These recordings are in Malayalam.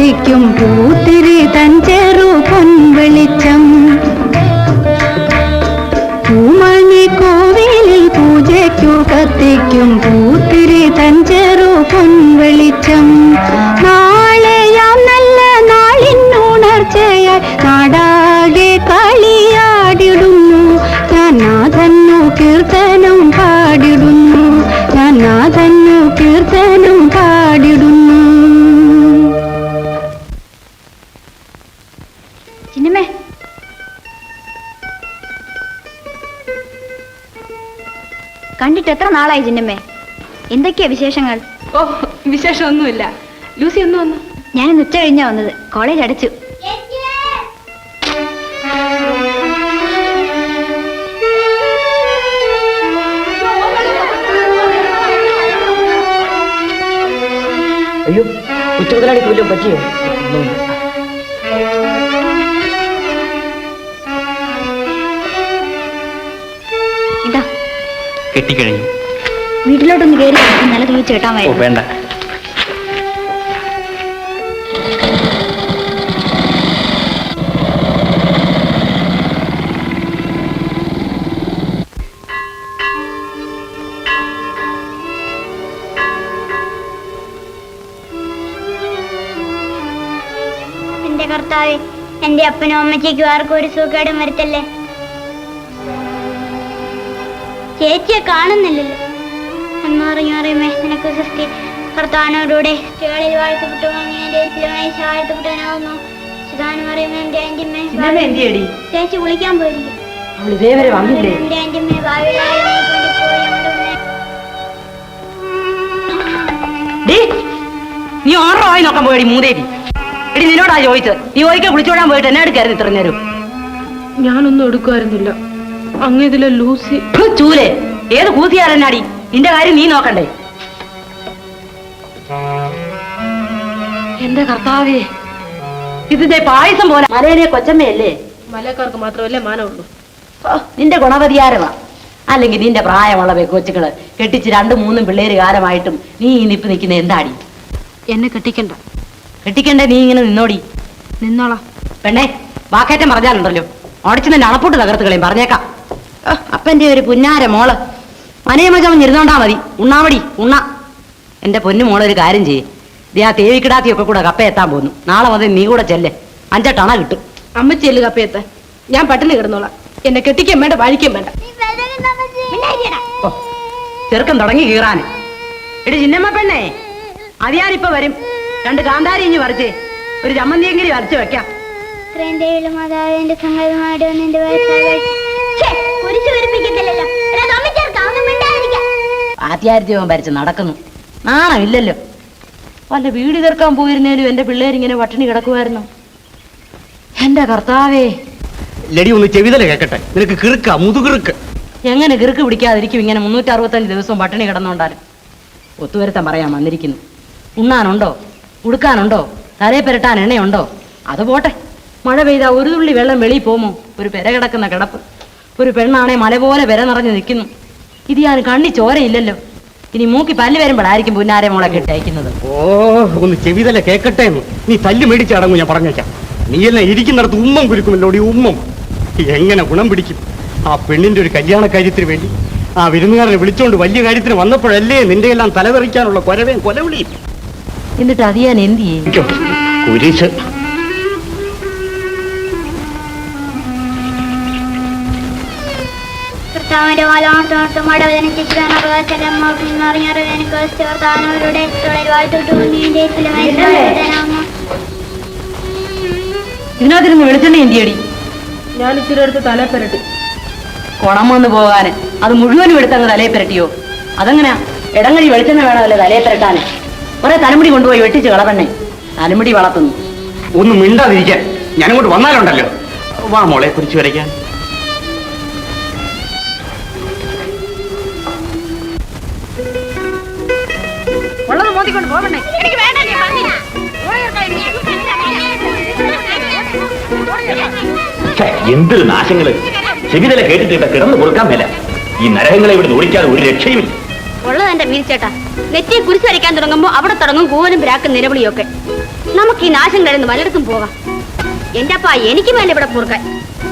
കത്തിക്കും പൂത്തിരി തൻ ചെറു പൊൻവെളിച്ചം. പൂമണി കോവിലിൽ പൂജയ്ക്കു കത്തിക്കും പൂത്തിരി തൻ ചെറു പൊൻവെളിച്ചം. നാളെയാം നല്ല നാളിനുണർച്ചയായി നാടാകെ കളിയാടിടുന്നു. ഞാൻ നാഥന്നു കീർത്തനം പാടിടുന്നു. ഞാൻ നാഥന്നു കീർത്തനം പാടിടുന്നു. ചിന്നമ്മേ, കണ്ടിട്ട് എത്ര നാളായി ചിന്നമ്മേ? എന്തൊക്കെയാ വിശേഷങ്ങൾ? ഓ, വിശേഷമൊന്നുമില്ല. ലൂസി ഒന്ന് വന്നു. ഞാനിന്ന് ഉച്ച കഴിഞ്ഞാ വന്നത്. കോളേജ് അടച്ചു. അയ്യോ, ഉച്ചമുതലാളിക്ക് വല്ലതും പറ്റിയോ? ഇതാ കെട്ടിക്കഴിഞ്ഞു. വീട്ടിലോട്ടൊന്ന് കയറി നല്ല തുണിച്ച് കേട്ടാൻ ഓ വേണ്ട. എന്റെ കർത്താവേ, എന്റെ അപ്പനും അമ്മച്ചേക്കും ആർക്കും ഒരു സുഖേടും വരുത്തല്ലേ. ചേച്ചിയെ കാണുന്നില്ലല്ലോ. എന്നറിയാറിയമേ നിനക്ക് സൃഷ്ടി കർത്താവിനോടുകൂടെ സ്ത്രീകളിൽ വാഴ്ത്തപ്പെട്ടു വാഴ്ത്തപ്പെട്ടവനാവുന്നു. ചേച്ചി വിളിക്കാൻ പോയിരിക്കും. എന്റെ ആന്റിമ്മേ ഭാവിയായി നീ ഓർഡർ ആയി നോക്കാൻ പോയി മൂന്നേരി. എടി നിന്നോടാ ചോദിച്ചത്. നീ ഓയിക്കെ വിളിച്ചോടാൻ പോയിട്ട് എന്നെ എടുക്കായിരുന്നു ഇത്ര നേരം. ഞാനൊന്നും എടുക്കുമായിരുന്നില്ല. അങ്ങേതിലെ ലൂസി. ചൂലേ, ഏത് കൂത്തിയാലെന്നാടി? നിന്റെ കാര്യം നീ നോക്കണ്ടേ? എന്റെ കർത്താവേ, ഇതിന്റെ പായസം പോലെ മലയിലെ കൊച്ചമ്മയല്ലേ? മലക്കാർക്ക് മാത്രമല്ലേ മാനമുള്ളൂ. നിന്റെ ഗുണവതിയാരമാ. അല്ലെങ്കിൽ നിന്റെ പ്രായമുള്ള കൊച്ചുകള് കെട്ടിച്ച് 2-3 പിള്ളേര് കാലമായിട്ടും നീ ഈ നിപ്പ് നിൽക്കുന്ന എന്താടി? എന്നെ കെട്ടിക്കണ്ട. കെട്ടിക്കണ്ടേ? നീ ഇങ്ങനെ നിന്നോടി. നിന്നോളാം. പെണ്ണേ, വാക്കേറ്റം പറഞ്ഞാലുണ്ടല്ലോ ഓടിച്ചു നിന്റെ അണപ്പൊട്ട് തകർത്ത് കളയും. പറഞ്ഞേക്കാം. അപ്പന്റെ ഒരു പുന്നാര മോള് മനയമചമഞ്ഞിരുന്നോണ്ടാ മതി. ഉണ്ണാമടി ഉണ്ണ. എന്റെ പൊന്നു മോളൊരു കാര്യം ചെയ്യേ. ഇത് ആ തേവിക്കിടാത്തിയൊക്കെ കൂടെ കപ്പ എത്താൻ പോന്നു. നാളെ മുതൽ നീ കൂടെ ചെല്ലേ. 5 ടണ കിട്ടും. അമ്മച്ചിയല്ലേ കപ്പ എത്താൻ? ഞാൻ പട്ടിണി കിടന്നോളാം. എന്നെ കെട്ടിക്കാൻ വേണ്ട, വാഴിക്കാൻ വേണ്ട. ചെറുക്കം തുടങ്ങി കീറാന്. എടി ചിന്നമ്മ പെണ്ണേ, അതിയാനിപ്പ വരും. 2 കാന്താരി ഇഞ്ഞ് വരച്ചേ. ഒരു ചമ്മന്തിയെങ്കിലും വരച്ച് വെക്കാം. ആദ്യാരിത്യവും ഭരിച്ച് നടക്കുന്നു. നാണമില്ലല്ലോ. വല്ല വീട് തീർക്കാൻ പോയിരുന്നേലും എന്റെ പിള്ളേരിങ്ങനെ പട്ടിണി കിടക്കുമായിരുന്നു. എന്റെ കർത്താവേ. ലടി ഒന്ന് ചെവിതല കേക്കട്ടെ. നിനക്ക് കിറുക്ക മുതുകിറുക്ക്. എങ്ങനെ കിറുക്ക് പിടിക്കാതിരിക്കും ഇങ്ങനെ 365 ദിവസവും പട്ടിണി കിടന്നുകൊണ്ടാലും? ഒത്തുവരുത്തം പറയാൻ വന്നിരിക്കുന്നു. ഉണ്ണാനുണ്ടോ? ഉടുക്കാനുണ്ടോ? തലയെ പെരട്ടാൻ എണ്ണയുണ്ടോ? അത് പോട്ടെ. മഴ പെയ്താൽ ഒരു തുള്ളി വെള്ളം വെളിയിൽ പോമോ? ഒരു പെര കിടക്കുന്ന കിടപ്പ്. ഒരു പെണ്ണാണെ മല പോലെ പെര നിറഞ്ഞു നിൽക്കുന്നു. ഇത് ഞാൻ കണ്ണി ചോരയില്ലല്ലോ. ഇനി മൂക്കി പല്ല് വരുമ്പോഴായിരിക്കും പുന്നാരെ മോളെ കെട്ടയക്കുന്നത്. ഓ, ഒന്ന് ചെവിതല കേക്കട്ടെ. നീ തല്ല് മേടിച്ചടങ്ങും. ഞാൻ പറഞ്ഞേക്കാം. നീ എല്ലാം ഇരിക്കുന്നിടത്ത് ഉമ്മം കുരുക്കുമല്ലോ. ഉമ്മം എങ്ങനെ ഗുണം പിടിക്കും? ആ പെണ്ണിന്റെ ഒരു കല്യാണ കാര്യത്തിന് വേണ്ടി ആ വിരുന്നുകാരനെ വിളിച്ചോണ്ട് വലിയ കാര്യത്തിന് വന്നപ്പോഴല്ലേ നിന്റെ എല്ലാം തലതെറിക്കാനുള്ള കൊലവേം കൊലവിളിയും. എന്നിട്ട് അത് ഞാൻ എന്ത് ചെയ്യും? കുരിശ്. ഇതിനകത്തിരുന്ന് വെളിച്ചെണ്ണ എന്തിയടി? ഞാൻ ഇച്ചിരി എടുത്ത് തല പെരട്ടി. കുണം വന്ന് പോകാന് അത് മുഴുവനും എടുത്തങ്ങ് തലയെ പെരട്ടിയോ? അതെങ്ങനെയാ? ഇടങ്ങഴി വെളിച്ചെണ്ണ വേണമല്ലേ തലയെ പെരട്ടാന്? കുറെ തലമുടി കൊണ്ടുപോയി വെട്ടിച്ച് കളവണ്ണേ. തലമുടി വളർത്തുന്നു. ഒന്നും മിണ്ടാതിരിക്കാൻ. ഞാനിങ്ങോട്ട് വന്നാലുണ്ടല്ലോ. വാ മോളെ കുറിച്ച് വരയ്ക്കാൻ. ഉള്ളത് മോതിക്കൊണ്ട് പോകണേ. എനിക്ക് വേണ്ട. എന്തൊരു നാശങ്ങള്! ചെവിതല കേട്ടിട്ട് ഇവിടെ കിടന്നു കൊടുക്കാൻ മേല. ഈ നരകങ്ങളെ ഇവിടെ ഓടിക്കാതെ ഒരു രക്ഷയുമില്ല. ഉള്ളത് എന്റെ മീൽച്ചേട്ടാ. നെറ്റിയെ കുരിശ് വരയ്ക്കാൻ തുടങ്ങുമ്പോ അവിടെ തുടങ്ങും കൂവലും പിരാക്കും നിലവിളിയൊക്കെ. നമുക്ക് ഈ നാശം കഴിഞ്ഞ് വല്ലയിടത്തും പോകാം. എന്റെ അപ്പ എനിക്ക് മേലെ ഇവിടെ പൂർക്കാൻ.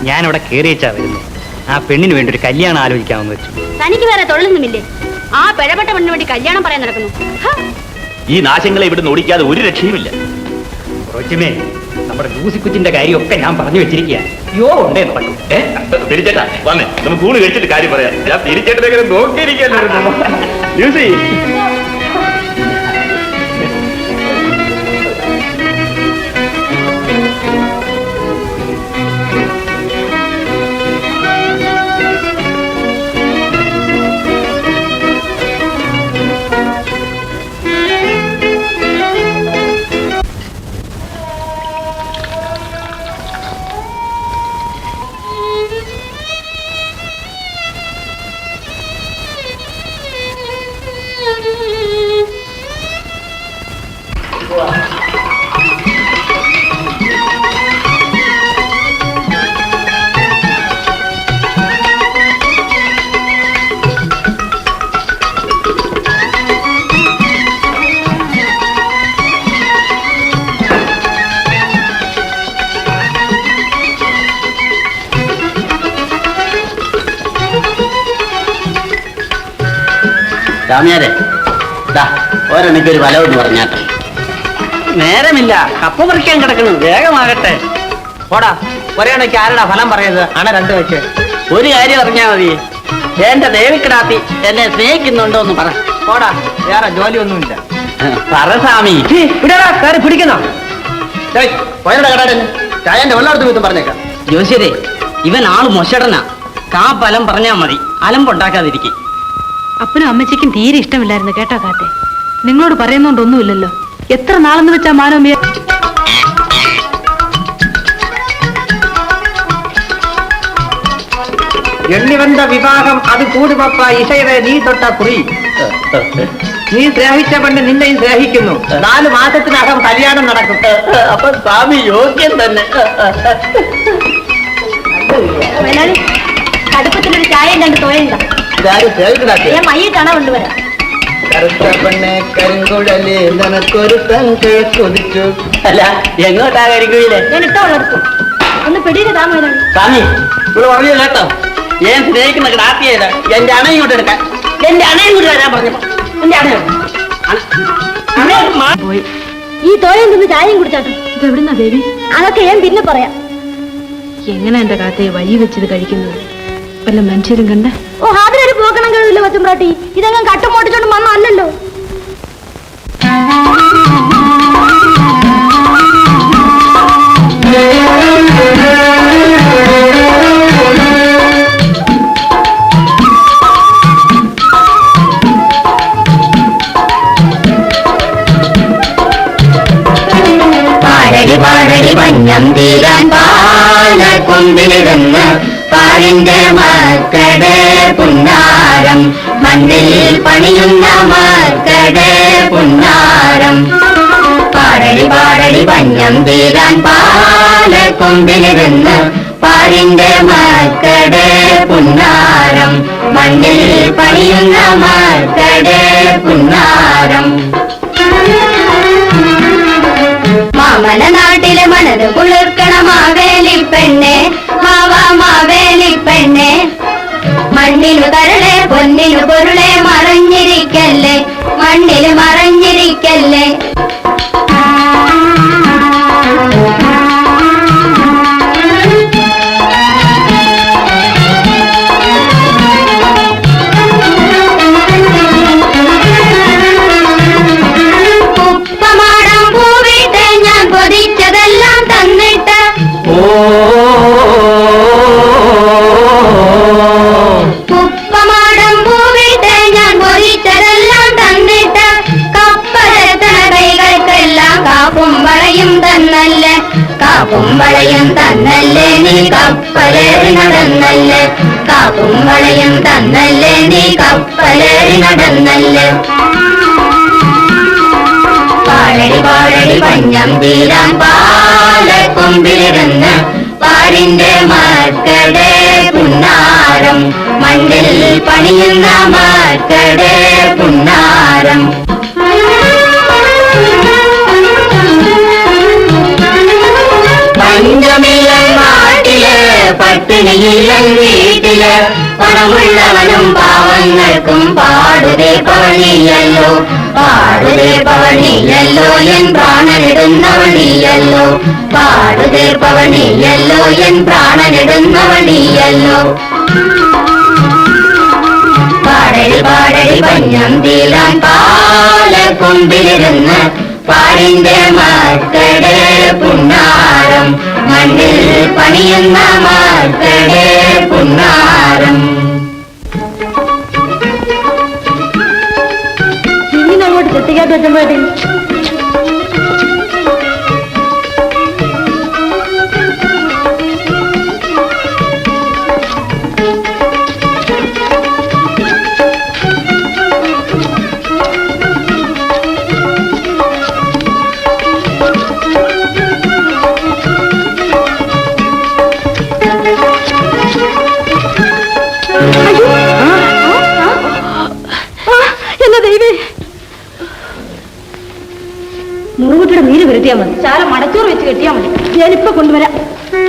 ഞാനിവിടെ കയറിയച്ചാ വരുന്നത്. ആ പെണ്ണിന് വേണ്ടി ഒരു കല്യാണം ആലോചിക്കാമെന്ന് വെച്ചു. തനിക്ക് വേറെ തൊഴിലൊന്നുമില്ലേ? ആ പിഴപ്പെട്ട പെണ്ണിന് വേണ്ടി കല്യാണം പറയാൻ നടക്കുന്നു. ഈ നാശങ്ങളെ ഇവിടുന്ന് ഓടിക്കാതെ ഒരു രക്ഷയുമില്ല. കൊച്ചുമേ, നമ്മുടെ ലൂസിക്കുച്ചിന്റെ കാര്യമൊക്കെ ഞാൻ പറഞ്ഞു വെച്ചിരിക്കുക. യോഗം ഉണ്ടേ നടക്കും. തിരിച്ചേട്ടാ വന്നേ, നമുക്ക് ഊണ് കഴിച്ചിട്ട് കാര്യം പറയാം. ഞാൻ തിരിച്ചേട്ടനെ നോക്കിയിരിക്കല്ലോ. യൂസി സ്വാമിയാരെ, ഒരെണ്ണയ്ക്കൊരു വലവെന്ന് പറഞ്ഞാട്ടെ. നേരമില്ല, കപ്പ പറിക്കാൻ കിടക്കുന്നു. വേഗമാകട്ടെ. ഓടാ, ഒരെണ്ണയ്ക്ക് ആരുടെ ഫലം പറയുന്നത്? അണ രണ്ടു വെച്ച് ഒരു കാര്യം അറിഞ്ഞാ മതി, എന്റെ ദേവിക്കിടാത്തി എന്നെ സ്നേഹിക്കുന്നുണ്ടോ എന്ന് പറ. ഓടാ, വേറെ ജോലിയൊന്നുമില്ല. പറ സ്വാമി. കയറി പിടിക്കുന്നോ? ചായന്റെ വെള്ളമെടുത്ത് വീത്തും പറഞ്ഞേക്കാം. ജോശിയരെ, ഇവൻ ആള് മൊശടനാ. കാ ഫലം പറഞ്ഞാ മതി, അലമ്പുണ്ടാക്കാതിരിക്കും. അപ്പനും അമ്മച്ചിക്കും തീരെ ഇഷ്ടമില്ലായിരുന്നു കേട്ടോ കാത്തെ. നിങ്ങളോട് പറയുന്നോണ്ടൊന്നുമില്ലല്ലോ. എത്ര നാളെന്ന് വെച്ചാ മാനവമിയെ എണ്ണിവந்த വിവാഹം അത് കൂടി പപ്പ ഇഷയുടെ നീ തൊട്ട കുറി. നീ സ്നേഹിച്ച പെണ്ണ് നിന്നെയും സ്നേഹിക്കുന്നു. 4 മാസത്തിനകം കല്യാണം നടക്കും. അപ്പൊ സ്വാമി യോഗ്യം തന്നെ. കടുപ്പത്തിലൊരു ചായ രണ്ട് തോയണ്ട. ഞാൻ മയ്യെ കാണാൻ കൊണ്ടുവരാം. കറുത്ത പെണ്ണെ കരിങ്കുഴലേ നിനക്കൊരു സംഖ്യ കൊതിച്ചു. അല്ല, എങ്ങോട്ടാ കരിക്കുയില്ലേ? ഞാൻ ഇട്ട വളർത്തും. ഒന്ന് പിടിയിട്ട് താമരാണ്. സ്വാമി, ഇവിടെ പറഞ്ഞു കേട്ടോ, ഞാൻ സ്നേഹിക്കുന്ന കിടാത്തിയത് എന്റെ അണ ഇങ്ങോട്ട് എടുക്കാൻ. എന്റെ അണയും കൂടി വരാൻ പറഞ്ഞപ്പോ എന്റെ അണ പോയി. ഈ തോയം നിന്ന് ചായയും കുടിച്ചാട്ടു. ഇത് എവിടുന്നാ ദേവി? അതൊക്കെ ഞാൻ പിന്നെ പറയാം. എങ്ങനെ എന്റെ കാത്തയെ വഴി വെച്ചത് കഴിക്കുന്നത്? വല്ല മനുഷ്യരും കണ്ട? ഓ, അതിനൊരു പോക്കണം കഴിവില്ല കൊച്ചുമ്പ്രാട്ടി. ഇതെങ്ങനെ കട്ടുമോട്ടിച്ചോണ്ട് വന്നല്ലോ. പാടടി പാടടി പഞ്ഞം തീരാൻ പാലക്കൊമ്പിലിരുന്ന് പാലിന്റെ മക്കടെ പുന്നാരം, മണ്ണിൽ പണിയുന്ന മക്കടെ പുന്നാരം. പാടടി പാടടി പഞ്ഞം തീരാൻ പാലക്കൊമ്പിലിരുന്ന് പാലിന്റെ മക്കടെ പുന്നാരം, മണ്ണിൽ പണിയുന്ന മക്കടെ പുന്നാരം. മാമല നാട്ടിലെ മനത് കുളിർക്കണ മാവേലി പെണ്ണെ, മാവേലി പെണ്ണെ. മണ്ണിനു കരളെ പൊന്നിനു പൊരുളെ മറഞ്ഞിരിക്കല്ലേ, മണ്ണിൽ മറഞ്ഞിരിക്കല്ലേ. ഉപ്പമാടം പൂവിട്ട് ഞാൻ പൊതിച്ചതെല്ലാം തന്നിട്ട്, കപ്പലെത്തണ കൈകൾക്കെല്ലാം കാപ്പും വളയും തന്നല്ലേ, കാപ്പും വളയും തന്നല്ലേ നീ കപ്പലേറി നടന്നല്ലേ, കാപ്പും വളയും തന്നല്ലേ നീ കപ്പലേറി നടന്നല്ലേ. പാടടി പാടടി പഞ്ഞം തീരാൻ പാലക്കൊമ്പിലിരുന്ന് പാലിന്റെ മക്കടെ പുന്നാരം, മണ്ണിൽ പണിയുന്ന മക്കടെ പുന്നാരം. പണിയില്ലൻ വീട്ടില് പണമുള്ളവനും പാവങ്ങൾക്കും പാടുതേ പവനിയല്ലോ പാടുതേ പവനിയല്ലോ എൻ പ്രാണനിടുന്നവണിയല്ലോ പാടുതേ പവനിയല്ലോ എൻ പ്രാണനിടുന്നവണിയല്ലോ പാടടി പാടടി പഞ്ഞം തീരാൻ പാലക്കൊമ്പിലിരുന്ന് പാടിന്റെ മക്കളുടെ പുന്നാരം മണ്ണിൽ പണിയുന്ന മക്കളുടെ പുന്നാരം. ഇങ്ങനെ അങ്ങോട്ട് കുട്ടിക്കാട്ട് വെച്ചപ്പോഴേ മുറുകുട്ടിയുടെ നീര് വരുത്തിയാൽ മതി. ചാല മടച്ചോറ് വെച്ച് കെട്ടിയാൽ മതി. ഞാനിപ്പോ കൊണ്ടുവരാം.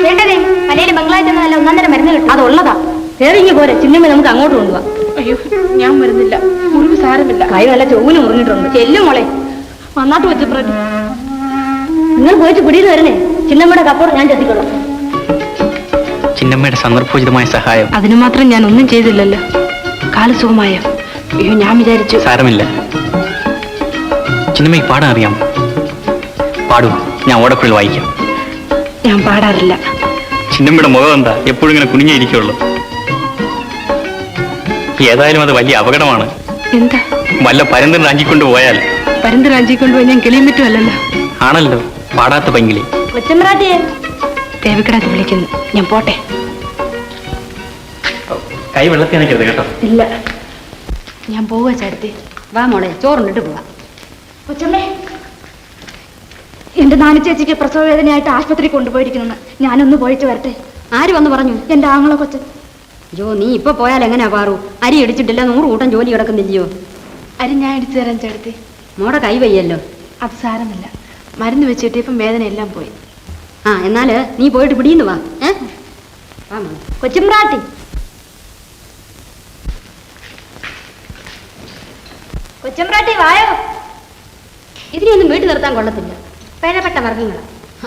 വേണ്ടതേ മലയിൽ ബംഗ്ലാദേശിൽ നല്ല ഒന്നാന്തരം മരുന്ന് കിട്ടും. അതുള്ളതാ. തേറിങ്ങി പോരെ. ചിന്നമ്മ നമുക്ക് അങ്ങോട്ട് കൊണ്ടുപോവാം. അയ്യോ, ഞാൻ വരുന്നില്ല. മുറിവ് സാരമില്ല. കൈ നല്ല ചൊവ്വിന് മുറിഞ്ഞിട്ടുണ്ട്. ചെല്ലും മോളെ. നന്നാട്ട് വെച്ചപ്പോഴേ നിങ്ങൾ പോയിട്ട് പിടിയിൽ വരണേ. ചിന്നമ്മയുടെ കപ്പോട് ഞാൻ ചെത്തിക്കൊള്ളാം. ചിന്നമ്മയുടെ സന്ദർഭോചിതമായ സഹായം. അതിനു മാത്രം ഞാൻ ഒന്നും ചെയ്തില്ലല്ലോ. കാല് സുഖമായ. അയ്യോ, ഞാൻ വിചാരിച്ചു. സാരമില്ല. ചിന്നമ്മയ്ക്ക് പാടാൻ അറിയാം. പാടൂ, ഞാൻ ഓടക്കുഴൽ വായിക്കാം. ഞാൻ പാടാറില്ല. ചിന്നമ്മയുടെ മുഖം എന്താ എപ്പോഴും ഇങ്ങനെ കുനിഞ്ഞിരിക്കുള്ളൂ? ഏതായാലും അത് വലിയ അപകടമാണ്. എന്താ? വല്ല പരന്തൻ റാഞ്ചിക്കൊണ്ട് പോയാൽ. പരന്ത് റാഞ്ചിക്കൊണ്ടുപോയി ഞാൻ കിളിയും പറ്റുമല്ലോ. ആണല്ലോ, പാടാത്ത പങ്കിലി. കൊച്ചമ്പ്രാട്ടിയെ ദേവിക്കടാത്ത് വിളിക്കുന്നു. ഞാൻ പോട്ടെ. കൈ വെള്ളത്തിൽ നിൽക്കരുത് കേട്ടോ. ഇല്ല, ഞാൻ പോവാ ചേട്ടത്തി. വാ മോളെ, ചോറുണ്ടിട്ട് പോവാ. കൊച്ചമ്മേ, എന്റെ നാനി ചേച്ചിക്ക് പ്രസവ വേദനയായിട്ട് ആശുപത്രി കൊണ്ടുപോയിരിക്കുന്നു. ഞാനൊന്ന് പോയിട്ട് വരട്ടെ. ആര് വന്ന് പറഞ്ഞു? എന്റെ ആങ്ങളെ കൊച്ചൻ. ജോ, നീ ഇപ്പൊ പോയാൽ എങ്ങനെയാ പാറു? അരി ഇടിച്ചിട്ടില്ല, 100 കൂട്ടം ജോലി കിടക്കുന്നില്ലയോ? അരി ഞാൻ ഇടിച്ചു തരാൻ ചേട്ടത്തി. മോടെ കൈ വയ്യല്ലോ. അത് സാരമില്ല. മരുന്ന് വെച്ച് കിട്ടിയപ്പം വേദന എല്ലാം പോയി. ആ, എന്നാല് നീ പോയിട്ട് പിടിയുന്നു വാ. വാ മോളെ. കൊച്ചമ്പ്രാട്ടി, കൊച്ചമ്പ്രാട്ടി വായോ. ഇതിനെയൊന്നും വീട്ടിൽ നിർത്താൻ കൊള്ളത്തില്ല. പിഴപ്പെട്ട വർഗങ്ങൾ.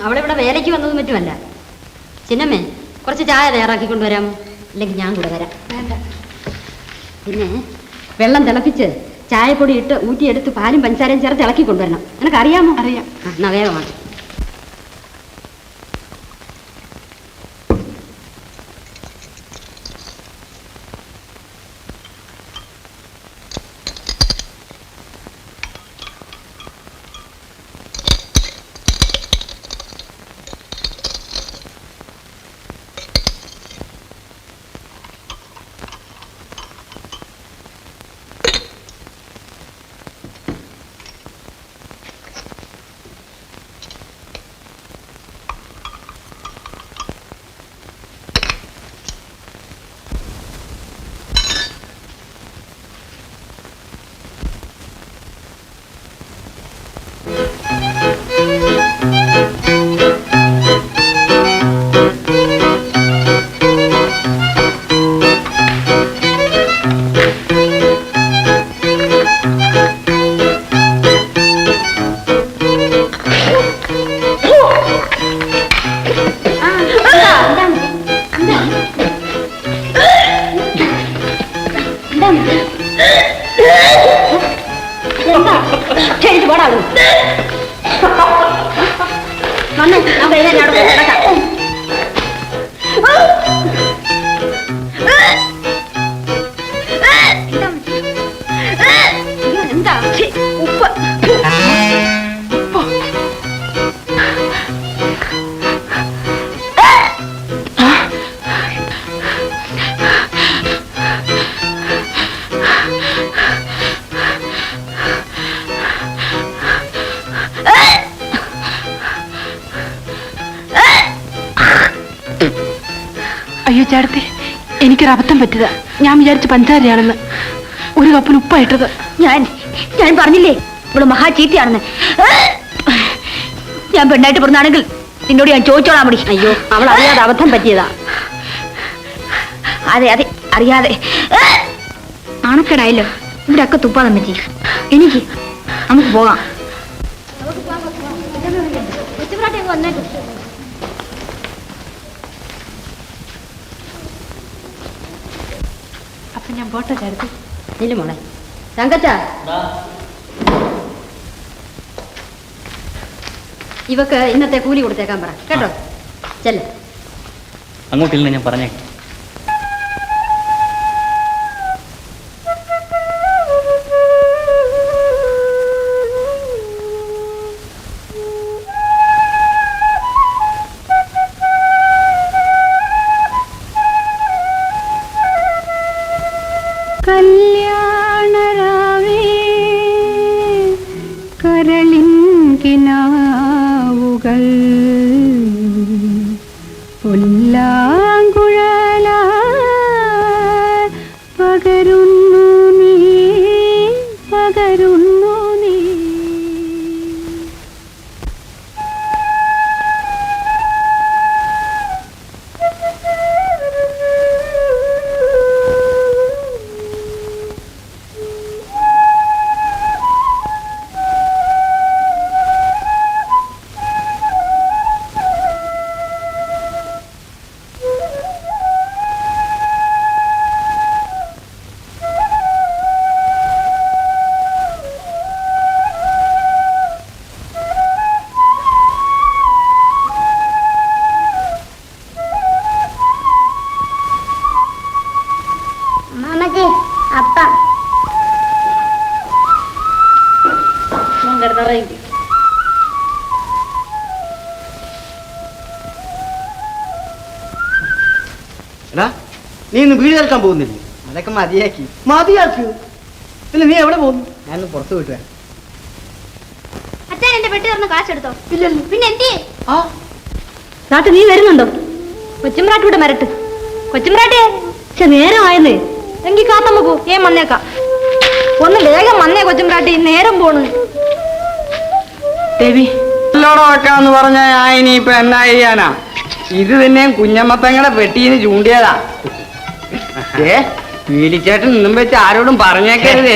അവളിവിടെ വേലയ്ക്ക് വന്നതും മറ്റുമല്ല. ചിന്നമ്മേ, കുറച്ച് ചായ തയ്യാറാക്കി കൊണ്ടുവരാമോ? അല്ലെങ്കിൽ ഞാൻ കൂടെ വരാം. വേണ്ട. പിന്നെ വെള്ളം തിളപ്പിച്ച് ചായപ്പൊടി ഇട്ട് ഊറ്റിയെടുത്ത് പാലും പഞ്ചസാരയും ചേർത്ത് ഇളക്കി കൊണ്ടുവരണം. നിനക്കറിയാമോ? അറിയാം. എന്നാ വേഗമാണ്. അയ്യോ ചേട്ടത്തി, എനിക്കൊരു അബദ്ധം പറ്റിയതാ. ഞാൻ വിചാരിച്ചു പഞ്ചാരയാണെന്ന്. ഒരു കപ്പിന് ഉപ്പായിട്ടത്. ഞാൻ പറഞ്ഞില്ലേ ഇവിടെ മഹാ ചീത്തയാണെന്ന്. ഞാൻ പെണ്ണായിട്ട് പറഞ്ഞാണെങ്കിൽ നിന്നോട് ഞാൻ ചോദിച്ചോളാൻ മതി. അയ്യോ, അവൾ അറിയാതെ അബദ്ധം പറ്റിയതാ. അതെ അതെ അറിയാതെ ആണക്കേടായല്ലോ. ഇവിടെ ഒക്കെ തുപ്പാതെ പറ്റി. എനിക്ക് നമുക്ക് പോകാം. അപ്പൊ ഞാൻ പോട്ടെ ചേർത്ത്. നില്ല മോളെ. തങ്കച്ച, ഇവക്ക് ഇന്നത്തെ കൂലി കൊടുത്തേക്കാൻ പറ കേട്ടോ. ചെല്ല. അങ്ങോട്ടില്ല, ഞാൻ പറഞ്ഞേ. കല്യാണരാവേ കരളിൻ കിനാവുകൾ പുല്ലാങ്കുഴല പകരുന്നു നീ പകരുന്നു നീ. അപ്പ എടാ, നീ ഇന്ന് വീട് കേൾക്കാൻ പോകുന്നില്ലേ? അതൊക്കെ മതിയാക്കി. മതിയാക്കിയോ? പിന്നെ നീ എവിടെ പോകുന്നു? ഞാനൊന്ന് പുറത്തു വിട്ടുവേ. അച്ഛൻ എന്റെ പെട്ടി തുറന്ന് കാശെടുത്തോ? പിന്നെ എന്തേ? നാട്ടു നീ വരുന്നുണ്ടോ? കൊച്ചുമ്പ്രാട്ടിവിടെ മരട്ട്. കൊച്ചുമ്പ്രാട്ടിയെ നേരമായെന്നേ. എങ്കിൽ കാത്തമ്മ പോ. വന്നേക്കാം. ഒന്ന് വേഗം വന്നേ കൊച്ചുമ്പ്രാട്ടി, നേരം പോണ്. ദേവി വെക്കാന്ന് പറഞ്ഞ ഇനിയിപ്പൊ എന്നാ ചെയ്യാനാ? ഇത് തന്നെയും കുഞ്ഞമ്മത്തങ്ങളുടെ പെട്ടീന്ന് ചൂണ്ടിയതാ. വീലിച്ചേട്ടൻ ഇന്നും വെച്ച് ആരോടും പറഞ്ഞേക്കരുത്.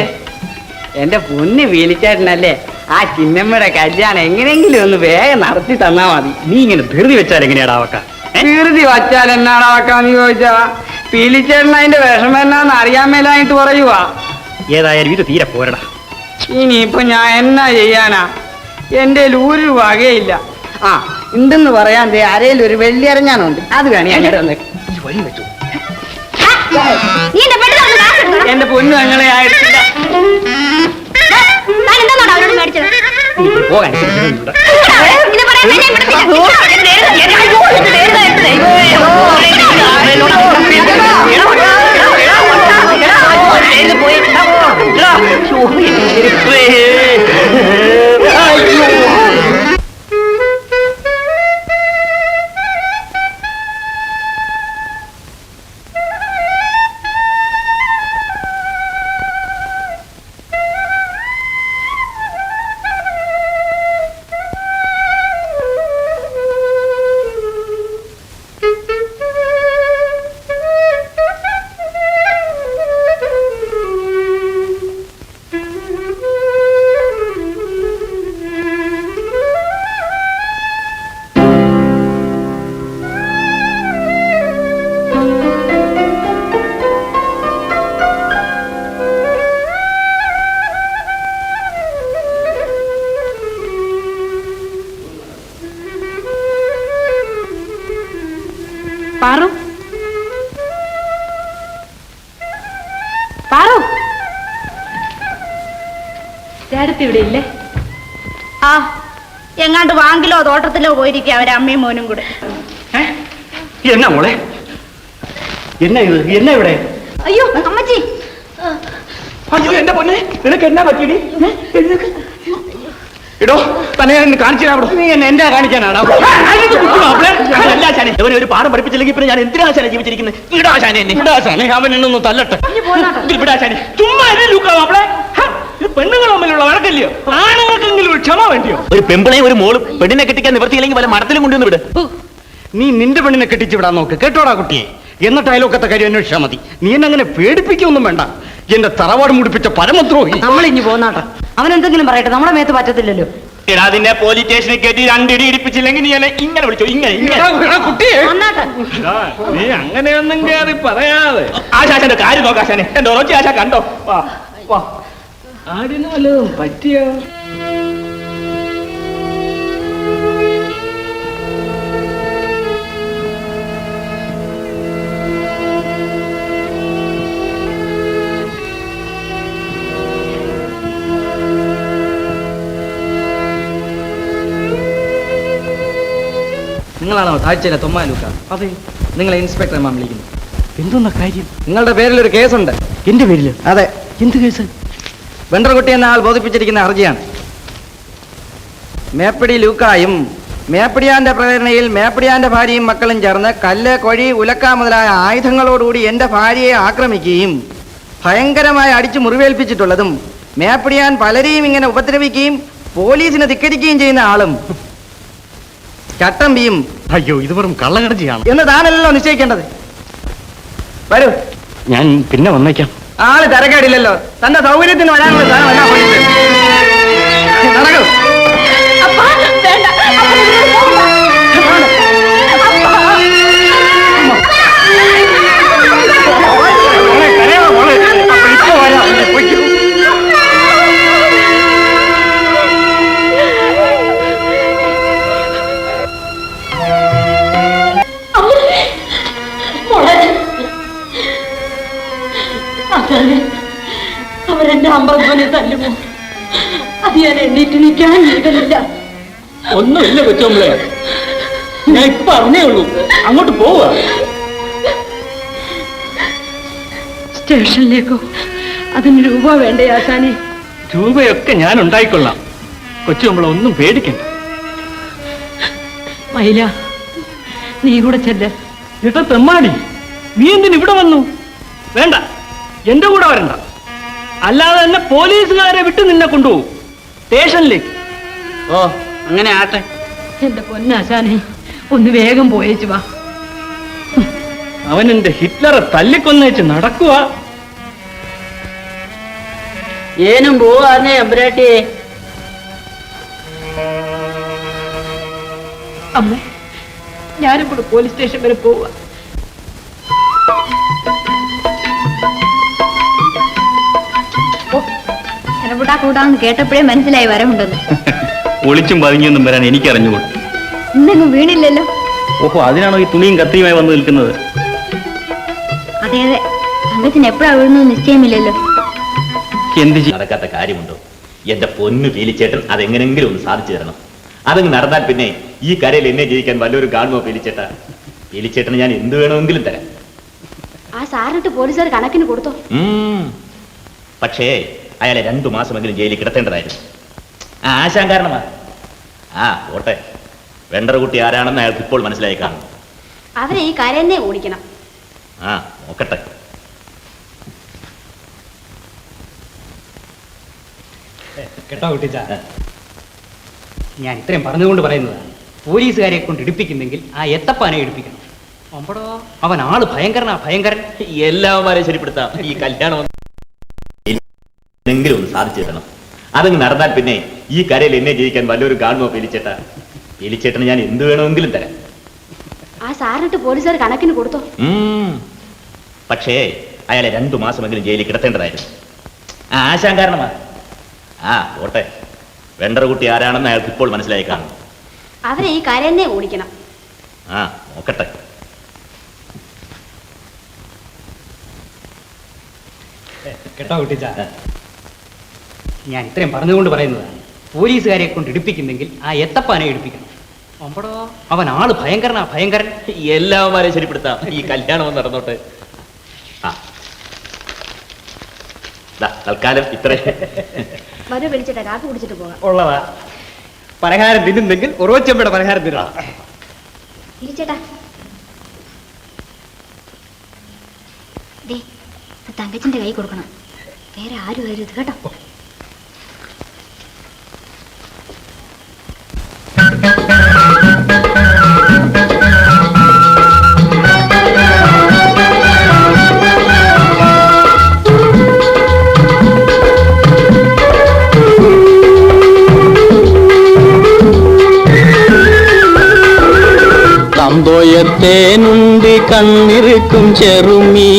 എന്റെ പൊന്ന് വീലിച്ചേട്ടനല്ലേ, ആ ചിന്നമ്മയുടെ കല്യാണം എങ്ങനെയെങ്കിലും ഒന്ന് വേഗം നടത്തി തന്നാ മതി. നീ ഇങ്ങനെ ധൃതി വെച്ചാൽ എങ്ങനെയാടാ വെക്ക? ധൃതി വച്ചാൽ എന്നാടാ വെക്കാന്ന് ചോദിച്ചാ, വീലിച്ചേട്ടൻ അതിന്റെ വിഷമം എന്നാന്ന് അറിയാൻ മേലായിട്ട് പറയുവാ. ഏതായാലും ഇത് തീരെ പോരടാ. ഇനിയിപ്പൊ ഞാൻ എന്നാ ചെയ്യാനാ? എന്റെ ഒരു വകയില്ല. ആ ഉണ്ടെന്ന് പറയാൻ ആരേലും ഒരു വെള്ളിയറിഞ്ഞാനുണ്ട്, അത് വേണേ അങ്ങനെ വഴി വെച്ചു. എന്റെ പൊന്നു ഞങ്ങളെ ആയിട്ടില്ല. അവരോട് മേടിച്ചത് പോകാൻ പാറു പാറു ചേട്ടത്തി ഇവിടെ ഇല്ലേ? ആ എങ്ങാണ്ട് വാങ്കിലോ തോട്ടത്തിലോ പോയിരിക്കുക അവരമ്മയും മോനും കൂടെ. എന്നാ മോളെ, എന്നാ ഇത്? എന്നാ ഇവിടെ? അയ്യോ അമ്മച്ചി, അയ്യോ എന്റെ പൊന്നെ, നിനക്ക് എന്നാ പറ്റിയടി? ഇടോ തന്നെ കാണിച്ചു തരാം. നീ എന്നെ എന്താ കാണിക്കാനാണ്? ഒരു പാഠം പഠിപ്പിച്ചില്ലെങ്കിൽ പിന്നെ ഞാൻ എന്തിനാശാനെ ജീവിച്ചിരിക്കുന്നത്? ഇടാശാനെ എന്നെ, ഇടാശാനെ അവൻ എന്നൊന്ന് തല്ലട്ടെ. ഇടാശാനെ ചുമ്മാ പെണ്ണുങ്ങൾ തമ്മിലുള്ള വഴക്കല്ലയോ? ആണുങ്ങൾക്കെങ്കിലും ക്ഷമ വേണ്ടിയോ? ഒരു പെമ്പിളെയും ഒരു മോളും പെണ്ണിനെ കെട്ടിക്കാൻ നിവർത്തിയില്ലെങ്കിൽ വല്ല മഠത്തിലും കൊണ്ടുവന്ന് വിട്. നീ നിന്റെ പെണ്ണിനെ കെട്ടിച്ചു വിടാൻ നോക്ക് കേട്ടോടാ കുട്ടിയെ. എന്നിട്ട് അയലോക്കത്തെ കാര്യം അന്വേഷിച്ചാൽ മതി. നീ എന്നെ അങ്ങനെ പേടിപ്പിക്കൊന്നും വേണ്ട. എന്റെ തറവാട് മുടിപ്പിച്ച പരമദ്രോഹി. നമ്മൾ ഇനി പോന്നാട്ടെ. അവൻ എന്തെങ്കിലും പറയട്ടെ, നമ്മുടെ മേത്ത് പറ്റത്തില്ലല്ലോ. എടാ നിന്നെ പോലീസ് സ്റ്റേഷനിൽ കയറ്റി 2 ഇടി ഇടിപ്പിച്ചില്ലെങ്കിൽ നീ എന്നെ ഇങ്ങനെ വിളിച്ചോ, ഇങ്ങനെ കുട്ടിയെ നീ അങ്ങനെയൊന്നും കയറി പറയാതെ. ആശാശന്റെ കാര്യം നോക്കാശാനെ, എന്റെ ഉറച്ച ആശാ കണ്ടോ? വാ വാ. ആടിനാലോ പറ്റിയോ? നിങ്ങളാണോ താഴ്ചയിലെ തൊമ്മാലൂക്ക? അതെ. നിങ്ങളെ ഇൻസ്പെക്ടർ മാം വിളിക്കുന്നു. എന്തോന്നാ കാര്യം? നിങ്ങളുടെ പേരിൽ ഒരു കേസുണ്ട്. എന്റെ പേരില്? അതെ. എന്ത് കേസ്? വെണ്ടർകുട്ടി എന്ന ആൾ ബോധിപ്പിച്ചിരിക്കുന്ന ഹർജിയാണ്. മേപ്പടി ലൂക്കായും മേപ്പടിയാന്റെ പ്രേരണയിൽ മേപ്പടിയാന്റെ ഭാര്യയും മക്കളും ചേർന്ന് കല്ല്, കൊഴി, ഉലക്ക മുതലായ ആയുധങ്ങളോടുകൂടി എന്റെ ഭാര്യയെ ആക്രമിക്കുകയും ഭയങ്കരമായി അടിച്ചു മുറിവേൽപ്പിച്ചിട്ടുള്ളതും മേപ്പടിയാൻ പലരെയും ഇങ്ങനെ ഉപദ്രവിക്കുകയും പോലീസിനെ ധിക്കരിക്കുകയും ചെയ്യുന്ന ആളും ചട്ടമ്പിയും. അയ്യോ, ഇത് വെറും കള്ളക്കടച്ചിയാണ് എന്ന് താനല്ലോ നിശ്ചയിക്കേണ്ടത്. വരൂ, ഞാൻ പിന്നെ വന്നേക്കാം. ആള് തരക്കേടില്ലല്ലോ. തന്റെ സൗകര്യത്തിന് വരാനുള്ള സാധനം നടക്കൂ. അവരെന്റെ അമ്പനെ തല്ലുമോ? അത് ഞാൻ എണ്ണീറ്റ് നിൽക്കാൻ നീക്കലില്ല. ഒന്നുമില്ല കൊച്ചോമ്പളെ, ഞാൻ ഇപ്പൊ അറിഞ്ഞേ ഉള്ളൂ. അങ്ങോട്ട് പോവാ. സ്റ്റേഷനിലേക്കോ? അതിന് രൂപ വേണ്ടേ ആശാനെ? രൂപയൊക്കെ ഞാൻ ഉണ്ടായിക്കൊള്ളാം. കൊച്ചോമ്പളെ ഒന്നും പേടിക്കണ്ട. മൈല, നീ കൂടെ ചെല്ല. ഏട്ടാ തെമ്മാടി, നീ എന്തിന് ഇവിടെ വന്നു? വേണ്ട, എന്റെ കൂടെ വരണ്ട. അല്ലാതെ തന്നെ പോലീസുകാരെ വിട്ട് നിന്നെ കൊണ്ടുപോകും സ്റ്റേഷനിലേക്ക്. ഓ, അങ്ങനെ ആട്ടെ. എന്റെ പൊന്നാശാനെ, ഒന്ന് വേഗം പോയേച്ചു വാ. അവൻ എന്റെ ഹിറ്റ്ലറെ തല്ലിക്കൊന്നേച്ച് നടക്കുക. ഏനും പോവാന്നേ അമ്പരാട്ടിയെ. അമ്മ, ഞാനും കൂടെ പോലീസ് സ്റ്റേഷൻ വരെ പോവാ. ചെറുപുട്ടാ കൂട്ടാന്ന് കേട്ടപ്പോഴേ മനസ്സിലായി വരമുണ്ടെന്ന്. ഒളിച്ചും പതുങ്ങിയൊന്നും വരാൻ എനിക്ക് അറിഞ്ഞുകൂടും. ഇന്നെങ്ങും വീണില്ലല്ലോ. ഓഹോ, അതിനാണോ ഈ തുണിയും കത്തിയുമായി വന്ന് നിൽക്കുന്നത്? അതെ അതെ, തങ്കച്ചന് എപ്പോഴാ വീഴുന്നത് നിശ്ചയമില്ലല്ലോ. എന്ത് നടക്കാത്ത കാര്യമുണ്ടോ? എന്റെ പൊന്നു പീലിച്ചേട്ടൻ അതെങ്ങനെങ്കിലും ഒന്ന് സാധിച്ചു തരണം. അതങ്ങ് നടന്നാൽ പിന്നെ ഈ കരയിൽ എന്നെ ജയിക്കാൻ വല്ലൊരു കാണുമോ പീലിച്ചേട്ടാ? പീലിച്ചേട്ടന് ഞാൻ എന്ത് വേണമെങ്കിലും തരാം. ആ സാറിട്ട് പോലീസുകാർ കണക്കിന് കൊടുത്തോ? പക്ഷേ അയാളെ 2 മാസമെങ്കിലും ജയിലിൽ കിടത്തേണ്ടതായിരുന്നു. ആശാൻ കാരണമാ. ഓട്ടെ, വെണ്ടർകുട്ടി ആരാണെന്ന് അയാൾക്ക് ഇപ്പോൾ മനസ്സിലായി കാണും. അവരെ ഈ കരയെന്നെ ഓടിക്കണം. നോക്കട്ടെ. കേട്ടോ കുട്ടിച്ച, ഞാൻ ഇത്രയും പറഞ്ഞുകൊണ്ട് പറയുന്നതാണ്. പോലീസുകാരെ കൊണ്ട് ഇടിപ്പിക്കുന്നെങ്കിൽ ആ എത്തപ്പാനെ ഇടിപ്പിക്കണം. അമ്പടോ, അവൻ ആള് ഭയങ്കരനാ, ഭയങ്കരൻ. എല്ലാവരെയും ശരിപ്പെടുത്താം. ഈ കല്യാണം എങ്കിലും ഒന്ന് സാധിച്ചു തരണം. അതങ്ങ് നടന്നാൽ പിന്നെ ഈ കരയിൽ എന്നെ ജയിക്കാൻ വല്ലൊരു കാണുമോ പീലിച്ചേട്ടാ? പീലിച്ചേട്ടന് ഞാൻ എന്ത് വേണമെങ്കിലും തരാം. ആ സാറിട്ട് പോലീസുകാർ കണക്കിന് കൊടുത്തോ? പക്ഷേ അയാളെ 2 മാസമെങ്കിലും ജയിലിൽ കിടത്തേണ്ടതായിരുന്നു. ആശാൻ കാരണമാ. ഓട്ടെ, വെണ്ടർകുട്ടി ആരാണെന്ന് അയാൾക്ക് ഇപ്പോൾ മനസ്സിലായി കാണും. അവരെ ഈ കരയെന്നെ ഓടിക്കണം. നോക്കട്ടെ. കേട്ടോ കുട്ടിച്ച, ഞാൻ ഇത്രയും പറഞ്ഞുകൊണ്ട് പറയുന്നതാണ്. പോലീസുകാരെ കൊണ്ട് ഇടിപ്പിക്കുന്നെങ്കിൽ ആ എത്തപ്പാനെ ഇടിപ്പിക്കണം. അമ്പടോ, അവൻ ആള് ഭയങ്കരനാ, ഭയങ്കരൻ. എല്ലാവരെയും ശരിപ്പെടുത്താം. ഈ കല്യാണം നടന്നോട്ടെ. തൽക്കാലം ഇത്ര വരൂ വിളിച്ചിട്ടാ, കാപ്പി കുടിച്ചിട്ട് പോകാം. ഉള്ളതാ. പലഹാരം തിന്നുന്നെങ്കിൽ ഉറവച്ചമ്മയുടെ പലഹാരം തിന്നാ. ഇരിച്ചേട്ടാ, തങ്കച്ചിന്റെ കൈ കൊടുക്കണം. വേറെ ആരും വരരുത് കേട്ടോ. കാന്തോയത്തേനുണ്ട് കണ്ണിറുക്കും ചെറുമി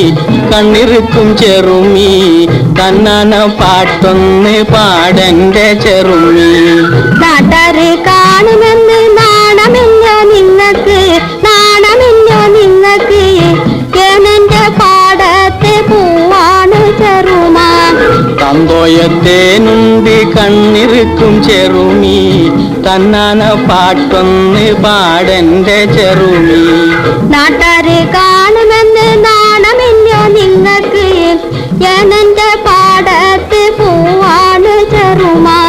തന്നാന പാട്ടൊന്ന് പാടന്റെ ചെറുമി. നാട്ടാര് കാണുമെന്ന് നാണമില്ലോ നിങ്ങൾക്ക് ഏനെന്റെ പാടത്തെ പൂവാണ് ചെറുമാ. കാന്തോയത്തേനുണ്ട് കണ്ണിറുക്കും ചെറുമി തന്നാന പാട്ടൊന്ന് പാടന്റെ ചെറുമി. നാട്ടാര് കാണുമെന്ന് നാണമില്ലോ നിങ്ങൾക്ക് ഏനെന്റെ പാടത്തെ പൂവാണ് ചെറുമാ.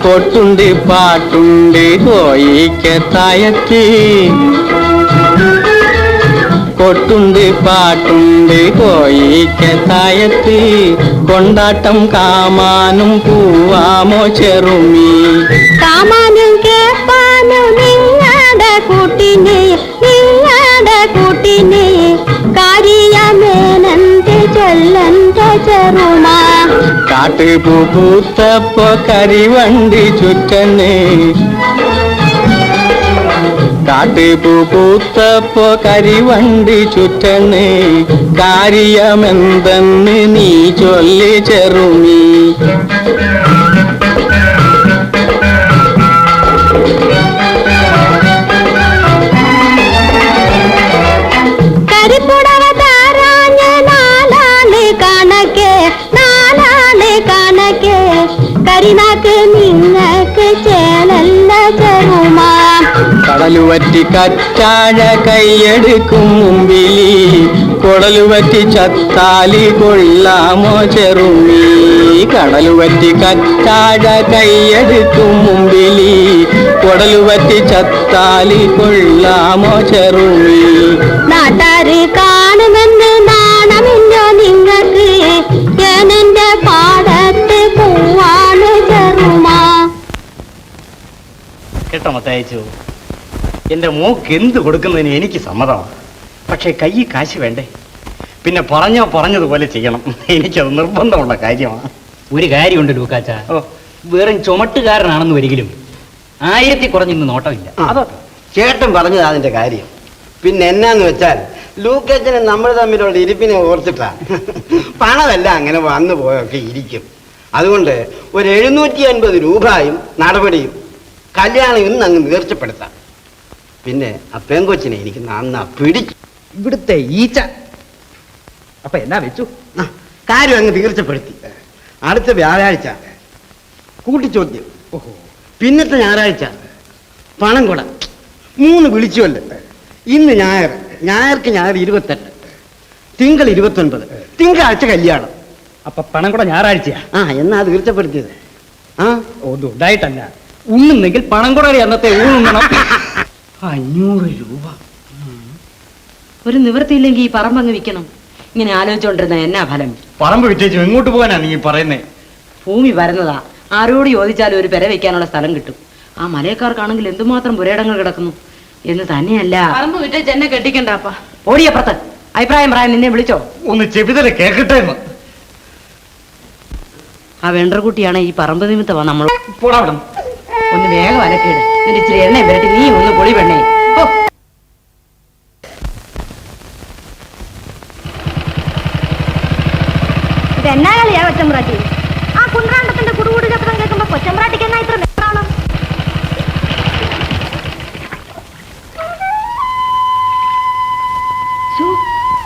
കൊട്ടുണ്ട് പാട്ടുണ്ട് കോയിക്കത്തായത്ത് കൊട്ടുണ്ട് പാട്ടുണ്ട് കോയിക്കത്തായത്ത് കൊണ്ടാട്ടം കാമാനും പൂവാമോ ചെറുമി. കാമാനും കേപ്പാനും നിങ്ങളുടെ കൂട്ടിന് കാര്യമേനന്റെ ചൊല്ലന്റെ ചെറുമാ. കാട്ടുപൂ പൂത്തപ്പോ കരിവണ്ടി ചുറ്റന് കാട്ടുപൂ പൂത്തപ്പോ കരിവണ്ടി ചുറ്റന് കാര്യമെന്തെന്ന് നീ ചൊല്ലി ചെറുമി. കരിപ്പുടവ താരാഞ്ഞ നാലാണ് കണക്കെ കരിനാക്ക് നിങ്ങൾക്ക് ചേലല്ല ചെറുമാ. കടലുവറ്റി കറ്റാഴ കൈയെടുക്കും മുമ്പിലി കുടലുവറ്റി ചത്താലി കൊള്ളാമോ ചെറുമി. കടലുവറ്റി കറ്റാഴ കൈയെടുക്കും മുമ്പിലി കുടലുവറ്റി ചത്താലി കൊള്ളാമോ ചെറുമി. നാട്ടാര് കാണുമെന്ന് നാണമില്ലോ നിങ്ങൾക്ക് ഏനെന്റെ പാടത്തെ പൂവാണ് ചെറുമാ. കേട്ടോ മത്തയച്ചു, എന്റെ മോക്ക് എന്ത് കൊടുക്കുന്നതിന് എനിക്ക് സമ്മതമാണ്. പക്ഷേ കയ്യിൽ കാശ് വേണ്ടേ? പിന്നെ പറഞ്ഞതുപോലെ ചെയ്യണം. എനിക്കത് നിർബന്ധമുള്ള കാര്യമാണ്. ഒരു കാര്യമുണ്ട് ലൂക്കാച്ച, വെറും ചുമട്ടുകാരനാണെന്ന് ഒരിക്കലും 1000 കുറഞ്ഞൊന്നും നോട്ടമില്ല. അതോ ചേട്ടൻ പറഞ്ഞത് അതിന്റെ കാര്യം. പിന്നെ എന്നാന്ന് വെച്ചാൽ ലൂക്കച്ചന് നമ്മൾ തമ്മിലുള്ള ഇരിപ്പിനെ ഓർത്തിട്ടാ. പണമെല്ലാം അങ്ങനെ വന്നു പോയൊക്കെ ഇരിക്കും. അതുകൊണ്ട് ഒരു 750 രൂപയും നടപടിയും കല്യാണം ഇന്ന് അങ്ങ് തീർച്ചപ്പെടുത്താം. പിന്നെ ആ പെങ്കൊച്ചിനെ എനിക്ക് നന്നാ പിടിച്ചു. ഇവിടുത്തെ ഈച്ച അപ്പൊ എന്നാ വെച്ചു? കാര്യം അങ്ങ് തീർച്ചപ്പെടുത്തി. അടുത്ത വ്യാഴാഴ്ച കൂട്ടിച്ചോദ്യം, പിന്നത്തെ ഞായറാഴ്ച പണം കൊട, 3 വിളിച്ചുവല്ലേ. ഇന്ന് ഞായർക്ക് ഞായർ 28, തിങ്കൾ 29, തിങ്കളാഴ്ച കല്യാണം. അപ്പൊ പണം കൂടെ ഞായറാഴ്ചയാ? എന്നാ തീർച്ചപ്പെടുത്തിയത്. ഒന്നും ഉണ്ടായിട്ടല്ല, ഉണ്ണുന്നെങ്കിൽ പണം കൂടെ അന്നത്തെ ഊണുണ്ണണം. 500 രൂപ. ഒരു നിവൃത്തിയില്ലെങ്കിൽ ഈ പറമ്പങ്ങ് വിൽക്കണം. ഇങ്ങനെ ആലോചിച്ചോണ്ടിരുന്ന എന്നാ ഫലം? പറമ്പ് വിറ്റേച്ചു എങ്ങോട്ട് പോകാനാ നീ പറയുന്നേ? ഭൂമി വരുന്നതാ, ആരോട് ചോദിച്ചാലും ഒരു പെര വെക്കാനുള്ള സ്ഥലം കിട്ടും. ആ മലയക്കാർക്കാണെങ്കിൽ എന്തുമാത്രം പുരയിടങ്ങൾ കിടക്കുന്നു എന്ന് തന്നെയല്ല. പറമ്പ് വിറ്റേച്ച് എന്നെ കെട്ടിക്കണ്ടാപ്പാ. ഓടിയപ്പുറത്ത് അഭിപ്രായം പറയാൻ നിന്നെ വിളിച്ചോ? ഒന്ന് ചെവിതല കേൾക്കട്ടെ എന്ന്. ആ വെണ്ടർകുട്ടിയാണ് ഈ പറമ്പ് നിമിത്തമാ നമ്മൾ. പോടാവിടും. ഒന്ന് വേഗം അലക്കേട്, എന്നിട്ട് ഇച്ചിരി എണ്ണ വരട്ടി നീ ഒന്ന് പൊളി പെണ്ണേ. ഇതെന്നാ കളിയാ കൊച്ചമ്പ്രാട്ടി? ആ കുണ്ട്രാണ്ടത്തിന്റെ കുടുകൂട് ശബ്ദം കേൾക്കുമ്പോ കൊച്ചമ്പ്രാട്ടിക്ക് എന്നാ ഇത്ര നേരാണോ?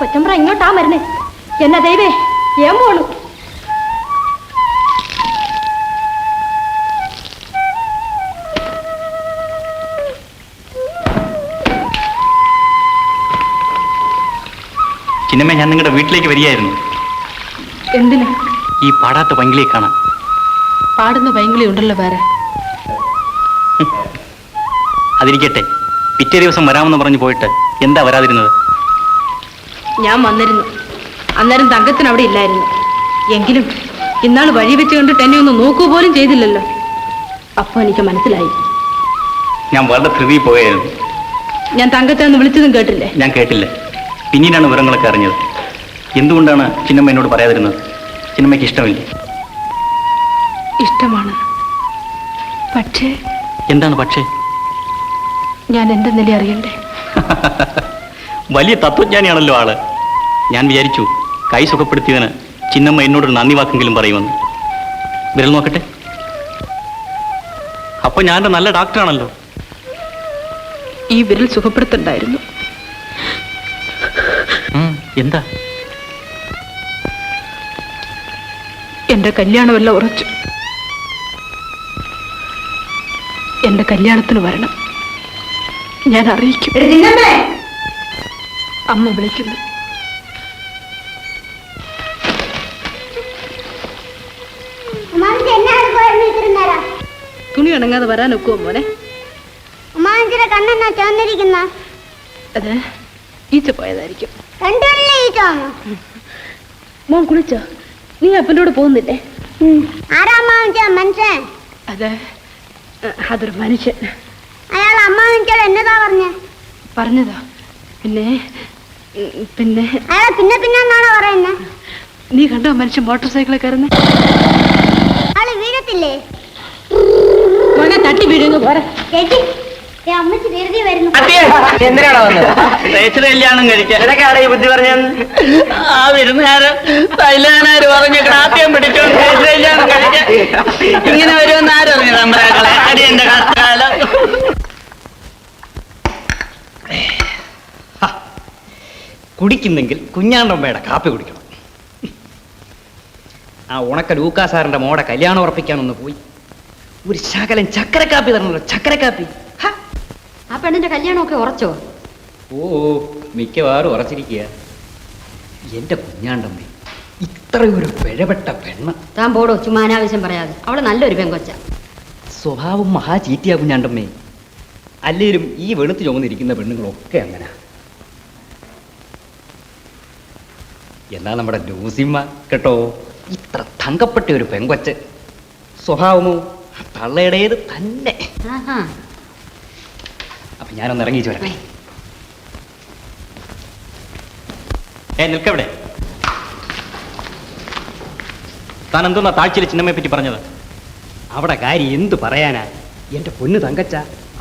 കൊച്ചമ്പ്ര ഇങ്ങോട്ടാ മരുന്നേ. എന്നാ ദൈവേ ഏൻ പോണു? ചിന്നമ്മ, ഞാൻ നിങ്ങളുടെ വീട്ടിലേക്ക് വരികയായിരുന്നു. എന്തിനാ? ഈ പാടാത്ത പൈങ്കിളിയെ കാണാൻ. പാടുന്ന പൈങ്കിളി ഉണ്ടല്ലോ വേറെ. അതിരിക്കട്ടെ, പിറ്റേ ദിവസം വരാമെന്ന് പറഞ്ഞു പോയിട്ട് എന്താ വരാതിരുന്നത്? ഞാൻ വന്നിരുന്നു, അന്നേരം തങ്കത്തിന് അവിടെ ഇല്ലായിരുന്നു. എങ്കിലും ഇന്നാൾ വഴി വെച്ച് കണ്ടിട്ട് എന്നെ ഒന്ന് നോക്കുക പോലും ചെയ്തില്ലല്ലോ. അപ്പൊ എനിക്ക് മനസ്സിലായി. ഞാൻ വളരെ ധൃതിയിൽ പോയായിരുന്നു. ഞാൻ തങ്കത്തെ ഒന്ന് വിളിച്ചതും കേട്ടില്ലേ? ഞാൻ കേട്ടില്ല. പിന്നീടാണ് വിവരങ്ങളൊക്കെ അറിഞ്ഞത്. എന്തുകൊണ്ടാണ് ചിന്നമ്മ എന്നോട് പറയാതിരുന്നത്? ചിന്നമ്മയ്ക്ക് ഇഷ്ടമില്ലേ? ഇഷ്ടമാണ്. പക്ഷേ എന്താണ് പക്ഷേ? ഞാൻ എന്റെ നില അറിയണ്ടേ? വലിയ തത്വജ്ഞാനിയാണല്ലോ ആള്. ഞാൻ വിചാരിച്ചു കൈ സുഖപ്പെടുത്തിയതിന് ചിന്നമ്മ എന്നോടൊരു നന്ദി വാക്കെങ്കിലും പറയുമെന്ന്. വിരൽ നോക്കട്ടെ. അപ്പൊ ഞാൻ നല്ല ഡോക്ടറാണല്ലോ. ഈ വിരൽ സുഖപ്പെടുത്തുണ്ടായിരുന്നു. എന്താ? എന്റെ കല്യാണമെല്ലാം ഉറച്ചു. എന്റെ കല്യാണത്തിന് വരണം. ഞാൻ അറിയിക്കും. അമ്മ വിളിക്കുന്നു. തുണി ഉണങ്ങാതെ വരാൻ ഒക്കുമോ മോനെ? കണ്ണെന്നാ ചോന്നിരിക്കുന്ന? അതെ, ഈച്ച പോയതായിരിക്കും. രണ്ടുപേരിലെ ഈച്ച വന്നു. മോൻ കുളിച്ചോ? നീ അപ്പൻ്റെ കൂടെ പോകുന്നില്ലേ? ആരാ മനുഷ്യൻ? അതെ, അതൊരു മനുഷ്യൻ. അയാൾ അമ്മാവിനോട് എന്നതാ പറഞ്ഞതാ? പിന്നെ അയാളെ പിന്നെ എന്നാണോ പറയുന്നത്? നീ കണ്ടോ മനുഷ്യൻ മോട്ടോർ സൈക്കിളിൽ കയറുന്നത്? ആള് വീഴത്തില്ലേ? മോനെ തട്ടി വീഴുന്നു. പോരെ ചേച്ചി, അമ്മച്ചി ധൃതി വരുന്നു. എന്തിനാണോ വന്നത്? ചേച്ചിയുടെ കല്യാണം കഴിക്കാൻ ഇതൊക്കെയാണ് ഈ ബുദ്ധി പറഞ്ഞത്. ആ വിരുന്നുകാരൻ തൈലാനാര് പറഞ്ഞു ആദ്യം പിടിച്ചോണ്ട് ചേച്ചിയുടെ കല്യാണം കഴിക്കാൻ ഇങ്ങനെ വരുമെന്ന് ആരറിഞ്ഞു? നമ്മളെ അടി എന്റെ കഷ്ടകാലം. കുടിക്കുന്നെങ്കിൽ കുഞ്ഞാണ്ടമ്മയുടെ കാപ്പി കുടിക്കണം. ആ ഉണക്ക ലൂക്കാ സാറിന്റെ മോടെ കല്യാണം ഉറപ്പിക്കാനൊന്ന് പോയി ഒരു ശകലം ചക്കരക്കാപ്പി തരണല്ലോ. ചക്കരക്കാപ്പി. ആ പെണ്ണിന്റെ കല്യാണമൊക്കെ ഉറച്ചോ? ഓ, മിക്കവാറും ഉറച്ചിരിക്കുക. എന്റെ കുഞ്ഞാണ്ടമ്മ ഇത്രയൊരു പിഴപ്പെട്ട പെണ്ണ്. താൻ പോടോ, ചുമ്മാ അനാവശ്യം പറയാതെ. അവള് നല്ലൊരു പെങ്കൊച്ച. സ്വഭാവം മഹാ ചീറ്റിയാ കുഞ്ഞാണ്ടമ്മേ. അല്ലേലും ഈ വെളുത്ത് ചുമന്നിരിക്കുന്ന പെണ്ണുങ്ങളൊക്കെ അങ്ങനെ. എന്നാ നമ്മുടെ ലൂസിമ്മ കേട്ടോ, ഇത്ര തങ്കപ്പെട്ട ഒരു പെങ്കൊച്ച്. സ്വഭാവമോ തള്ളയുടേത് തന്നെ. അപ്പൊ ഞാനൊന്ന് ഇറങ്ങിച്ചു വരട്ടെ. നിൽക്കവിടെ. താൻ എന്തോന്നാ താഴ്ചയിൽ ചിന്നമ്മയെ പറ്റി പറഞ്ഞത്? അവിടെ കാര്യം എന്തു പറയാനാ? എന്റെ പൊന്നു തങ്കച്ച,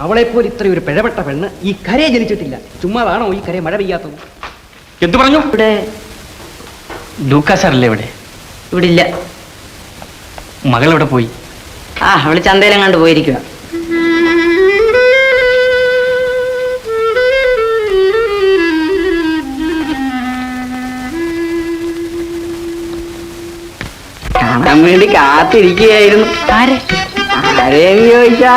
അവളെപ്പോലെ ഇത്രയൊരു പിഴപ്പെട്ട പെണ്ണ് ഈ കരയെ ജനിച്ചിട്ടില്ല. ചുമ്മാതാണോ ഈ കരയെ മഴ പെയ്യാത്തത്? എന്തു പറഞ്ഞു? ഇവിടെ ലൂക്കാ സാറല്ലേ ഇവിടെ? ഇവിടെ ഇല്ല. മകൾ എവിടെ പോയി? അവള് ചന്തയിലും കണ്ടു പോയിരിക്കുക. കാണാൻ വേണ്ടി കാത്തിരിക്കുകയായിരുന്നു. ആരെന്ന് ചോദിച്ചാ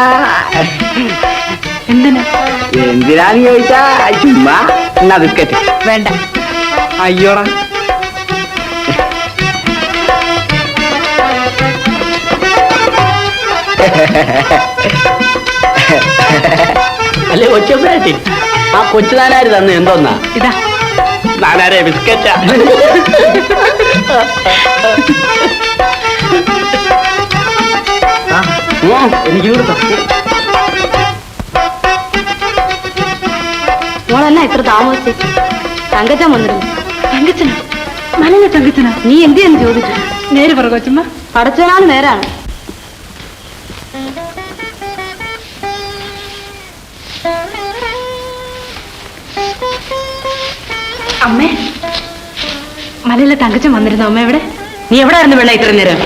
എന്തിനാന്ന് ചോദിച്ചാ ചുമ്മാ എന്നാ ബിസ്ക്കറ്റ് വേണ്ട. അയ്യോടാ. അല്ലേ കൊച്ചുപ്രാട്ടി, ആ കൊച്ചു നാനാര് തന്നു എന്തോന്നാ? ഇതാ നാനാരെ ബിസ്ക്കറ്റാ. എനിക്ക് മോളെന്നാ ഇത്ര താമസിച്ച്? തങ്കച്ചൻ വന്നിരുന്നു. തങ്കച്ചനാ? നല്ല തങ്കച്ചനാ? നീ എന്തിയെന്ന് ചോദിച്ചു. നേര് പറ കൊച്ചുമ്മ. പടച്ചനാണ് നേരാണ്. അമ്മേ, മലയിലെ തങ്കച്ചൻ വന്നിരുന്നു. അമ്മ എവിടെ? നീ എവിടെ ആയിരുന്നു വെള്ള ഇത്ര നേരം?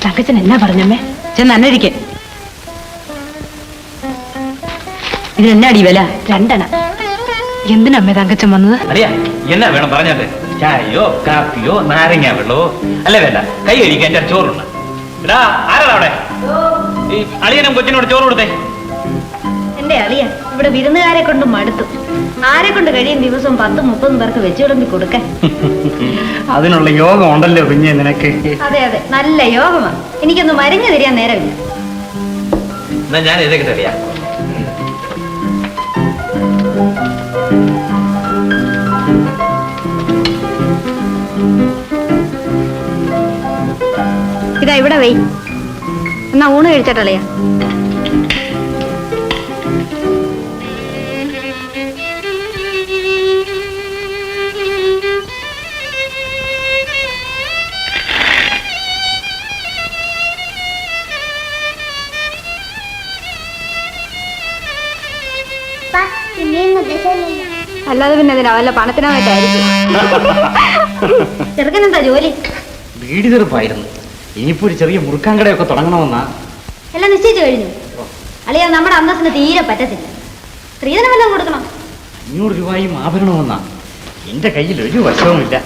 തങ്കച്ചൻ എന്നാ പറഞ്ഞമ്മേ? ചെന്ന് അന്വേഷിക്കേ. ഇതിനെന്നാടി വില? 2 അണ. എന്തിനമ്മേ തങ്കച്ചൻ വന്നത്? അറിയാ എന്നാ വേണം പറഞ്ഞാട്ടെ? ചായയോ കാപ്പിയോ നാരങ്ങ വെള്ളമോ? അല്ലേ വേണ്ട, കൈ കഴിക്കാൻ എന്റെ ചോറുണ്ട്. ആരാ അവിടെ? ഈ അളിയനും കൊച്ചിനോട് ചോറ് കൊടുത്തേ. എന്റെ അളിയ ഇവിടെ വിരുന്നുകാരെ കൊണ്ട് മടുത്തു. ആരെ കൊണ്ട് കഴിയും ദിവസവും 10-30 പേർക്ക് വെച്ചു വിളമ്പി കൊടുക്കാൻ. അതിനുള്ള യോഗം ഉണ്ടല്ലോ കുഞ്ഞെ നിനക്ക്. അതെ അതെ, നല്ല യോഗമാണ്. എനിക്കൊന്ന് മരുന്ന് തരാൻ നേരമില്ല. എന്നാ ഞാൻ ഇതൊക്കെ തരിക. ഇതാ ഇവിടെ വൈ. എന്നാ ഊണ് കഴിച്ചിട്ടളിയാ. അല്ലാതെ പിന്നെ അതിനാ വല്ല പണത്തിനായിട്ടായിരിക്കും. ചെറുക്കനെന്താ ജോലി? വീട് തീർപ്പായിരുന്നു. ഇനിയിപ്പോ ഒരു ചെറിയ മുറുക്കാൻ കടയൊക്കെ തുടങ്ങണമെന്നാ. എല്ലാം നിശ്ചയിച്ചു കഴിഞ്ഞു. അളിയാ, നമ്മുടെ അന്തസ്സിന് തീരെ പറ്റത്തില്ല. സ്ത്രീധനം വല്ലതും കൊടുക്കണം. 500 രൂപയും ആഭരണമെന്നാ. എന്റെ കയ്യിൽ ഒരു വശവുമില്ല.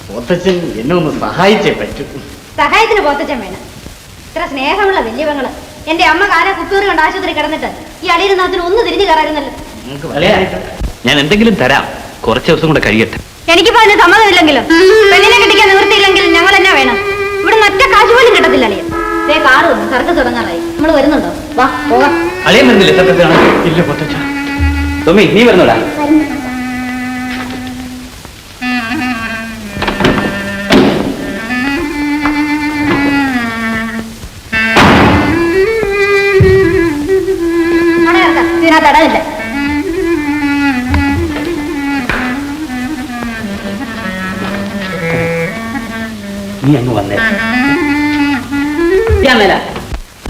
പോത്തച്ഛൻ എന്നെ ഒന്ന് സഹായിച്ചേ പറ്റൂ. സഹായത്തിന് പോത്തച്ഛൻ വേണം. ഇത്ര സ്നേഹമുള്ള വലിയവങ്ങള്. എന്റെ അമ്മ കാല കുത്തൂറി കൊണ്ട് ആശുപത്രി കിടന്നിട്ട് ഈ അളിയിരുന്നതിന് ഒന്ന് തിരിഞ്ഞു കയറായിരുന്നല്ലോ. ഞാൻ എന്തെങ്കിലും തരാം, കുറച്ച് ദിവസം കൂടെ കഴിയട്ടെ. എനിക്കിപ്പോ അതിന് സമ്മതമില്ലെങ്കിലും പെണ്ണിനെ കെട്ടിക്കാൻ നിവൃത്തിയില്ലെങ്കിലും ഞങ്ങൾ എന്നാ വേണം? ഇവിടെ ഒറ്റ കാശ് പോലും കിട്ടത്തില്ല അളിയ. ദേ കാറ് വന്നു, സർക്കസ് തുടങ്ങാറായി. നമ്മൾ വരുന്നുണ്ടോ? വാ പോകാം. അളിയൻ വരുന്നില്ലേ? ഇല്ല പോത്തച്ഛ. ടോമി, നീ വരുന്നോടാ? ഇതിനകത്ത് ഇടമില്ല. നീ അങ്ങ് വന്നേ.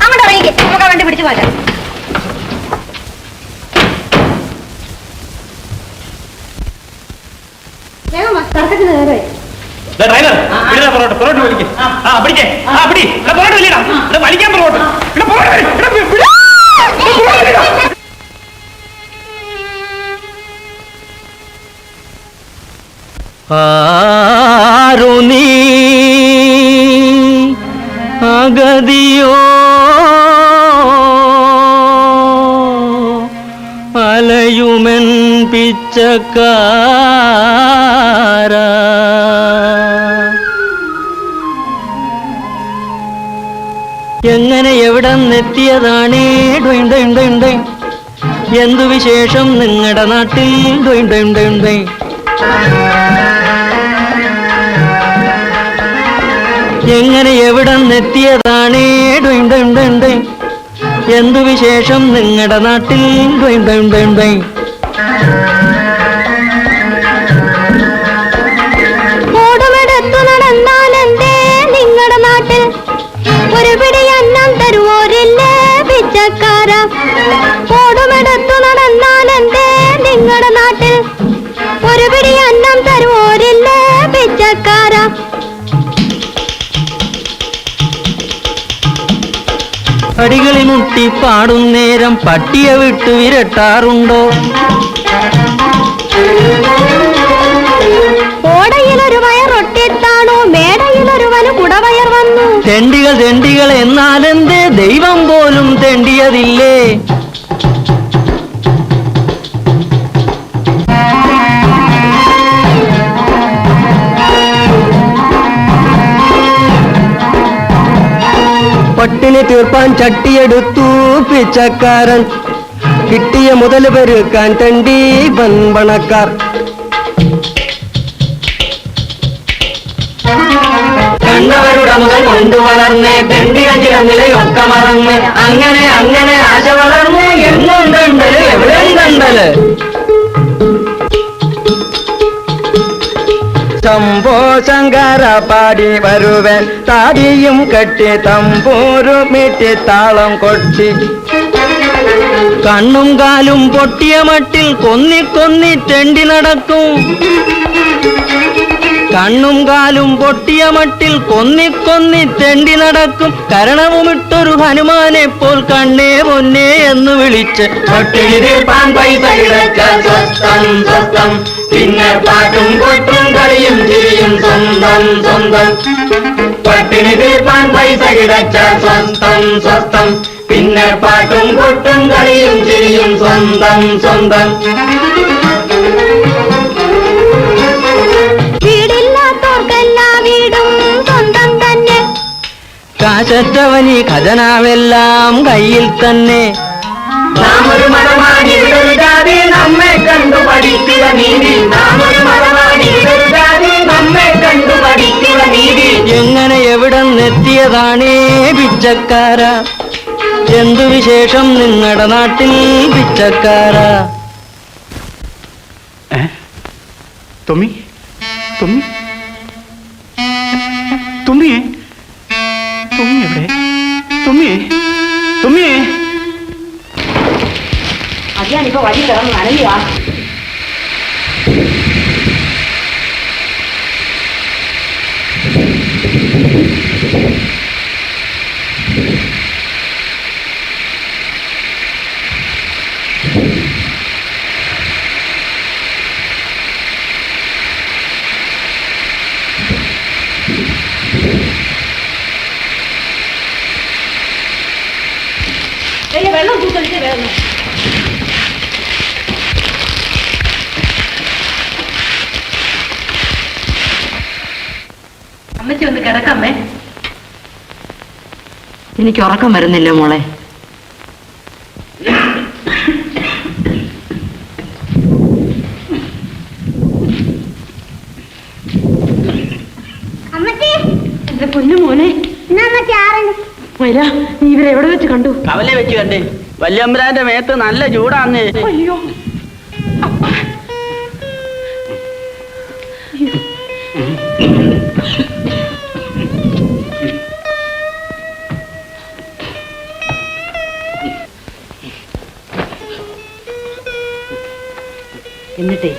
അങ്ങോട്ട് ഇറങ്ങിക്കേ, നമുക്ക് ആ വണ്ടി പിടിച്ചു മാറ്റാം. സർക്കസിന് നേരെ ഡ്രൈവർ, പൊറോട്ട പൊറോട്ട വലിക്കേ. ആ പിടിക്കേ, ആ പിടി, പൊറോട്ട വലിയടാ, വലിക്കാൻ പൊറോട്ട. ആരു നീ അഗതിയോ അലയുമെൻ പിച്ചക്കാര, എങ്ങനെ എവിടെ എത്തിയതാണേ? എന്തു വിശേഷം നിങ്ങളുടെ നാട്ടിൽ? എങ്ങനെ എവിടെ എത്തിയതാണേ? എന്തു വിശേഷം നിങ്ങളുടെ നാട്ടിൽ? ഓടുമെടുത്തു നടന്നാലെന്തേ നിങ്ങളുടെ നാട്ടിൽ? ഒരു പിടി അന്നം തരുവോരില്ലേ പിച്ചക്കാര? ഓടുമെടുത്തു നടന്നാലെന്തേ നിങ്ങളുടെ നാട്ടിൽ? ഒരു പിടി അന്നം തരുവോരില്ലേ പിച്ചക്കാര? അടികളിൽ മുട്ടി പാടും നേരം പട്ടിയെ വിട്ടു വിരട്ടാറുണ്ടോ? ഓടയിലൊരു വയറൊട്ടിത്താണോ, മേടയിലൊരുവന് കുടവയർ വന്നു. തെണ്ടികൾ എന്നാലെന്തേ? ദൈവം പോലും തെണ്ടിയതില്ലേ? പട്ടിണി തീർപ്പാൻ ചട്ടിയെടുത്തു പിച്ചക്കാരൻ, കിട്ടിയ മുതൽ പെരുക്കാൻ തെണ്ടി പണക്കാർ. കണ്ടവരുടെ മുതൽ കൊണ്ടുവളർന്ന് തെണ്ടികൾ ചില നിലയൊക്കെ മറന്ന് അങ്ങനെ ആശ വളർന്ന് എന്നുണ്ടല് എവിടെയും കണ്ടല്. ശംഭോ ശങ്കര പാടി വരുവൻ താടിയും കെട്ടി തമ്പൂരു മീട്ടി താളം കൊട്ടി. കണ്ണും കാലും പൊട്ടിയ മട്ടിൽ കൊന്നി തെണ്ടി നടക്കും. കണ്ണും കാലും പൊട്ടിയ മട്ടിൽ കൊന്നി തെണ്ടി നടക്കും. കരണവുമിട്ടൊരു ഹനുമാനെ പോൽ കണ്ണേ പൊന്നേ എന്ന് വിളിച്ച് പട്ടിണി തീർപ്പാൻ പൈസ കിടച്ചാൽ സ്വസ്ഥം. പിന്നെ പാട്ടും കൊട്ടും കളിയും ചിരിയും സ്വന്തം. പട്ടിണി തീർപ്പാൻ പൈസ കിടച്ചാൽ സ്വസ്ഥം. പിന്നെ പാട്ടും കൊട്ടും കളിയും ചിരിയും സ്വന്തം. വീടില്ലാത്തോർക്കെല്ലാ വീടും സ്വന്തം തന്നെ. കാശറ്റവനി ഖജനാവെല്ലാം കയ്യിൽ തന്നെ. നാമൊരു മതമാണി ഒരു ജാതി നമ്മെ കണ്ടു പഠിക്കുക നീതി. നാമൊരു മതമാണി ഒരു ജാതി നമ്മെ കണ്ടു പഠിക്കുക നീതി. എങ്ങനെ എവിടെ എത്തിയതാണേ പിച്ചക്കാര? എന്തു വിശേഷം നിങ്ങളുടെ നാട്ടിൽ പിച്ചക്കാര? തുമ്മി തുമ്മി തുമ്മിയേ തുമ്മി എവിടെ? തുമ്മിയേ അതെയാണ് ഇപ്പൊ വഴി കിടന്ന് നനയുക. വെള്ളം കൂട്ടൊഴിച്ച് വേണം. അമ്മച്ചി ഒന്ന് കിടക്കാമേ. എനിക്ക് ഉറക്കം വരുന്നില്ല മോളെ. എന്റെ പൊന്നു മോനെ, നീ ഇവരെ എവിടെ വെച്ച് കണ്ടു? കവലെ വെച്ച് കണ്ടേ. വല്യമ്പരാന്റെ മേത്ത് നല്ല ചൂടാന്ന്. അയ്യോ, എന്നിട്ടേ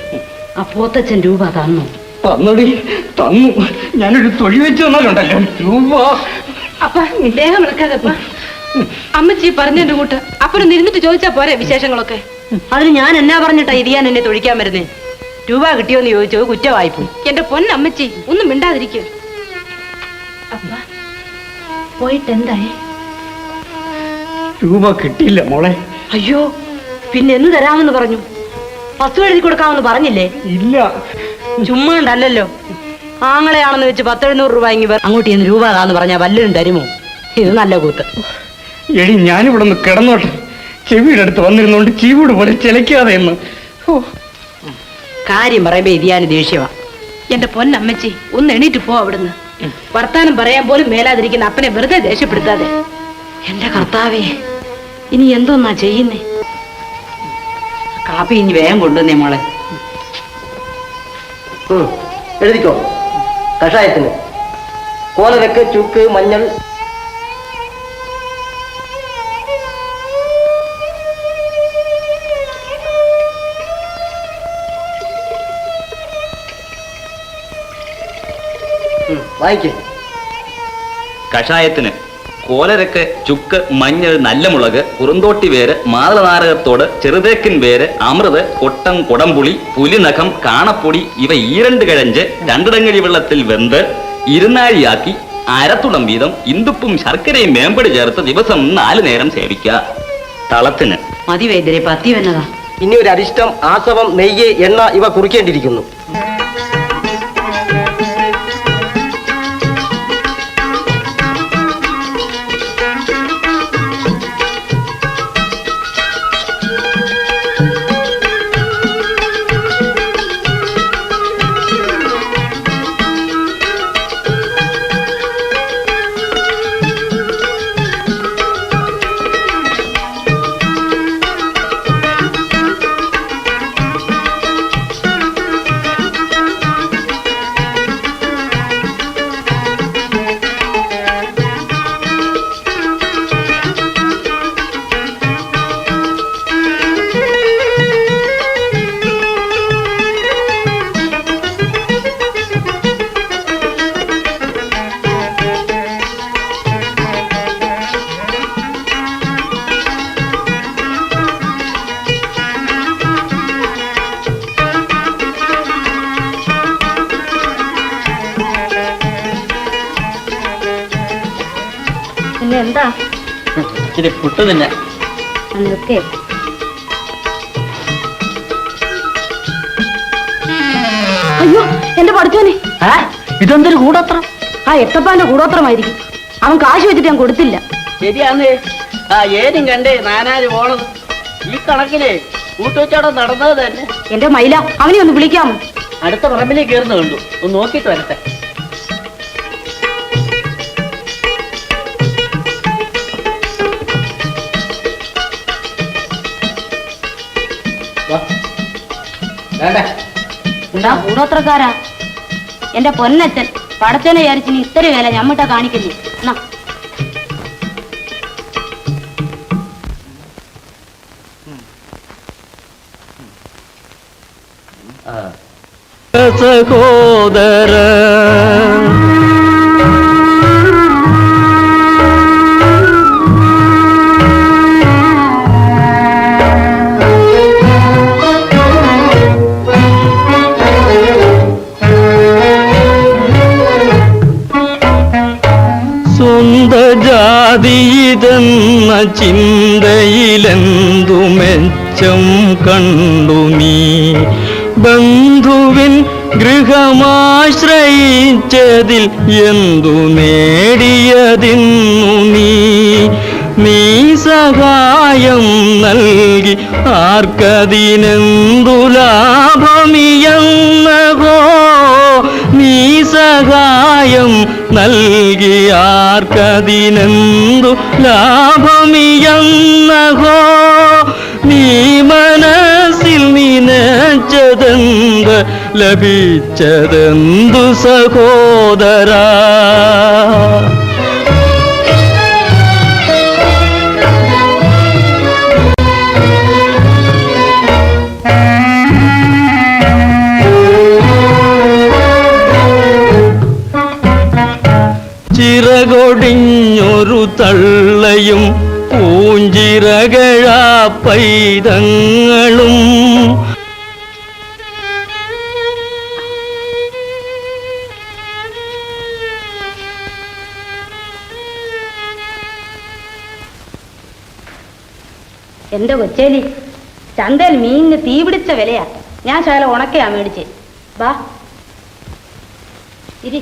ആ പോത്തച്ഛൻ രൂപ തന്നു. തന്നടി, തന്നു. ഞാനൊരു തൊഴി വെച്ച് തന്നാലുണ്ടല്ലോ രൂപ. അപ്പ ദേഹം വിളക്കാതപ്പ അമ്മച്ചി പറഞ്ഞതിന്റെ കൂട്ട് അപ്പനൊന്ന് ഇരുന്നിട്ട് ചോദിച്ചാ പോരെ വിശേഷങ്ങളൊക്കെ. അതിന് ഞാൻ എന്നാ പറഞ്ഞിട്ടാ ഇരിയാൻ എന്നെ തൊഴിക്കാൻ വരുന്നേ? രൂപ കിട്ടിയോന്ന് ചോദിച്ചോ, കുറ്റവായിപ്പോയി. എന്റെ പൊന്നമ്മച്ചി ഒന്നും മിണ്ടാതിരിക്കും. അപ്പ പോയിട്ട് എന്തായി? രൂപ കിട്ടിയില്ല മോളെ. അയ്യോ, പിന്നെ എന്ന് തരാമെന്ന് പറഞ്ഞു? വസ്തു എഴുതി കൊടുക്കാമെന്ന് പറഞ്ഞില്ലേ? ഇല്ല. ചുമ്മാ ഉണ്ടല്ലോ. ആങ്ങളെയാണെന്ന് വെച്ച് 10-700 രൂപ ഇങ്ങി അങ്ങോട്ട് ചെന്ന് രൂപ താന്ന് പറഞ്ഞാൽ വല്ലതും തരുമോ? ഇത് നല്ല കൂത്ത്. എടി, ഞാനിവിടെ ഒന്ന് കിടന്നോട്ടെ. ചെവിയുടെ അടുത്ത് വന്നിരുന്നോണ്ട് ചീവീട് പോലെ ചിലക്കാതെ എന്ന്. കാര്യം പറയുമ്പോ ഇതിയാന് ദേഷ്യവാ. എന്റെ പൊന്നമ്മച്ചി ഒന്ന് എണീറ്റ് പോ അവിടുന്ന്. വർത്താനം പറയാൻ പോലും മേലാതിരിക്കുന്ന അപ്പനെ വെറുതെ ദേഷ്യപ്പെടുത്താതെ. എന്റെ കർത്താവേ, ഇനി എന്തോന്നാ ചെയ്യുന്നേ? കാപ്പി ഇനി വേഗം കൊണ്ടുവന്നേ മോളെ. എഴുതിക്കോ. കഷായത്തിന് കോലരക്ക്, ചുക്ക്, മഞ്ഞൾ. വായിക്കേ. കഷായത്തിന് കോലരക്ക്, ചുക്ക്, മഞ്ഞൾ, നല്ല മുളക്, കുറുന്തോട്ടി വേര്, മാതളനാരകത്തോട്, ചെറുതേക്കിൻ വേര്, അമൃത്, കൊട്ടം, കുടംപുളി, പുലിനഖം, കാണപ്പൊടി ഇവ 2 കിഴഞ്ച് 2 ഡങ്ങഴി വെള്ളത്തിൽ വെന്ത് ഇരുന്നാഴിയാക്കി അരത്തുടം വീതം ഇന്ദുപ്പും ശർക്കരയും മേമ്പടി ചേർത്ത് ദിവസം 4 നേരം സേവിക്കുക. തളത്തിന് മതി വൈദ്യരെ, പത്തി വന്നതാ. ഇനി ഒരു അരിഷ്ടം, ആസവം, നെയ്യ്, എണ്ണ ഇവ കുറിക്കേണ്ടിയിരിക്കുന്നു. എന്താ ഇച്ചിരി പുട്ട് തന്നെ. നിർക്കേ. അയ്യോ, എന്റെ പഠിച്ചോനെ, ഇതെന്തൊരു കൂടോത്രം? ആ എത്തപ്പാന്റെ കൂടോത്രമായിരിക്കും. അവൻ കാശ് വെച്ചിട്ട് ഞാൻ കൊടുത്തില്ല. ശരിയാന്നേ. ഏനും കണ്ടേ നാനാര് പോണത്. ഈ കണക്കിലെ കൂട്ടുവച്ചോടെ നടന്നത് തന്നെ. എന്റെ മൈല, അവനെ ഒന്ന് വിളിക്കാമോ? അടുത്ത പറമ്പിലേക്ക് കയറുന്ന കണ്ടു. ഒന്ന് നോക്കിയിട്ട് വരട്ടെ. എന്താ കൂടോത്രക്കാരാ? എന്റെ പൊന്നച്ഛൻ പടച്ചനെ വിചാരിച്ചിന് ഇത്ര വേല ഞമ്മട്ട കാണിക്കില്ലേ? എന്നാ സഹോദര. സ്വന്ത ജാതിയിതെന്ന ചിന്തയിലെന്തു മെച്ചം കണ്ടു നീ? ബന്ധുവിൻ ഗൃഹമാശ്രയിച്ചതിൽ എന്തു നേടിയതിന്നു നീ? നീ സഹായം നൽകി ആർക്കതിനെന്തു ലാഭമിയെന്നഹോ? നീ സഹായം നൽകി ആർക്കതിനെന്തു ലാഭമിയെന്നഹോ? നീ മനസ്സിൽ നിനച്ചതെന്ത് ലഭിച്ചതെന്തു സഹോദരാ? ചിറകൊടിഞ്ഞൊരു തള്ളയും പൂഞ്ചിറകഴാ പൈതങ്ങളും എന്റെ കൊച്ചേലി, ചന്തയിൽ മീനിന് തീ പിടിച്ച വിലയാ. ഞാൻ ശകലം ഉണക്കയാ മേടിച്ചേ. വാ ഇരി.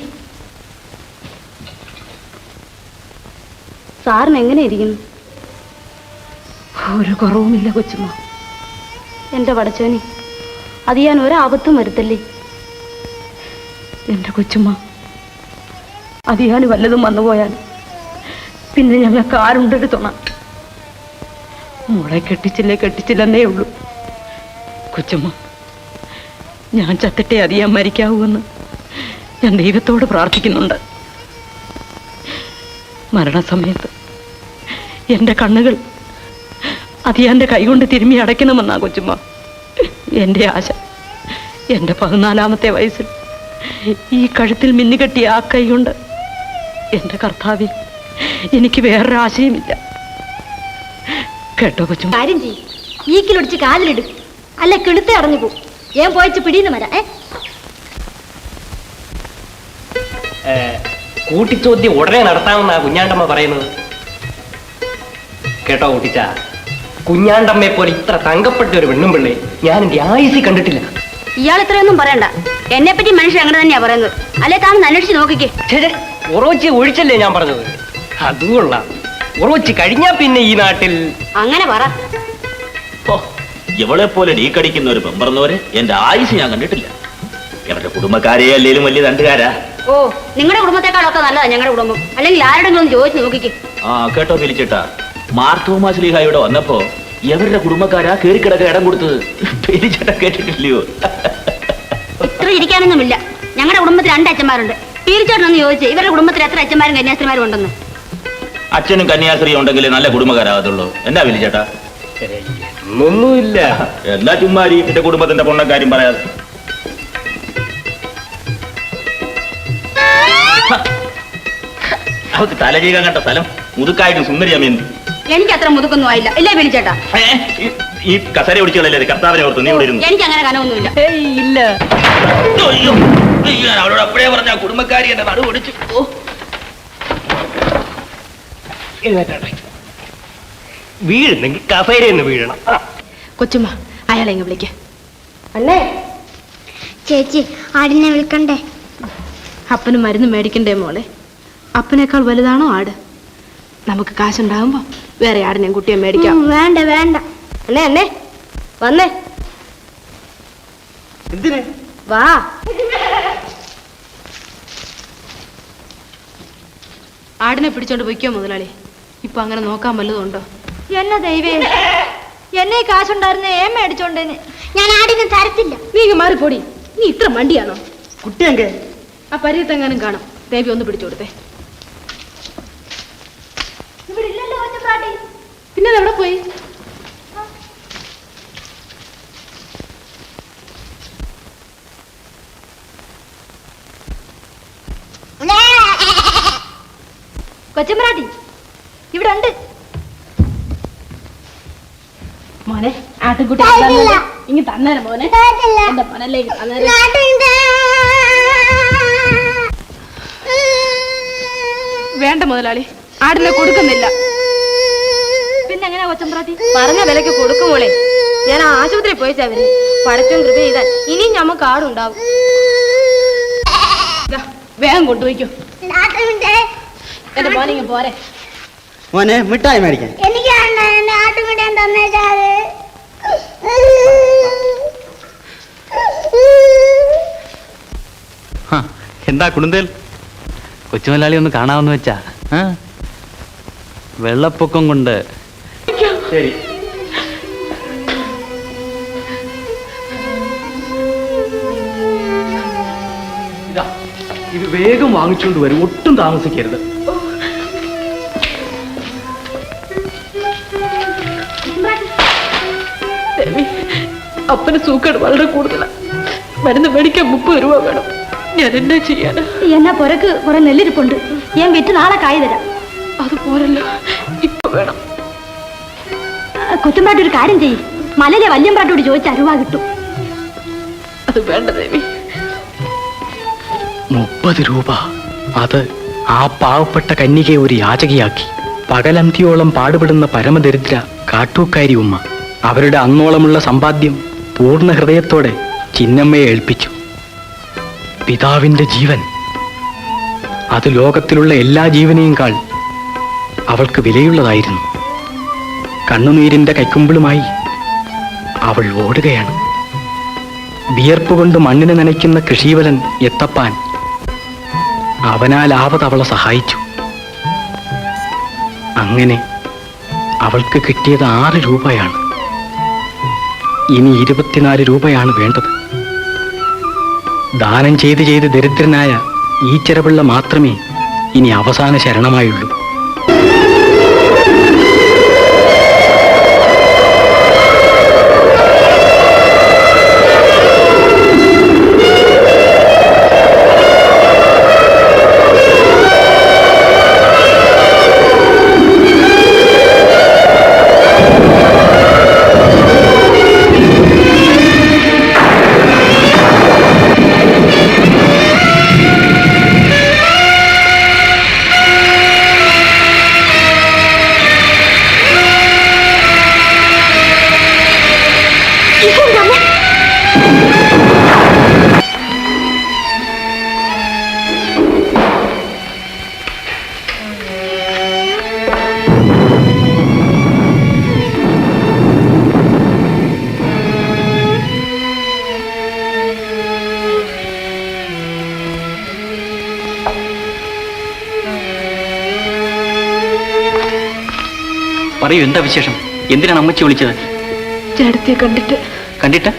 സാറിന് എങ്ങനെ ഇരിക്കുന്നു? ഒരു കുറവുമില്ല കൊച്ചുമ്മ. എന്റെ പടച്ചോനി, അത് ഞാൻ ഒരാപത്തും വരുത്തല്ലേ. എന്റെ കൊച്ചുമ്മ, അത് ഞാൻ വല്ലതും വന്നുപോയാൽ പിന്നെ ഞങ്ങൾക്ക് ആരുണ്ടൊരു തുണ? മോളെ കെട്ടിച്ചില്ലെന്നേ ഉള്ളൂ. കൊച്ചുമ്മ, ഞാൻ ചത്തിട്ടേ അത് ഞാൻ മരിക്കാവൂവെന്ന് ഞാൻ ദൈവത്തോട് പ്രാർത്ഥിക്കുന്നുണ്ട്. മരണസമയത്ത് എൻ്റെ കണ്ണുകൾ അത് എൻ്റെ കൈകൊണ്ട് തിരുമ്മി അടയ്ക്കണമെന്നാ കൊച്ചുമ്മ എൻ്റെ ആശ. എൻ്റെ 14-ാമത്തെ വയസ്സിൽ ഈ കഴുത്തിൽ മിന്നുകെട്ടിയ ആ കൈ കൊണ്ട് എൻ്റെ കർത്താവിൽ എനിക്ക് വേറൊരു ആശയമില്ല. കേട്ടോ കൊച്ചുമ്മ? കാര്യം ചെയ്യും, ഈക്കിലൊടിച്ച് കാലിലിടും, അല്ല കെടുത്ത് അടഞ്ഞു പോകും. ഞാൻ പോയിച്ച് പിടിയുന്ന വരാം. കൂട്ടിച്ചോദ്യം ഉടനെ നടത്താമെന്നാ കുഞ്ഞാണ്ടമ്മ പറയുന്നത്. കേട്ടോ കുട്ടിച്ച, കുഞ്ഞാണ്ടമ്മയെ പോലെ ഇത്ര തങ്കപ്പെട്ട ഒരു പെണ്ണും പിള്ളേ ഞാൻ എന്റെ ആയുസ്സിൽ കണ്ടിട്ടില്ല. ഇയാൾ ഇത്രയൊന്നും പറയണ്ട. എന്നെ പറ്റി മനുഷ്യൻ അങ്ങനെ തന്നെയാ പറയുന്നത്. അല്ലെ താങ്കൾ അന്വേഷിച്ച് നോക്കിക്കേ. ഉറവച്ച് ഒഴിച്ചല്ലേ ഞാൻ പറഞ്ഞത്? അതുകൊള്ളാം. ഉറവച്ച് കഴിഞ്ഞാ പിന്നെ ഈ നാട്ടിൽ അങ്ങനെ പറ. ഇവളെ പോലെ ഡീക്കടിക്കുന്ന ഒരു പെമ്പറന്നവരെ എന്റെ ആയുസ് ഞാൻ കണ്ടിട്ടില്ല. ഇവരുടെ കുടുംബക്കാരെ അല്ലേലും വലിയ തണ്ടുകാരാ. ഓ, നിങ്ങളുടെ കുടുംബത്തെക്കാളൊക്കെ നല്ലതാ ഞങ്ങളുടെ കുടുംബം. അല്ലെങ്കിൽ ആരുടെങ്കിലും ഒന്ന് ചോദിച്ചു നോക്കിക്കേ. ആ കേട്ടോ പിലിച്ചേട്ടാ, മാർത്തോമാ ശ്ലീഹ ഇവിടെ വന്നപ്പോ ഇവരുടെ കുടുംബക്കാരാ കേറിക്കിടക്ക ഇടം കൊടുത്തത്. പിലിച്ചേട്ടാ കേട്ടിട്ടില്ലയോ? ഇത്ര ഇരിക്കാനൊന്നുമില്ല. ഞങ്ങളുടെ കുടുംബത്തിൽ 2 അച്ഛന്മാരുണ്ട്. തീർച്ചയായിട്ടും ചോദിച്ചേ ഇവരുടെ കുടുംബത്തിൽ എത്ര അച്ഛന്മാരും കന്യാസ്ത്രീമാരും ഉണ്ടെന്ന്. അച്ഛനും കന്യാസ്ത്രീ ഉണ്ടെങ്കിൽ നല്ല കുടുംബക്കാരാകത്തുള്ളൂ. എന്നാ പിലിച്ചേട്ടാ? ഒന്നുമില്ല. എന്നാ ചുമ്മാരി എന്റെ കുടുംബത്തിന്റെ പൊണ്ണക്കാര്യം പറയാതെ. അവർക്ക് തല ചെയ്യാൻ കണ്ട സ്ഥലം മുതുക്കായിട്ട് സുന്ദരിയമ്മ. എനിക്ക് അത്ര മുതുക്കൊന്നും ആയില്ല. ഇല്ലേ പിലിച്ചേട്ടാ? ഈ കസര ഒടിച്ചുകളല്ലേ കർത്താവിനെ ഓർത്ത് നീ ഇവിടെ ഇരുന്നു. എനിക്ക് അങ്ങനെ കനവൊന്നുമില്ല. ഇല്ല. അവളോട് അപ്പഴേ പറഞ്ഞ കുടുംബക്കാരി എന്നെ നടു ഒടിച്ചു. വീഴുന്നെങ്കിൽ കസേരയെന്ന് വീഴണം. കൊച്ചുമ്മ, അയാളെ ഇങ്ങ് വിളിക്ക. അല്ലേ ചേച്ചി, ആടിനെ വിൽക്കണ്ടേ? അപ്പന് മരുന്ന് മേടിക്കണ്ടേ മോളെ? അപ്പനേക്കാൾ വലുതാണോ ആട്? നമുക്ക് കാശുണ്ടാകുമ്പോ വേറെ ആടിനെയും കുട്ടിയെ മേടിക്കാം. വേണ്ട വേണ്ട. അണ്ണേ അണ്ണേ വന്നേ. എന്തിന്? വാ. ആടിനെ പിടിച്ചോണ്ട് പൊയ്ക്കോ മുതലാളി. ഇപ്പൊ അങ്ങനെ നോക്കാൻ വല്ലതുണ്ടോ? എന്നെ ദൈവേ, എന്നെ കാശുണ്ടായിരുന്നേ മേടിച്ചോണ്ടേന്. ഞാൻ ആടിനെ തരത്തില്ല. നീ ഇങ്ങ് മാറിപ്പോടി. നീ ഇത്ര മണ്ടിയാണോ? കുട്ടിയെങ്കെ ആ പരിയത്തെങ്ങാനും കാണാം. ദേവി ഒന്ന് പിടിച്ചു കൊടുത്തേ. പിന്നെ എവിടെ പോയി? കൊച്ചുമ്പ്രാട്ടി ഇവിടെ ഉണ്ട്. മോനെ ആട്ടുകുട്ടി ഇങ്ങ് തന്നേരം മോനെ. എന്റെ മോനല്ലേ വേണ്ട മുതലാളി, ആടിനെ കൊടുക്കുന്നില്ല. പിന്നെ എങ്ങനെയാ കൊച്ചുമ്പ്രാട്ടി? പറഞ്ഞ വിലക്ക് കൊടുക്കുമോളെ. ഞാൻ ആശുപത്രി പോയിച്ചാ വരുന്നത്. പടച്ചും കൃപ ചെയ്താൽ ഇനിയും ഞമ്മക്ക് ആടുണ്ടാവും. വേഗം കൊണ്ടുപോയിക്കോ. എന്റെ മോനെ പോരെ. മോനെ മിഠായി മേടിക്കാൻ. എന്താ കുടുന്തേൽ? കൊച്ചുമലയാളി ഒന്ന് കാണാമെന്ന് വെച്ചാ വെള്ളപ്പൊക്കം കൊണ്ട്. ശരി, ഇത് വേഗം വാങ്ങിച്ചുകൊണ്ട് വരും, ഒട്ടും താമസിക്കരുത്. അപ്പന് സൂക്കേട് വളരെ കൂടുതലാണ്. മരുന്ന് മേടിക്കാൻ 30 രൂപ വേണം. ഞാൻ എന്നാ ചെയ്യാനാ? എന്നാ പുറക്ക് കുറെ നെല്ലിരിപ്പുണ്ട്, ഞാൻ വിറ്റ് നാളെ കായ് തരാം. അത് പോരല്ലോ, ഇപ്പൊ വേണം. കൊച്ചുമ്പാട്ടി ഒരു കാര്യം ചെയ്യും, മലയിലെ വല്യമ്പാട്ടോട് ചോദിച്ച രൂപ കിട്ടും. അത് വേണ്ട ദേവി. 30 രൂപ? അത് ആ പാവപ്പെട്ട കന്യകയെ ഒരു യാചകയാക്കി. പകലന്തിയോളം പാടുപെടുന്ന പരമദരിദ്ര കാട്ടൂക്കാരി ഉമ്മ അവരുടെ അന്നോളമുള്ള സമ്പാദ്യം പൂർണ്ണ ഹൃദയത്തോടെ ചിന്നമ്മയെ ഏൽപ്പിച്ചു. പിതാവിന്റെ ജീവൻ, അത് ലോകത്തിലുള്ള എല്ലാ ജീവനെയുംകാൾ അവൾക്ക് വിലയുള്ളതായിരുന്നു. കണ്ണുനീരിന്റെ കൈക്കുമ്പിളുമായി അവൾ ഓടുകയാണ്. വിയർപ്പുകൊണ്ട് മണ്ണിനെ നനയ്ക്കുന്ന കൃഷീവലൻ എത്തപ്പാൻ അവനാലാവത് അവളെ സഹായിച്ചു. അങ്ങനെ അവൾക്ക് കിട്ടിയത് 6 രൂപയാണ്. ഇനി 24 രൂപയാണ് വേണ്ടത്. ദാനം ചെയ്ത് ചെയ്ത് ദരിദ്രനായ ഈ ചെറുപിള്ള മാത്രമേ ഇനി അവസാന ശരണമായുള്ളൂ. പറയൂ, എന്താ വിശേഷം? എന്തിനാണ് അമ്മച്ചി വിളിച്ചത്? ചേട്ടത്തെ കണ്ടിട്ട് കണ്ടിട്ട്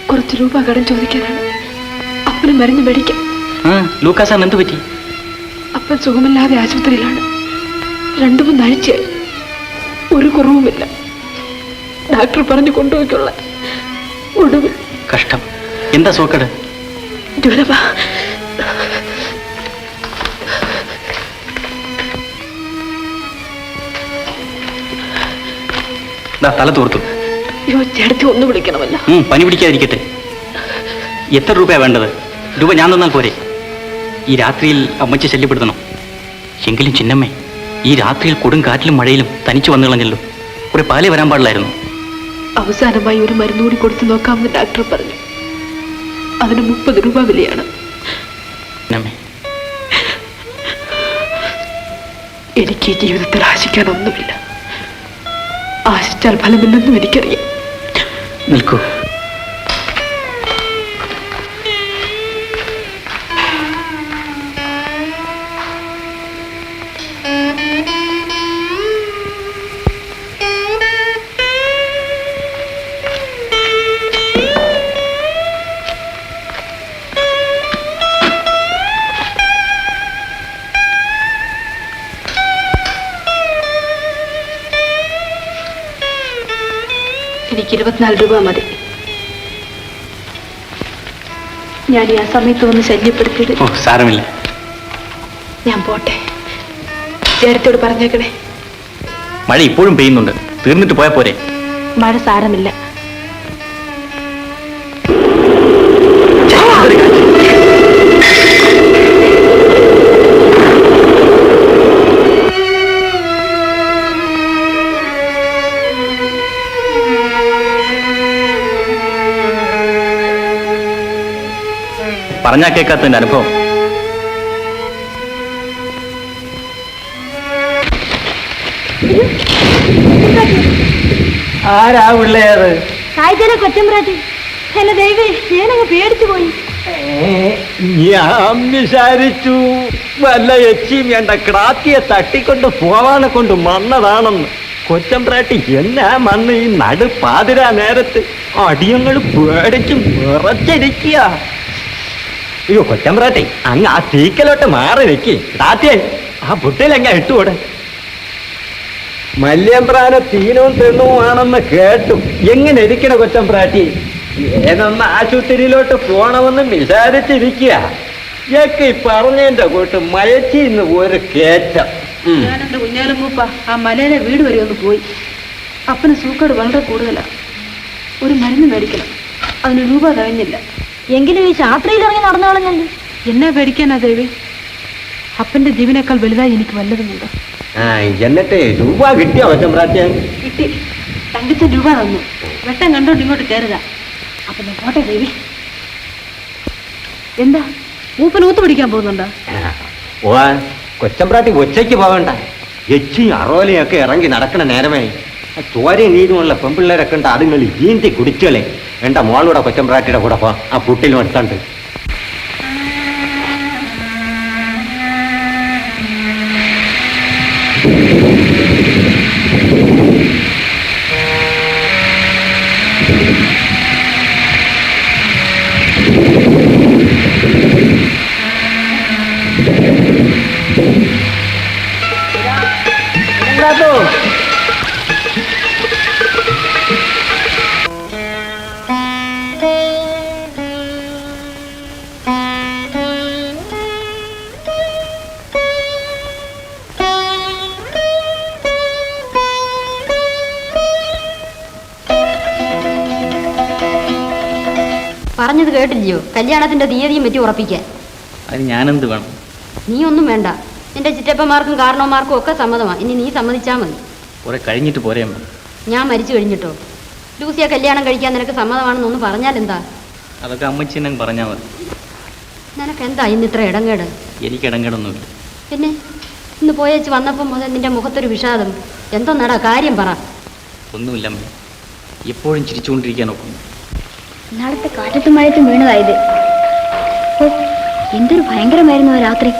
കുറച്ച് രൂപ കടം ചോദിക്കാനാണ്. അപ്പന് മരുന്ന് മേടിക്കാം. ലൂക്കാസാൻ എന്ത് പറ്റി? അപ്പൻ സുഖമില്ലാതെ ആശുപത്രിയിലാണ്. 2-3 ആഴ്ചയായി. ഒരു കുറവുമില്ല. ഡോക്ടർ പറഞ്ഞു കൊണ്ടുപോയിക്കൊള്ള. ഒടുവിൽ കഷ്ടം. എന്താ സോക്കട്? ജ്വരവാ. തല തോർത്തു. ചേട്ടത്തി ഒന്ന് വിളിക്കണമല്ലോ. പനി പിടിക്കാതിരിക്കട്ടെ. എത്ര രൂപയാ വേണ്ടത്? രൂപ ഞാൻ തന്നാൽ പോരെ? ഈ രാത്രിയിൽ അമ്മച്ചി ശല്യപ്പെടുത്തണം. എങ്കിലും ചിന്നമ്മേ, ഈ രാത്രിയിൽ കൊടും കാറ്റിലും മഴയിലും തനിച്ചു വന്നു കളഞ്ഞല്ലോ. കുറെ പാലേ വരാൻ പാടില്ലായിരുന്നു. അവസാനമായി ഒരു മരുന്ന് കൂടി കൊടുത്തു നോക്കാമെന്ന് ഡോക്ടർ പറഞ്ഞു. അതിന് 30 രൂപ വിലയാണ്. എനിക്ക് ജീവിതത്തിൽ ആശിക്കാനൊന്നുമില്ല. ആശിച്ചാൽ ഫലമില്ലെന്നും എനിക്കറിയാം. നിൽക്കൂ. എനിക്ക് 24 രൂപ മതി. ഞാൻ ആ സമയത്ത് ഒന്ന് ശല്യപ്പെടുത്തിയത്. സാരമില്ല. ഞാൻ പോട്ടെ. ചേട്ടത്തോട് പറഞ്ഞേക്കണേ. മഴ ഇപ്പോഴും പെയ്യുന്നുണ്ട്, തീർന്നിട്ട് പോയാ പോരെ? മഴ സാരമില്ല. പറഞ്ഞാ കേൾക്കാത്തതിന്റെ അനുഭവം. ആരാ പിള്ളേത്? സായിച്ചേനെ കൊച്ചമ്പ്രാട്ടി. എന്നെ ദൈവേ, ഞാനങ്ങ് പേടിച്ചു പോയി. ഞാൻ വിചാരിച്ചു വല്ല എച്ചിയും വേണ്ട ക്രാത്തിയെ തട്ടിക്കൊണ്ട് പോവാനെ കൊണ്ട് വന്നതാണെന്ന്. കൊച്ചമ്പ്രാട്ടി എന്നാ വന്ന് ഈ നടുപ്പാതിരാ നേരത്ത് അടിയങ്ങൾ പേടിച്ചും വിറച്ചിരിക്കുക. അയ്യോ കൊച്ചമ്പ്രാട്ടി, അങ്ങ് ആ തീക്കലോട്ട് മാറി വെക്ക്. താത്തേ, ആ പുട്ടിലങ്ങ ഇട്ടുകൂടെ. മല്യമ്പ്രാനെ തീനവും തെണ്ണുമാണെന്ന് കേട്ടു. എങ്ങനെ ഇരിക്കണ കൊച്ചമ്പ്രാട്ടി? ഏതൊന്ന് ആശുപത്രിയിലോട്ട് പോണമെന്ന് വിചാരിച്ചിരിക്കുക. ഒക്കെ പറഞ്ഞതിന്റെ കൂട്ട് മയച്ചിന്ന് ഒരു കേറ്റം. ഞാനെന്റെ കുഞ്ഞാലും മൂപ്പ ആ മലയിലെ വീട് വരെ ഒന്ന് പോയി. അപ്പന് സൂക്കേട് വളരെ കൂടുതലാ. ഒരു മരുന്ന് മേടിക്കണം, അതിന് രൂപ കഴിഞ്ഞില്ല. എങ്കിലും ഈ ശാസ്ത്രയിൽ ഇറങ്ങി നടന്നോളാം ഞാൻ. എന്നെ പേടിക്കാനാ ദേവി? അപ്പന്റെ ജീവനേക്കാൾ വലുതായി എനിക്ക് വല്ലതുമുണ്ട്. എന്നിട്ട് രൂപ കിട്ടിയോ കൊച്ചമ്പ്രാട്ടി? കിട്ടി. തങ്കച്ച രൂപ തന്നു. വെട്ടം കണ്ടോണ്ട് ഇങ്ങോട്ട് കയറുക. അപ്പൊ ഞാൻ പോട്ടെ ദേവി. എന്താ മൂപ്പൻ ഊത്ത് പിടിക്കാൻ പോകുന്നുണ്ടോ? ഓ കൊച്ചമ്പ്രാട്ടി ഒച്ചയ്ക്ക് പോകണ്ട. എച്ചി അറോലയൊക്കെ ഇറങ്ങി നടക്കണ നേരമേ. ചോരയും നീരുമുള്ള പെൺപിള്ളേരൊക്കെ ഉണ്ട്, അതുങ്ങൾ ഈന്തി കുടിച്ചോളെ. എന്റെ മോളൂടെ കൊച്ചമ്പ്രാട്ടിയുടെ കൂടെ പോ, ആ പുട്ടിലും എടുത്തോണ്ട്. പറഞ്ഞത് കേട്ടില്ലയോ? കല്യാണത്തിന്റെ തീയതിയും പറ്റി ഉറപ്പിക്കാൻ. അത് ഞാനെന്ത് വേണം? നീ ഒന്നും വേണ്ട. നിന്റെ ചിറ്റപ്പന്മാർക്കും കാരണവന്മാർക്കും ഒക്കെ സമ്മതമാണ്. ഇനി നീ സമ്മതിച്ചാൽ മതി. കുറെ കഴിഞ്ഞിട്ട് പോരേ? ഞാൻ മരിച്ചു കഴിഞ്ഞിട്ടോ? ലൂസിയെ കല്യാണം കഴിക്കാൻ നിനക്ക് സമ്മതമാണെന്നൊന്ന് പറഞ്ഞാൽ എന്താ? അതൊക്കെ അമ്മച്ചി എന്നെ പറഞ്ഞാൽ മതി. നിനക്ക് എന്താ ഇന്ന് ഇത്ര ഇടങ്ങേട്? എനിക്ക് ഇടങ്ങേടൊന്നുമില്ല. പിന്നെ ഇന്ന് പോയേച്ച് വന്നപ്പം മുതൽ നിന്റെ മുഖത്തൊരു വിഷാദം. എന്തോന്നാടാ കാര്യം പറ. ഒന്നുമില്ല അമ്മ, എപ്പോഴും ചിരിച്ചുകൊണ്ടിരിക്കാൻ നോക്കുന്നു. നാളത്തെ കാറ്റത്തും മഴയത്തും വീണതായത്. ഓ, എന്തൊരു ഭയങ്കരമായിരുന്നു ആ രാത്രി.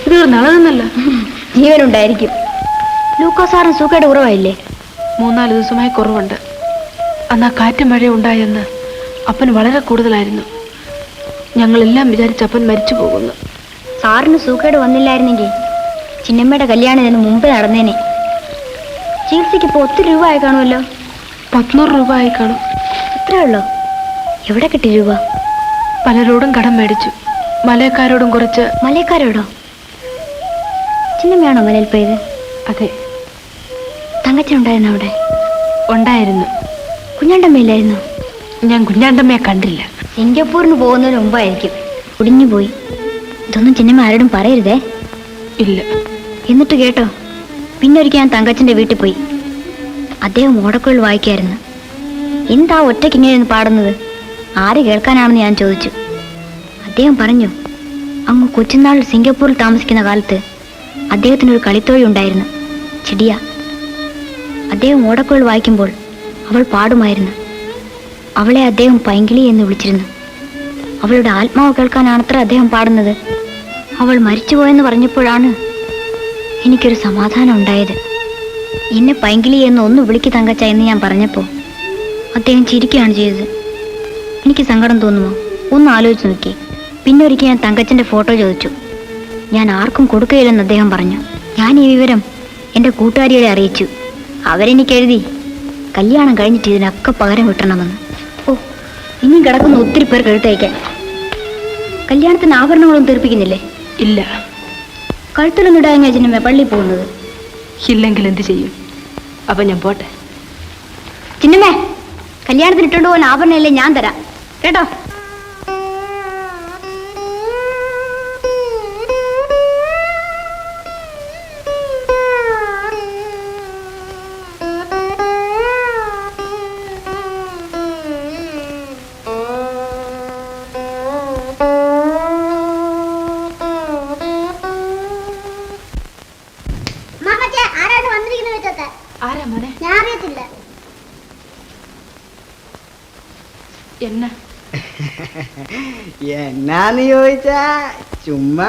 ഇത് നടന്നല്ല. ജീവനുണ്ടായിരിക്കും. ലൂക്കോസാറും സൂക്കയുടെ കുറവായില്ലേ? 3-4 ദിവസമായി കുറവുണ്ട്. അന്ന് ആ കാറ്റ് മഴ ഉണ്ടായെന്ന് അപ്പൻ വളരെ കൂടുതലായിരുന്നു. ഞങ്ങളെല്ലാം വിചാരിച്ച് അപ്പൻ മരിച്ചു പോകുന്നു. സാറിന് സൂക്കേട് വന്നില്ലായിരുന്നെങ്കിൽ ചിന്നമ്മയുടെ കല്യാണം ഇതിന് മുമ്പേ നടന്നേനെ. ചികിത്സയ്ക്ക് ഇപ്പോൾ ഒത്തിരി രൂപ ആയി കാണുമല്ലോ. 100 രൂപ ആയി കാണും. അത്രേ ഉള്ളോ? എവിടെ കിട്ടി രൂപ? പലരോടും കടം മേടിച്ചു. മലയക്കാരോടും കുറച്ച്. മലയക്കാരോടോ? ചിന്നമ്മയാണോ മലയിൽ പോയത്? അതെ. തങ്കച്ചനുണ്ടായിരുന്നു അവിടെ? ഉണ്ടായിരുന്നു. കുഞ്ഞാണ്ടമ്മയില്ലായിരുന്നു? ഞാൻ കുഞ്ഞാണ്ടമ്മയെ കണ്ടില്ല. സിംഗപ്പൂരിന് പോകുന്നതിന് മുമ്പായിരിക്കും. കുടിഞ്ഞു പോയി. ഇതൊന്നും ചിന്നമ്മ ആരോടും പറയരുതേ. ഇല്ല. എന്നിട്ട് കേട്ടോ, പിന്നെ ഒരിക്കൽ ഞാൻ തങ്കച്ചൻ്റെ വീട്ടിൽ പോയി. അദ്ദേഹം ഓടക്കുഴൽ വായിക്കായിരുന്നു. എന്താ ഒറ്റയ്ക്ക് ഇങ്ങനെ പാടുന്നത്? ആര് കേൾക്കാനാണെന്ന് ഞാൻ ചോദിച്ചു. അദ്ദേഹം പറഞ്ഞു, അങ്ങ് കൊച്ചുനാളിൽ സിംഗപ്പൂരിൽ താമസിക്കുന്ന കാലത്ത് അദ്ദേഹത്തിനൊരു കളിത്തോഴി ഉണ്ടായിരുന്നു, ചെടിയ. അദ്ദേഹം ഓടക്കുഴൽ വായിക്കുമ്പോൾ അവൾ പാടുമായിരുന്നു. അവളെ അദ്ദേഹം പൈങ്കിളി എന്ന് വിളിച്ചിരുന്നു. അവളുടെ ആത്മാവ് കേൾക്കാനാണത്ര അദ്ദേഹം പാടുന്നത്. അവൾ മരിച്ചുപോയെന്ന് പറഞ്ഞപ്പോഴാണ് എനിക്കൊരു സമാധാനം ഉണ്ടായത്. എന്നെ പൈങ്കിളി എന്ന് ഒന്ന് വിളിക്ക് തങ്കച്ച എന്ന് ഞാൻ പറഞ്ഞപ്പോൾ അദ്ദേഹം ചിരിക്കുകയാണ് ചെയ്തത്. എനിക്ക് സങ്കടം തോന്നുമോ? ഒന്ന് ആലോചിച്ച് നോക്കി. പിന്നെ ഒരിക്കൽ ഞാൻ തങ്കച്ചൻ്റെ ഫോട്ടോ ചോദിച്ചു. ഞാൻ ആർക്കും കൊടുക്കുകയില്ലെന്ന് അദ്ദേഹം പറഞ്ഞു. ഞാൻ ഈ വിവരം എൻ്റെ കൂട്ടുകാരികളെ അറിയിച്ചു. അവരെനിക്ക് എഴുതി കല്യാണം കഴിഞ്ഞിട്ട് ഇതിനൊക്കെ പകരം വിട്ടണമെന്ന്. ഓ, ഇനിയും കിടക്കുന്ന ഒത്തിരി പേർ കഴുത്തയക്കാൻ. കല്യാണത്തിന് ആഭരണങ്ങളൊന്നും തീർപ്പിക്കുന്നില്ലേ? ഇല്ല. കഴുത്തിലൊന്നും ഇടാൻ ചിന്നമ്മ പള്ളി പോകുന്നത്? ഇല്ലെങ്കിൽ എന്ത് ചെയ്യും? അപ്പൊ ഞാൻ പോട്ടെ. ചിന്നമ്മേ, കല്യാണത്തിന് ഇട്ടുകൊണ്ട് പോകാൻ ആഭരണല്ലേ ഞാൻ തരാം കേട്ടോ. ആരാ മോനെ? ഞാൻ അറിയത്തില്ല. എന്നാന്ന് ചോദിച്ചാ ചുമ്മാ.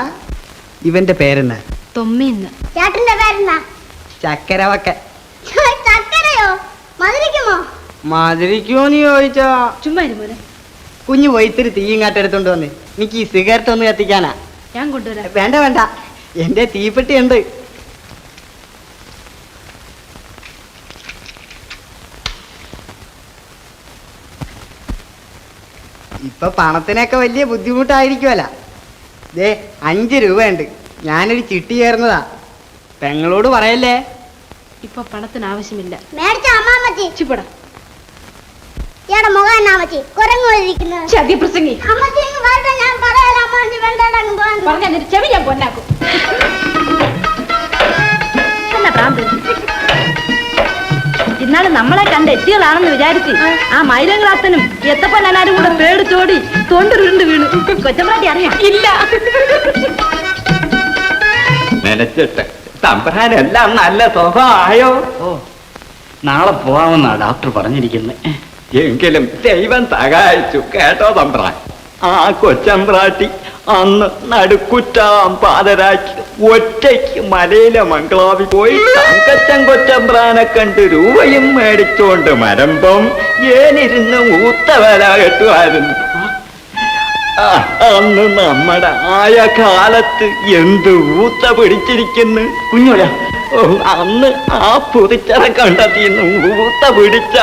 ഇവന്റെ പേരെന്നാ? തൊമ്മിന്ന്. ചേട്ടന്റെ പേരെന്നാ? ചക്കരവക്കൻ. ചക്കരയോ? മധുരിക്കുമോ? മധുരിക്കുമോന്ന് ചോദിച്ചാ ചുമ്മാ മോനെ. കുഞ്ഞു പോയി ഇത്തിരി തീയിങ്ങാട്ടെടുത്തോണ്ട് വന്ന്. എനിക്ക് ഈ സിഗരറ്റ് ഒന്ന് കത്തിക്കാനാ. ഞാൻ കൊണ്ടുവരാം. വേണ്ട വേണ്ട, എന്റെ തീപ്പെട്ടി ഉണ്ട്. ഇപ്പൊ പണത്തിനൊക്കെ വലിയ ബുദ്ധിമുട്ടായിരിക്കുമല്ല. ദേ 5 രൂപയുണ്ട്. ഞാനൊരു ചിട്ടി ചേർന്നതാ. പെങ്ങളോട് പറയല്ലേ. ഇപ്പൊ പണത്തിന് ആവശ്യമില്ല. മേടിച്ച അമ്മാമ്മച്ചി. ചിപ്പടാ. ഇയാടെ മുഖം എന്നാ അമ്മച്ചി? കുരങ്ങൊഴിക്കുന്നത്. ചതി പ്രസംഗി. അമ്മച്ചി വരട്ടെ, ഞാൻ പറയാല. അമ്മച്ചി വേണ്ടങ്ങ് പോകാൻ പറഞ്ഞ ചെവി ഞാൻ പൊന്നാക്കും. എന്നാ പ്രാന്ത്? ഇന്നാള് നമ്മളെ കണ്ട് എത്തിയതാണെന്ന് വിചാരിച്ച് ആ മൈലങ്ങളാത്തനും എത്തപ്പനാരും കൂടെ പേടിച്ചോടി തൊണ്ടുരുണ്ട് വീണു. കൊച്ചമ്പ്രാട്ടി അറിയാം? ഇല്ല. നനച്ചിട്ട് തമ്പരാനെല്ലാം നല്ല സ്വഭാവമായോ? ഓ, നാളെ പോവാമെന്നാ ഡോക്ടർ പറഞ്ഞിരിക്കുന്നത്. എങ്കിലും ദൈവം സഹായിച്ചു കേട്ടോ തമ്പ്രാൻ. ആ കൊച്ചമ്പ്രാട്ടി അന്ന് നടുക്കുറ്റാം പാതരാക്കി ഒറ്റയ്ക്ക് മലയിലെ മംഗളാവി പോയി തങ്കച്ചൻ കൊച്ചമ്പ്രാനെ കണ്ട് രൂപയും മേടിച്ചോണ്ട് മരമ്പം ഏനിരുന്ന് ഊത്ത വില കെട്ടുമായിരുന്നു. അന്ന് നമ്മുടെ ആയ കാലത്ത് എന്ത് ഊത്ത പിടിച്ചിരിക്കുന്നു കുഞ്ഞോല. അന്ന് ആ പുതിച്ചറ കണ്ടെത്തിന്ന് ഊത്ത പിടിച്ച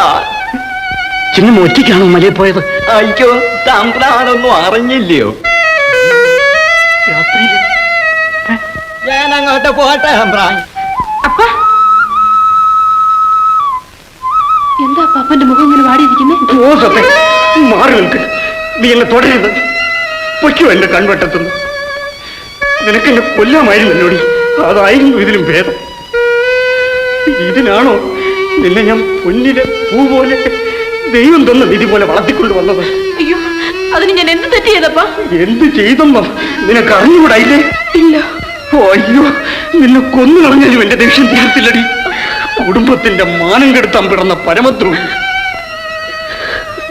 ചിന്ന ഒറ്റയ്ക്കാണോ മലയിൽ പോയത്? അയ്യോ, തമ്പ്രാനൊന്നും അറിഞ്ഞില്ലയോ? ഞാൻ അങ്ങോട്ട് പോട്ടെ തമ്പ്രാൻ. അപ്പ എന്താ പപ്പന്റെ മുഖം ഇങ്ങനെ വാടിയിരിക്കുന്നേ? ഓ സത്യം, മാറി നിൽക്ക്. നീ എന്നെ തുടരുത്. പൊയ്ക്കോ എന്റെ കൺവെട്ടത്തുന്നു. നിനക്കെന്നെ കൊല്ലാമായിരുന്നല്ലോടി. അതായിരുന്നു ഇതിലും ഭേദം. ഇതിനാണോ നിന്നെ ഞാൻ പൊന്നിലെ പൂ പോലെ ദൈവം തന്ന വിധി പോലെ വളർത്തിക്കൊണ്ട് വന്നത്? അയ്യോ, അതിന് ഞാൻ എന്ത് തെറ്റ് ചെയ്തപ്പാ? എന്ത് ചെയ്തെന്നോ നിനക്ക് അറിഞ്ഞുകൂടായില്ലേ? ഇല്ല. അയ്യോ, നിന്നെ കൊന്നു കളഞ്ഞാലും എന്റെ ദേഷ്യം തീർത്തില്ലടി. കുടുംബത്തിന്റെ മാനം കെടുത്താൻ പിറന്ന പരമദ്രോഹി.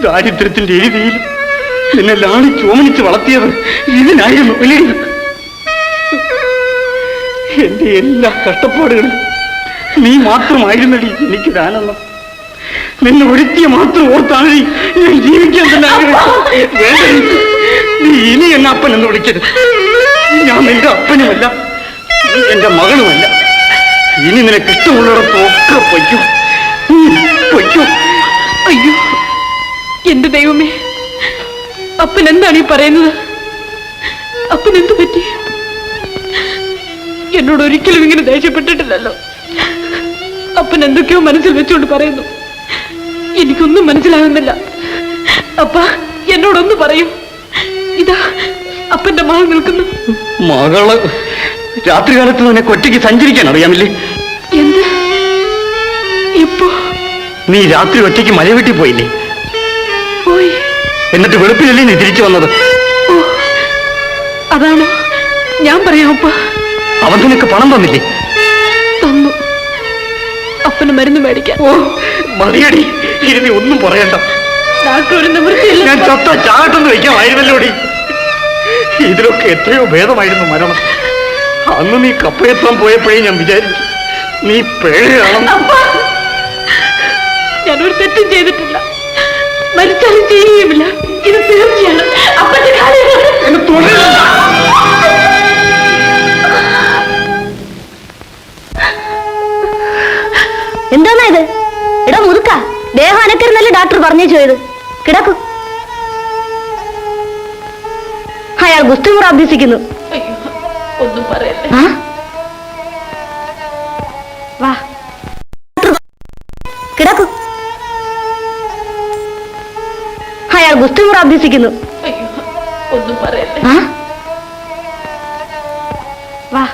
ദാരിദ്ര്യത്തിന്റെ എഴുതിയിൽ നിന്നെ ലാളി ചോമനിച്ച് വളർത്തിയത് ഇതിനായിരുന്നു അല്ലേ? എന്റെ എല്ലാ കഷ്ടപ്പാടുകളും നീ മാത്രമായിരുന്നടി എനിക്ക് ദാനെണ്ണം. നിന്നെ ഒരുത്തിയെ മാത്രം ഓർത്താണ് ഞാൻ ജീവിക്കാൻ തന്നെ ആഗ്രഹിച്ചു. നീ ഇനി എന്നെ അപ്പൻ എന്ന് വിളിക്കരുത്. ഞാൻ നിന്റെ അപ്പനുമല്ല, എന്റെ മകളുമല്ല. ഇനി നിനക്ക് ഇഷ്ടമുള്ളിടത്തൊക്കെ പൊയ്ക്കോ, പൊയ്ക്കോ. അയ്യോ, എന്റെ ദൈവമേ, അപ്പൻ എന്താണ് ഈ പറയുന്നത്? അപ്പൻ എന്ത് പറ്റി? എന്നോട് ഒരിക്കലും ഇങ്ങനെ ദേഷ്യപ്പെട്ടിട്ടില്ലല്ലോ. അപ്പൻ എന്തൊക്കെയോ മനസ്സിൽ വെച്ചുകൊണ്ട് പറയുന്നു. എനിക്കൊന്നും മനസ്സിലാകുന്നില്ല. അപ്പ എന്നോടൊന്ന് പറയൂ. ഇതാ അപ്പന്റെ മകൾ നിൽക്കുന്നു. മകള് രാത്രികാലത്ത് നിനക്ക് ഒറ്റയ്ക്ക് സഞ്ചരിക്കാൻ അറിയാമില്ലേ? എന്ത്? എപ്പോ? നീ രാത്രി ഒറ്റയ്ക്ക് മലവെട്ടി പോയില്ലേ? പോയി. എന്നിട്ട് വെളുപ്പിലല്ലേ നീ തിരിച്ചു വന്നത്? ഓ, അതാണോ? ഞാൻ പറയാം അപ്പ. അവൻ നിനക്ക് പണം തന്നില്ലേ? തന്നു. അപ്പന് മരുന്ന് മേടിക്കാൻ. ഓ മതിയടി, ഇനി നീ ഒന്നും പറയണ്ട. ഡോക്ടർ ഒരു നിവൃത്തിയില്ല. ഞാൻ ചത്ത ചാകട്ടെന്ന് വയ്ക്കാമായിരുന്നല്ലോടി. ഇതിലൊക്കെ എത്രയോ ഭേദമായിരുന്നു മരണം. അന്ന് നീ കപ്പയെത്താൻ പോയപ്പോഴേ ഞാൻ വിചാരിച്ചു നീ പേഴയാണെന്ന്. ഞാനൊരു തെറ്റും ചെയ്തിട്ടില്ല, മരിച്ചാലും ചെയ്യുകയുമില്ല. ഇത് തീർച്ചയാണ്. അപ്പന്റെ എന്നെ തൊഴിലില്ല. എന്താന്നാ ഇത്? എടാ മുതുക്ക, ദേഹം അനക്കരുന്നല്ലേ ഡോക്ടർ പറഞ്ഞു ചെയ്ത്. കിടക്കൂ. അയാൾ ഗുസ്തിമുറ അഭ്യസിക്കുന്നു. ഒന്നും പറയല്ലേ. വാ കിടക്കൂ. അയാൾ ഗുസ്തിമുറ അഭ്യസിക്കുന്നു. ഒന്നും പറയല്ലേ. വാ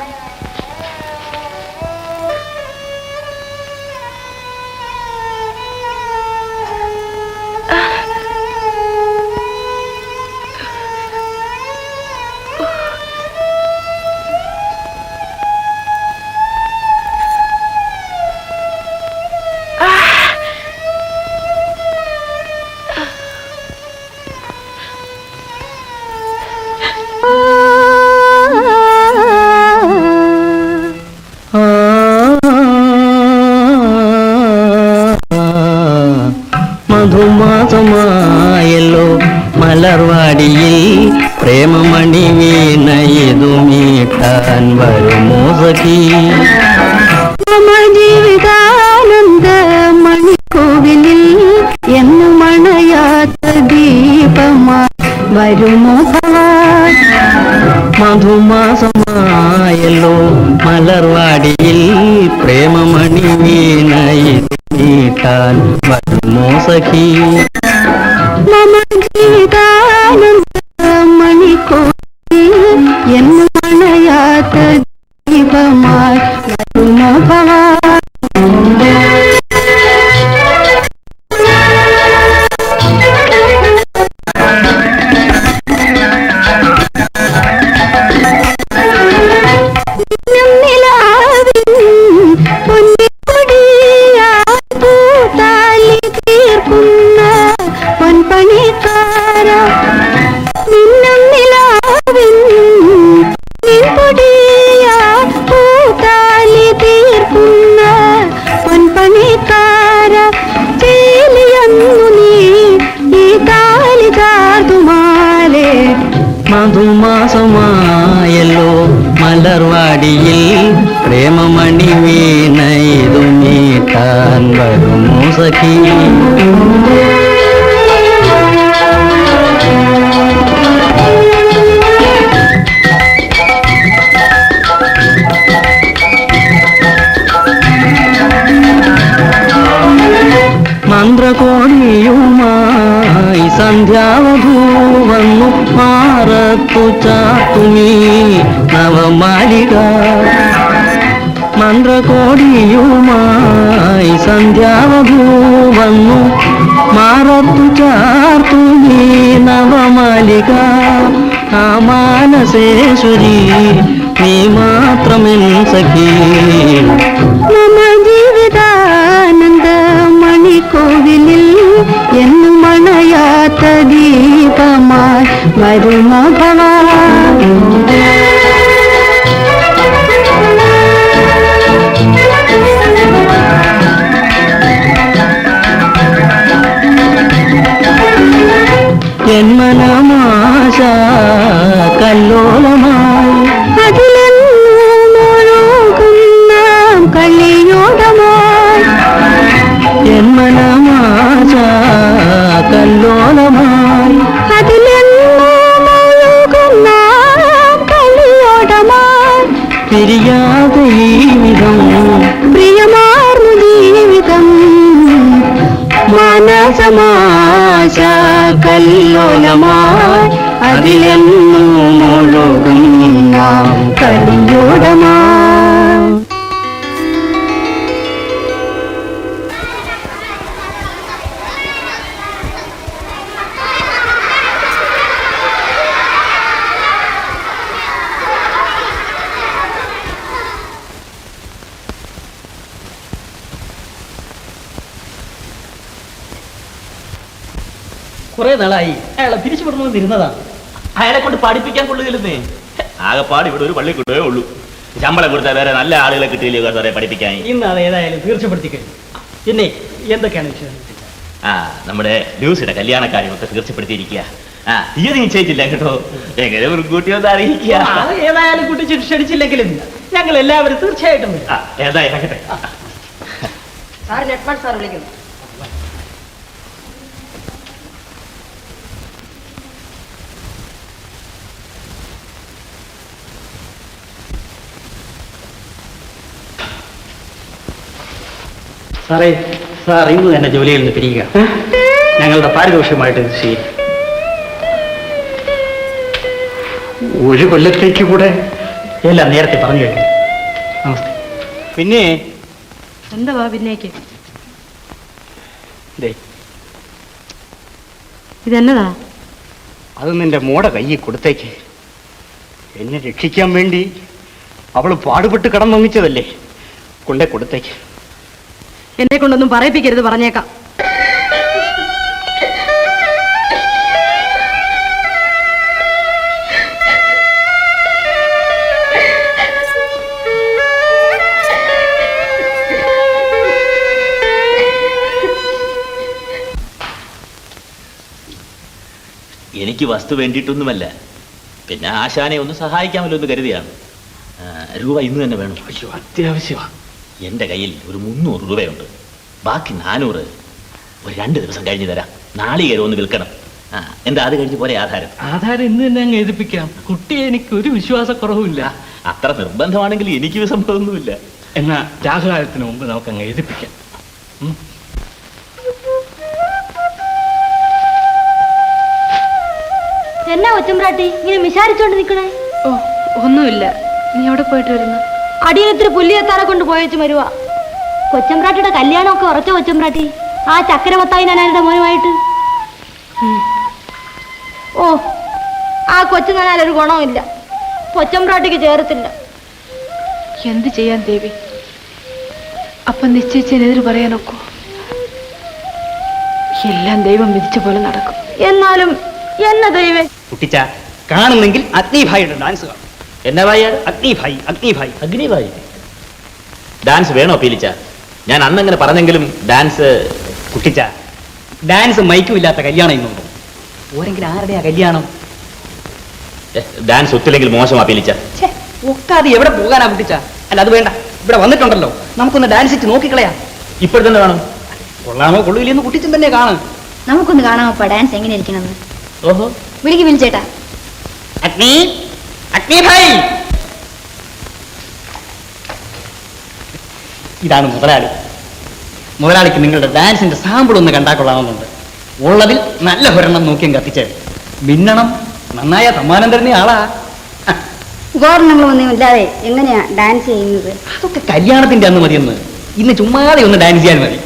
മധുമാസമായല്ലോ മലർവാടിയിൽ പ്രേമമണി വീണയതു മീട്ടാൻ വരുമോ സഖി. ജീവിതാനന്ദ മണിക്കോവിലിൽ എന്നു മണയാത്ത ദീപമായി വരുമോ മധുമാസമായല്ലോ മലർവാടിയിൽ പ്രേമമണി വീണയതു മീട്ടാൻ വരുമോ സഖി. മമ ജീവിതാനന്ദ മണിക്കോവിലിൽ എന്നു മണയാത്ത ദീപമായി വരുമോ മധുമാസമായല്ലോ മലർവാടിയിൽ പ്രേമമണി വീണയതു മീട്ടാൻ വരുമോ സഖി. മന്ത്രകോടിയുമായി സന്ധ്യാവധൂ വന്നു മാറത്തു ചാത്തുമീ നവമാലിക. മന്ത്രകോടിയുമായി സന്ധ്യാവധൂ വന്നു മാറത്തു ചാത്തുമീ നവമാലിക. ആ മാനസേശ്വരി നീ മാത്രമെൻ സഖി. ജീവിതാനന്ദ മണിക്കോവിലിൽ എന്നു മണയാത്ത ദീപമായി വരുമോ ജന്മനമാശ കല്ലോലമായി അതിലൊഴുകുന്ന കളിയോടമായി. ജന്മനമാശ കല്ലോലമായി അതിലൊഴുകുന്ന കളിയോടമായി. പിരിയാതെ ജീവിതം പ്രിയമാർന്ന ജീവിതം മാനസമാശ കല്ലോലമായി അതിലെന്നും ഒഴുകും നാം കളിയോടമായി. കുറെ നാളായി അയാളെ പിരിച്ചുവിടണമെന്ന് ഇരുന്നതാണ്. അയാളെ കൊണ്ട് പഠിപ്പിക്കാൻ കൊള്ളുകയില്ലെന്നേ. ആകെപ്പാട് ഇവിടെ ഒരു പള്ളിക്കൂടേ ഉള്ളൂ. ശമ്പളം കൊടുത്താൽ വേറെ നല്ല ആളുകളെ കിട്ടിയില്ലേ സാറേ പഠിപ്പിക്കാൻ. ഇന്ന് അത് ഏതായാലും തീർച്ചപ്പെടുത്തി കഴിഞ്ഞു. പിന്നെ എന്തൊക്കെയാണ് വിഷയം? നമ്മുടെ ലൂസിയുടെ കല്യാണക്കാര്യമൊക്കെ തീർച്ചപ്പെടുത്തിയിരിക്കുക. തീയതി നിശ്ചയിച്ചില്ല കേട്ടോ. എങ്ങനെ ഒരു കുട്ടിയൊന്നും അറിയിക്കുക. ഏതായാലും കുട്ടി ക്ഷണിച്ചില്ലെങ്കിലും ഞങ്ങൾ എല്ലാവരും തീർച്ചയായിട്ടും ഏതായാലും കേട്ടെ. സാർ നെറ്റ്മാൻ സാർ വിളിക്കുന്നു. സാറേ, സാർ ഇന്ന് തന്നെ ജോലിയിൽ നിന്ന് പിരിയുക. ഞങ്ങളുടെ പാരിതോഷികമായിട്ട് ഇത് ചെയ്യും. ഒരു കൊല്ലത്തേക്ക് കൂടെ എല്ലാം നേരത്തെ പറഞ്ഞു കഴിഞ്ഞു. നമസ്തേ. പിന്നെ എന്താ പിന്നേക്ക് ഇതെന്നതാ? അത് നിന്റെ മോടെ കയ്യിൽ കൊടുത്തേക്ക്. എന്നെ രക്ഷിക്കാൻ വേണ്ടി അവള് പാടുപെട്ട് കടം വാങ്ങിച്ചതല്ലേ, കൊണ്ടേ കൊടുത്തേക്ക്. എന്നെ കൊണ്ടൊന്നും പറയിപ്പിക്കരുത്, പറഞ്ഞേക്കാം. എനിക്ക് വസ്തു വേണ്ടിയിട്ടൊന്നുമല്ല, പിന്നെ ആശാനെ ഒന്ന് സഹായിക്കാമല്ലോ എന്ന് കരുതിയാണ്. രൂപ ഇന്ന് തന്നെ വേണം. അയ്യോ, അത്യാവശ്യമാണ്. എൻ്റെ കയ്യിൽ ഒരു 300 രൂപയുണ്ട്. ബാക്കി 400 ഒരു 2 ദിവസം കഴിഞ്ഞ് തരാം. നാളികേരം ഒന്ന് വിൽക്കണം. എന്താ അത് കഴിഞ്ഞ് പോരെ ആധാരം? ആധാരം ഇന്ന് തന്നെ അങ്ങ് എഴുതിപ്പിക്കാം. കുട്ടിയെ എനിക്ക് ഒരു വിശ്വാസക്കുറവുമില്ല. അത്ര നിർബന്ധമാണെങ്കിൽ എനിക്ക് വിസമ്മതമൊന്നുമില്ല. എന്നാ രാഹുകാലത്തിന് മുമ്പ് നമുക്ക് അങ്ങ് എഴുതിപ്പിക്കാം. എന്നാ ഒച്ചമ്പ്രാട്ടി ഇങ്ങനെ വിചാരിച്ചോണ്ട് നിക്കണേ? ഓ, ഒന്നുമില്ല. നീ എവിടെ പോയിട്ട് വരുന്നു? അടിയനത്തിരി പുല്ലിയെത്താറെ കൊണ്ട് പോയച്ചു വരുവാ. കൊച്ചമ്പ്രാട്ടിയുടെ കല്യാണമൊക്കെ ഉറച്ച കൊച്ചമ്പ്രാട്ടി, ആ ചക്കരവത്തായി നാനാരുടെ മോനുമായിട്ട്. ഓ, ആ കൊച്ചു നാനാലൊരു ഗുണമില്ല, കൊച്ചമ്പ്രാട്ടിക്ക് ചേർത്തില്ല. എന്ത് ചെയ്യാൻ ദേവി? അപ്പം നിശ്ചയിച്ചതിനെതിര് പറയാനൊക്കോ? എല്ലാം ദൈവം വിധിച്ച പോലെ നടക്കും. എന്നാലും എന്ന ദൈവേ കുട്ടിച്ച കാണുന്നെങ്കിൽ അഗ്നിഭായിയുടെ ഡാൻസ് കാണും. എന്നാ ഭായി? അഗ്നിഭായി, അഗ്നിഭായി, അഗ്നിഭായി ഡാൻസ് വേണോ പീലിച്ച? ഞാൻ അന്നങ്ങനെ പറഞ്ഞെങ്കിലും ഡാൻസ്. കുട്ടിച്ച ഡാൻസ് മൈക്കും ഇല്ലാത്ത കല്യാണം ഇന്നുണ്ടോ? ഓരെങ്കിലും ആരുടെയാ കല്യാണം? ഡാൻസ് ഒത്തില്ലെങ്കിൽ മോശമാ പീലിച്ച. ഒക്കാതെ എവിടെ പോകാനാ കുട്ടിച്ച? അല്ല അത് വേണ്ട, ഇവിടെ വന്നിട്ടുണ്ടല്ലോ, നമുക്കൊന്ന് ഡാൻസ് ഇട്ട് നോക്കിക്കളയാം. ഇപ്പോൾ തന്നെ വേണം. കൊള്ളാമോ കൊള്ളില്ലെന്ന് കുട്ടിച്ചൻ തന്നെ കാണും. നമുക്കൊന്ന് കാണാമോ ഡാൻസ് എങ്ങനെ ഇരിക്കണമെന്ന്? ഓഹോ, വിളിക്ക് വിളിച്ചേട്ടാ. അഗ്നി, അഗ്നിഭായി. ഇതാണ് മുതലാളി. മുതലാളിക്ക് നിങ്ങളുടെ ഡാൻസിന്റെ സാമ്പിൾ ഒന്ന് കണ്ടാൽ കൊള്ളാമെന്നുണ്ട്. ഉള്ളതിൽ നല്ല ഒരെണ്ണം നോക്കിയും കത്തിച്ചേ. മിന്നണം, നന്നായ സമ്മാനം തരുന്ന ആളാ. ഉപകരണങ്ങളൊന്നും ഇല്ലാതെ എങ്ങനെയാ ഡാൻസ് ചെയ്യുന്നത്? അതൊക്കെ കല്യാണത്തിന്റെ അന്ന് മതിയെന്ന്. ഇന്ന് ചുമ്മാതെ ഒന്ന് ഡാൻസ് ചെയ്യാൻ മതി.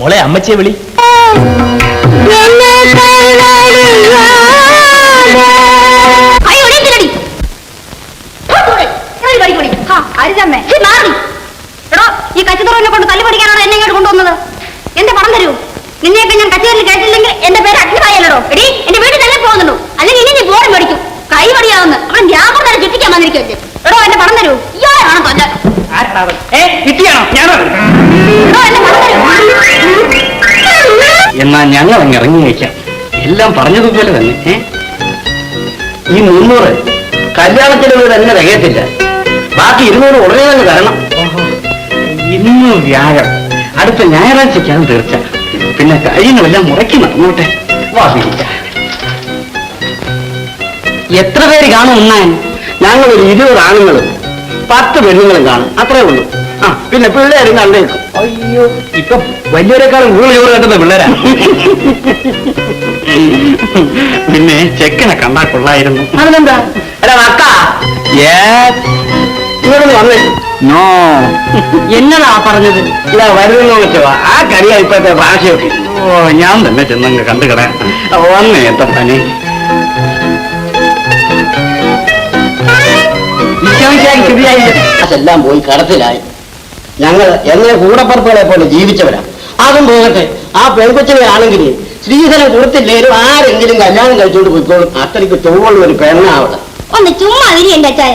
മോളെ അമ്മച്ചിയെ വിളി. ഈ കച്ചിത്തുറവിനെ കൊണ്ട് തല്ലി പഠിക്കാനാണ് എന്നെ ഇങ്ങോട്ട് കൊണ്ടുവന്നത്. എന്റെ പണം തരൂ. നിന്നെയൊക്കെ ഞാൻ കച്ചേരിയിൽ കേട്ടില്ലെങ്കിൽ എന്റെ പേര് അഗ്നിഭായല്ലോ. എടി, എന്റെ വീട്ടിൽ തന്നെ പോകുന്നുള്ളൂ, അല്ലെങ്കിൽ ഇനി നീ ബോറും മേടിക്കും. കൈ പടിയാവുന്ന അവൻ വ്യാപാരം തന്നെ ചുറ്റിക്കാൻ വന്നിരിക്കുമല്ലേ. എടോ, എന്റെ പണം തരൂ. ഇയാളാണോ തന്നെ? എന്നാ ഞങ്ങൾ അങ്ങ് ഇറങ്ങി വയ്ക്കാം. എല്ലാം പറഞ്ഞതുപോലെ തന്നെ. ഈ 300 കല്യാണത്തിന് തന്നെ തികയത്തില്ല. ബാക്കി 200 ഉടനെ തന്നെ തരണം. ഇന്ന് വ്യാഴം, അടുത്ത ഞായറാഴ്ചക്കാണ് തീർച്ച. പിന്നെ കാര്യങ്ങളെല്ലാം മുറക്കി നടന്നോട്ടെ. വാസിക്ക എത്ര പേര് കാണും ഉണ്ണാൻ? ഞങ്ങളൊരു 20 ആണുങ്ങളും 10 പെണ്ണുങ്ങളും കാണും, അത്രേ ഉള്ളൂ. ആ, പിന്നെ പിള്ളേരും കണ്ടേക്കും. അയ്യോ, ഇപ്പൊ വലിയവരെക്കാളും കൂടുതൽ ചോറ് കണ്ടുന്ന പിള്ളേരാ. പിന്നെ ചെക്കനെ കണ്ടാൽ കൊള്ളായിരുന്നു. അതിനെന്താ? എടാ അക്ക, ഇവരൊന്ന് വന്നേ. നോ, എന്നതാ പറഞ്ഞത്? ഇതാ വരുന്നോ വെച്ചോ. ആ കരിയാ ഇപ്പോഴത്തെ ഭാഷയൊക്കെ. ഓ, ഞാൻ തന്നെ ചെന്നങ്ങ് കണ്ടുകിടാൻ വന്നേ. എത്ര തന്നെ അതെല്ലാം പോയി കടത്തിലായി. ഞങ്ങൾ എന്നെ കൂടപ്പറപ്പുകളെ പോലെ ജീവിച്ചവരാ. അതും പോകട്ടെ, ആ പെൺകൊച്ചിനെ ആണെങ്കിൽ ശ്രീധരൻ കൊടുത്തില്ലേലും ആരെങ്കിലും കല്യാണം കഴിച്ചോണ്ട് പോയിക്കോളും. അത്രയ്ക്ക് ചുവള്ള ഒരു പെണ്ണാവള്. ഒന്ന് ചുമ്മാ അതിരി എന്റെ അച്ചായ.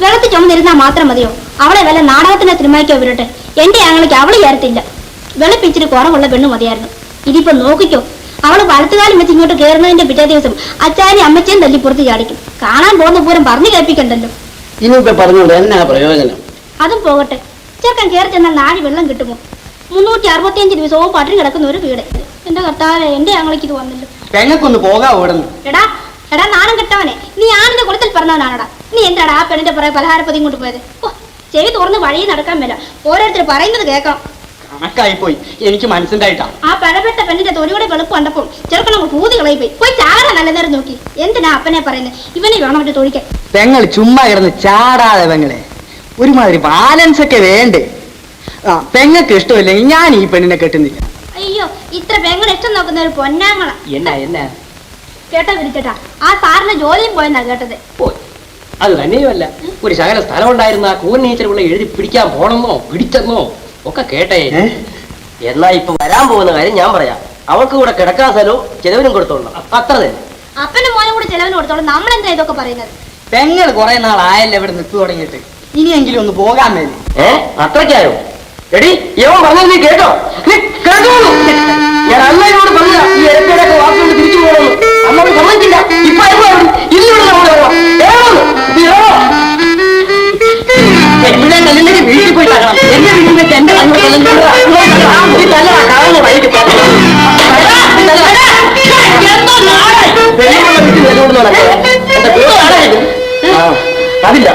വെള്ളത്തിൽ ചുമന്നിരുന്നാൽ മാത്രം മതിയോ? അവളെ വല്ല നാടകത്തിനെ സിനിമയ്ക്കോ വിടട്ടെ. എന്റെ ആങ്ങൾക്ക് അവള് ചേർത്തില്ല. വെളുപ്പിച്ചിട്ട് കുറവുള്ള പെണ്ണ് മതിയായിരുന്നു. ഇതിപ്പോ നോക്കിക്കോ, അവള് വലത്തുകാലം വെച്ച് ഇങ്ങോട്ട് കയറുന്നതിന്റെ പിറ്റേ ദിവസം അച്ചാരി അമ്മച്ചേം തല്ലിപ്പുറത്ത് ചാടിക്കും. കാണാൻ പോകുന്ന പൂരം പറഞ്ഞു കേൾപ്പിക്കണ്ടല്ലോ. ഇനിയിപ്പോ പറഞ്ഞോണ്ട് എന്നാ പ്രയോജനം? അതും പോകട്ടെ, ചെറുക്കൻ കയറി ചെന്നാൽ നാഴി വെള്ളം കിട്ടുമോ? 365 ദിവസവും പട്ടിണി കിടക്കുന്ന ഒരു വീട്. എന്റെ കർത്താവേ, എന്റെ ആങ്ങൾക്ക് ഇത് വന്നല്ലോ. പെങ്ങൾക്കൊന്ന് പോകാൻ ഓടുന്നു. എടാ എടാ നാണം കെട്ടവനെ, നീ ആനന്ദ കുളത്തിൽ പറഞ്ഞവനാണടാ. നീ എന്താടാ ആ പെണ്ണിന്റെ പുറകെ പലഹാരപ്പതി കൊണ്ട് പോയത്? ഓ, ചെവി തുറന്ന് വഴി നടക്കാൻ മേല. ഓരോരുത്തർ പറയുന്നത് കേൾക്കണം. കണക്കായി പോയി. എനിക്ക് മനസ്സിലായിട്ടാ. ആ പഴപ്പെട്ട പെണ്ണിന്റെ തൊലിയുടെ വെളുപ്പ് കണ്ടപ്പോൾ ചെറുപ്പം പൂതി കളയി പോയി ചാടാ നല്ല നേരം നോക്കി. എന്തിനാ അപ്പനെ പറയുന്നത്? ഇവനെ വേണം അവന്റെ തൊഴിക്കാൻ. പെങ്ങൾ ചുമ്മാ കിടന്ന് ചാടാതെ പെങ്ങളെ, ഒരുമാതിരി ബാലൻസ് ഒക്കെ വേണ്ടേ? പെങ്ങൾക്ക് ഇഷ്ടമില്ലെങ്കിൽ ഞാൻ ഈ പെണ്ണിനെ കെട്ടുന്നില്ല. അയ്യോ, ഇത്ര പെങ്ങൾ ഇഷ്ടം നോക്കുന്ന ഒരു പൊന്നാങ്ങള. എന്നാ കേട്ടോ വിളിച്ചേട്ടാ, ആ സാറിന്റെ ജോലിയും പോയെന്നാ കേട്ടത്. അത് തന്നെയുമല്ല, ഒരു ശകല സ്ഥലം ഉണ്ടായിരുന്ന കൂൻ ടീച്ചറുള്ള എഴുതി പിടിക്കാൻ പോണെന്നോ പിടിച്ചെന്നോ ഒക്കെ കേട്ടേ. എന്നാ ഇപ്പൊ വരാൻ പോകുന്ന കാര്യം ഞാൻ പറയാം. അവൾക്ക് കൂടെ കിടക്കാൻ സ്ഥലവും ചെലവിനും കൊടുത്തോളണം, അത്ര തന്നെ. അപ്പനും മോനും കൂടെ ചെലവിന് കൊടുത്തോളാം. നമ്മളെന്താ ഇതൊക്കെ പറയുന്നത്? പെങ്ങൾ കുറെ നാളായല്ലേ ഇവിടെ നിൽക്കു തുടങ്ങിയിട്ട്, ഇനിയെങ്കിലും ഒന്ന് പോകാൻ വേണ്ടി. അത്രയ്ക്കായോ? എടി, ഇവൻ പറഞ്ഞത് നീ കേട്ടോ? നീ കേട്ടോ? ഞാൻ അമ്മയോട് പറഞ്ഞ ഈ ഇരട്ടയൊക്കെ വാക്കുകൊണ്ട് തിരിച്ചു പോകണം. അമ്മോട് സമ്മതിച്ചില്ല. ഇപ്പൊ ഇന്നിവിടെ നമ്മൾ ഇവിടെ കല്ലിലേക്ക് വീട്ടിൽ പോയി തരണം. എന്റെ വീട്ടിൽ വെച്ച് എന്റെ അതില്ല.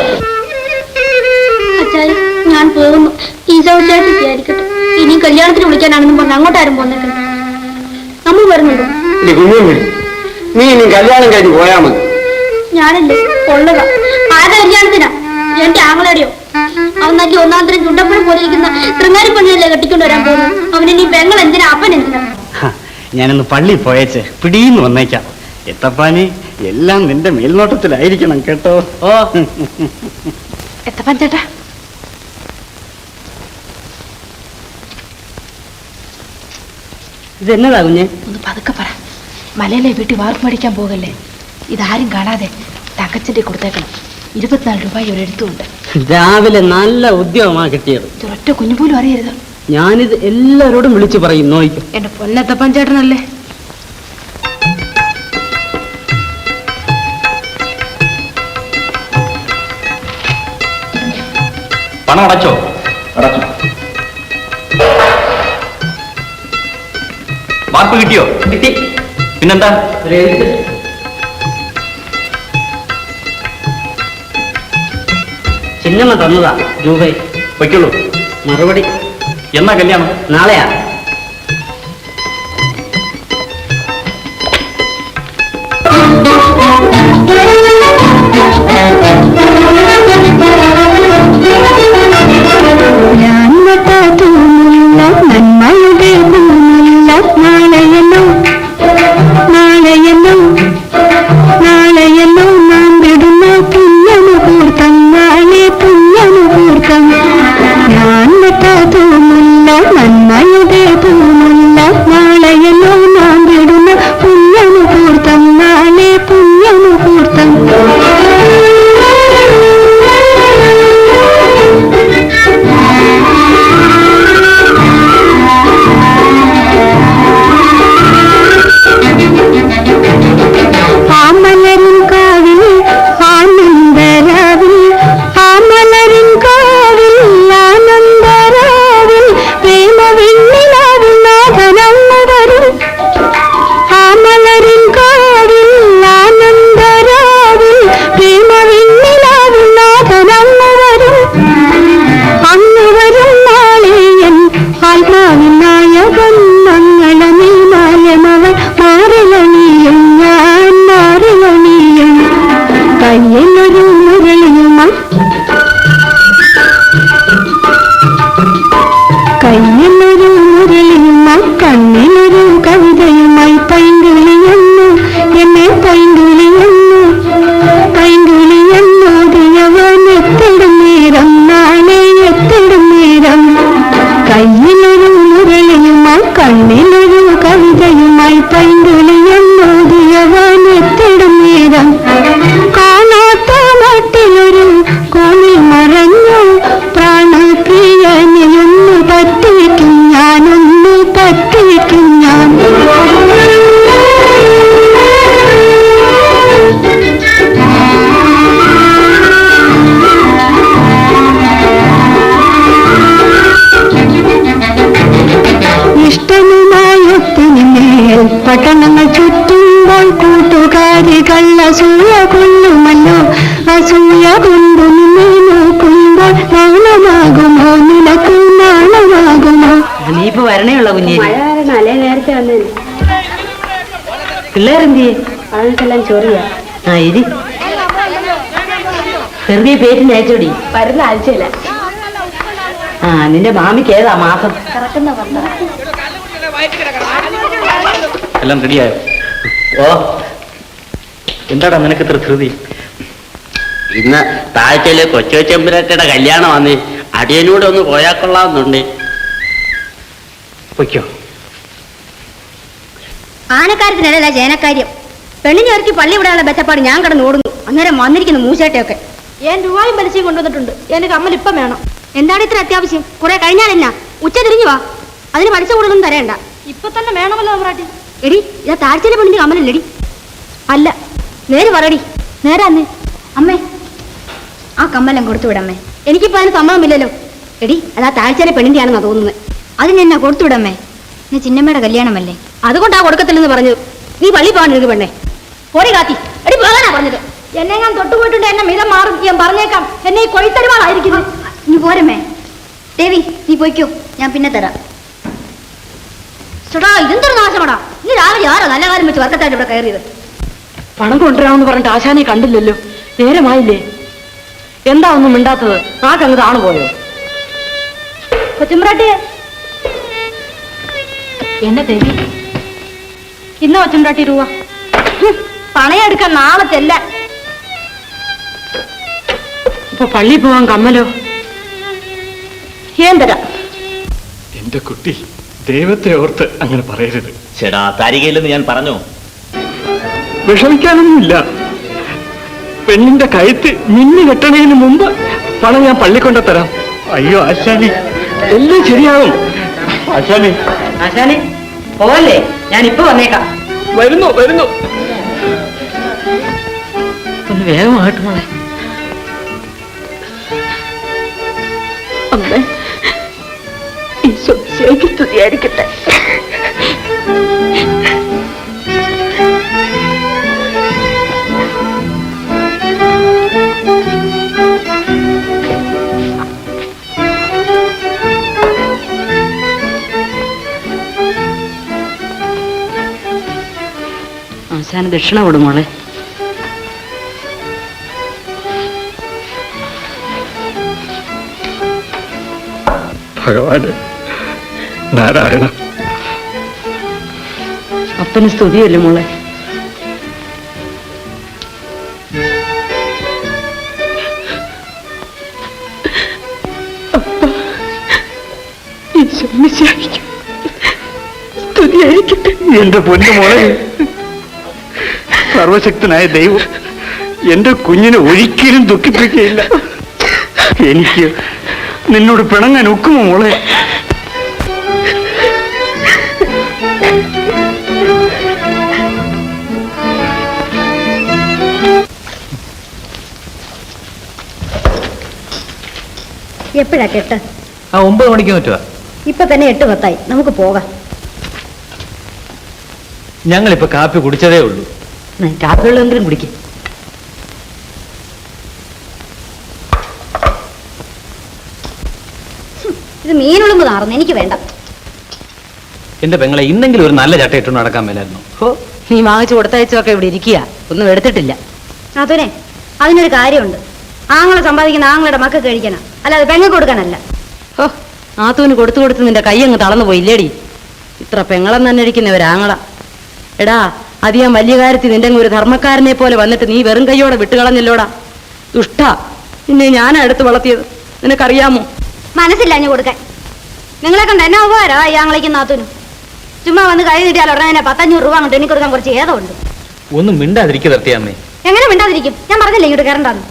അച്ചായി, ഞാൻ പോകുന്നു. ഈ സൗകര്യമായിട്ട് വിചാരിക്കട്ടെ. ഇനി കല്യാണത്തിന് വിളിക്കാനാണെന്നും പറഞ്ഞ് അങ്ങോട്ടാരും പോന്നേക്കണം. നമ്മൾ വരുന്നുണ്ടോ? നീ ഇനി കല്യാണം കഴിഞ്ഞ് പോയാ മതി. ഞാനല്ലേ കൊള്ളുക. ആരുടെ കല്യാണത്തിനാ? എന്റെ ആങ്ങളയുടെയോ? അവൻ നല്ല ഒന്നാം തരം ചുണ്ടപ്പഴം പോലെ ഇരിക്കുന്ന തൃങ്ങാരി പെണ്ണിനല്ലേ കെട്ടിക്കൊണ്ട് വരാൻ പോകുന്നത്. അവന് നീ പെങ്ങൾ എന്തിനാ, അപ്പൻ എന്തിനാ? ഞാനൊന്ന് പള്ളി പോയേച്ച് പിടിയിന്ന് വന്നേക്കാം. എത്തപ്പാനി എല്ലാം നിന്റെ മേൽനോട്ടത്തിലായിരിക്കണം കേട്ടോ. ഓ എത്തപ്പാൻ ചേട്ടാ, ഇതെന്നതാ കുഞ്ഞെ? ഒന്ന് പതുക്കെ പറ. മലയിലെ വീട്ടിൽ വാർപ്പ് മേടിക്കാൻ പോകല്ലേ? ഇതാരും കാണാതെ തങ്കച്ചന്റെ കൊടുത്തേക്കണം. 24 രൂപ ഒരെടുത്തുണ്ട്. രാവിലെ നല്ല ഉദ്യോഗമാ കിട്ടിയത്. ഒരൊറ്റ കുഞ്ഞു പോലും അറിയരുത്. ഞാനിത് എല്ലാവരോടും വിളിച്ചു പറയും. നോയിക്കും. എന്റെ പൊന്നെത്തപ്പാൻ ചേട്ടനല്ലേ. പണം അടച്ചോ? അടച്ചു. വാർപ്പ് കിട്ടിയോ? കിട്ടി. പിന്നെന്താ? ചിന്നമ്മ തന്നതാ രൂപ. വയ്ക്കുള്ളൂ. മറുപടി എന്നാ കല്യാണം? നാളെയാ. വരണേയുള്ള കുഞ്ഞേരി. മഴ കാരണം അല്ലേ നേരത്തെ വന്നേനെ. പിള്ളേരെന്തിയെ? അതിനൊക്കെല്ലാം ചൊറിയാ. ആ ഇരി. ചെറിയ പേറ്റിന്റെ അയച്ചോടി. വരുന്ന ആഴ്ചയില്ല. ആ നിന്റെ മാമിക്ക് ഏതാ മാസം? എല്ലാം റെഡിയായോ? ഓ എന്താടാ നിനക്ക് ഇത്ര ധൃതി? ഇന്ന് താഴ്ചയിലെ കൊച്ചുവെച്ചമ്പുരക്കയുടെ കല്യാണം വന്നേ, അടിയനൂടെ ഒന്ന് പോയാൽ കൊള്ളാമെന്നുണ്ട്. പൊയ്ക്കോ. ആനക്കാര്യത്തിനല്ല ജേനക്കാര്യം. പെണ്ണിനെ ഒരുക്കി പള്ളി വിടാനുള്ള ബെച്ചപ്പാട് ഞാൻ കിടന്ന് ഓടുന്നു. അന്നേരം വന്നിരിക്കുന്നു മൂശേട്ടയൊക്കെ. രൂപയും പലിശയും കൊണ്ടുവന്നിട്ടുണ്ട്. എന്റെ കമ്മൽ ഇപ്പം വേണം. എന്താണ് ഇത്ര അത്യാവശ്യം? കുറെ കഴിഞ്ഞാലെന്നാ? ഉച്ച തിരിഞ്ഞു വാ. അതിന് പലിശ കൂടുതലൊന്നും തരേണ്ട. ഇപ്പൊ തന്നെ വേണമല്ലോ പ്രാട്ടി. എടി ഇതാ താഴ്ചയിലെ പെണ്ണിന്റെ കമ്മലല്ലേടി? അല്ല, നേര് പറയടി. നേരാന്ന്. അമ്മേ ആ കമ്മലം കൊടുത്തു വിടമ്മേ. എനിക്കിപ്പോ അതിന് സമ്മതമില്ലല്ലോ. എടി അതാ താഴ്ചയിലെ പെണ്ണിന്റെ ആണെന്നാ തോന്നുന്നത്. അതിനെന്നാ കൊടുത്തു വിടമ്മേ? ഇന്ന് ചിന്നമ്മയുടെ കല്യാണമല്ലേ. അതുകൊണ്ടാ കൊടുക്കത്തില്ലെന്ന് പറഞ്ഞത്. നീ പള്ളി പോകാൻ എനിക്ക് പെണ്ണേ. പോടി കാത്തി. എടി പോകാനാ പറഞ്ഞത്. എന്നെ ഞാൻ തൊട്ടുപോയിട്ടുണ്ട്. എന്നെ മിതം മാറും. ഞാൻ പറഞ്ഞേക്കാം. എന്നെ ഈ കൊയ്ത്തരുവാളായിരിക്കുന്നു. ഇനി പോരമ്മേ. ദേവി നീ പോയിക്കോ, ഞാൻ പിന്നെ തരാം. ചേട്ടാ ഇതെന്തൊരു നാശമാടാ. ഇനി രാവിലെ ആരാ നല്ല കാലം വെച്ച് വർക്കത്തായിട്ട് ഇവിടെ കയറിയത്? പണം കൊണ്ടുവരാമെന്ന് പറഞ്ഞിട്ട് ആശാനെ കണ്ടില്ലല്ലോ. നേരമായില്ലേ? എന്താ ഒന്നും മിണ്ടാത്തത്? നാക്കങ്ങ് താണു പോയോ? കൊച്ചുമ്പ്രാട്ടിയെ എന്നെ ദേവി. ഇന്ന് കൊച്ചുമ്പ്രാട്ടി രൂപ പണയെടുക്കാൻ നാളെ ചെല്ല. ഇപ്പൊ പള്ളി പോവാൻ കമ്മലോ? ഏൻ തരാം. എന്റെ കുട്ടി, ദൈവത്തെ ഓർത്ത് അങ്ങനെ പറയരുത്. ചേടാ തരികയില്ലെന്ന് ഞാൻ പറഞ്ഞു. വിഷമിക്കാനൊന്നുമില്ല. പെണ്ണിന്റെ കഴുത്ത് മിന്നി കെട്ടണതിന് മുമ്പ് പണം ഞാൻ പള്ളിക്കൊണ്ട തരാം. അയ്യോ ആശാനി, എല്ലാം ശരിയാകും. ആശാനി ആശാനെ പോവല്ലേ? ഞാൻ ഇപ്പൊ വന്നേക്കാം. വരുന്നു വരുന്നു. ഒന്ന് വേഗമായിട്ട് മോളെ. അമ്മേ, ഈശോ ശരിക്ക് സ്തുതിയായിരിക്കട്ടെ. ആശാന് ദക്ഷിണ കൊടു മോളെ. ഭഗവാന് നാരായണ. അപ്പന് സ്തുതിയല്ലേ മോളെ. എന്റെ പൊന്നു മോളെ, സർവശക്തനായ ദൈവം എന്റെ കുഞ്ഞിനെ ഒരിക്കലും ദുഃഖിപ്പിക്കുകയില്ല. എനിക്ക് നിന്നോട് പിണങ്ങാൻ ഒക്കുമോ മോളെ? എപ്പോഴാ കെട്ട്? 9 മണിക്ക് പറ്റുക. ഇപ്പൊ തന്നെ 8:10. നമുക്ക് പോകാം. ഞങ്ങളിപ്പോ കാപ്പി കുടിച്ചതേ ഉള്ളൂ. കാപ്പി വെള്ളമെങ്കിലും കുടിക്കും. ഇത് മീനുളുമ്പ് നാറുന്നു. എനിക്ക് വേണ്ട. എന്റെ പെങ്ങളെ ഇന്നെങ്കിലും ഒരു നല്ല ചട്ടയിട്ടു നടക്കാൻ മേലായിരുന്നു. നീ വാങ്ങിച്ചു കൊടുത്തയച്ചൊക്കെ ഇവിടെ ഇരിക്കുക. ഒന്നും എടുത്തിട്ടില്ല. അതിനെ അതിനൊരു കാര്യമുണ്ട്. ആങ്ങളെ സമ്പാദിക്കുന്ന ആങ്ങളുടെ മക്കൾ കഴിക്കണം, അല്ലാതെ പെങ്ങൾക്ക് കൊടുക്കാനല്ല. ഓ, നാത്തൂന് കൊടുത്തു കൊടുത്ത് നിന്റെ കൈ അങ്ങ് തളർന്നു പോയില്ലേടി. ഇത്ര പെങ്ങളെന്ന് തന്നെ ഇരിക്കുന്ന ഒരാങ്ങള. എടാ, അത് ഞാൻ വലിയ കാര്യത്തിൽ നിന്റെ ഒരു ധർമ്മക്കാരനെ പോലെ വന്നിട്ട് നീ വെറും കൈയോടെ വിട്ടുകളഞ്ഞല്ലോടാ. ദുഷ്ട, നിന്നെ ഞാനാ എടുത്ത് വളർത്തിയത്. നിനക്കറിയാമോ? മനസ്സില്ല ഞാൻ കൊടുക്കാൻ. നിങ്ങളെ കണ്ട എന്നാ ഉപകാരോ ഈ ആങ്ങളേക്കും നാത്തൂനും? ചുമ്മാ വന്ന് കൈ കിട്ടിയാൽ ഉടനെ തന്നെ 500 രൂപ അങ്ങോട്ട് എനിക്ക് കൊടുക്കാൻ കുറച്ച് ഏതമുണ്ട്. ഒന്നും മിണ്ടാതിരിക്കുക നിർത്തിയാമ്മേ. എങ്ങനെ മിണ്ടാതിരിക്കും? ഞാൻ പറഞ്ഞില്ലേ ഇങ്ങോട്ട് കയറണ്ടാന്ന്.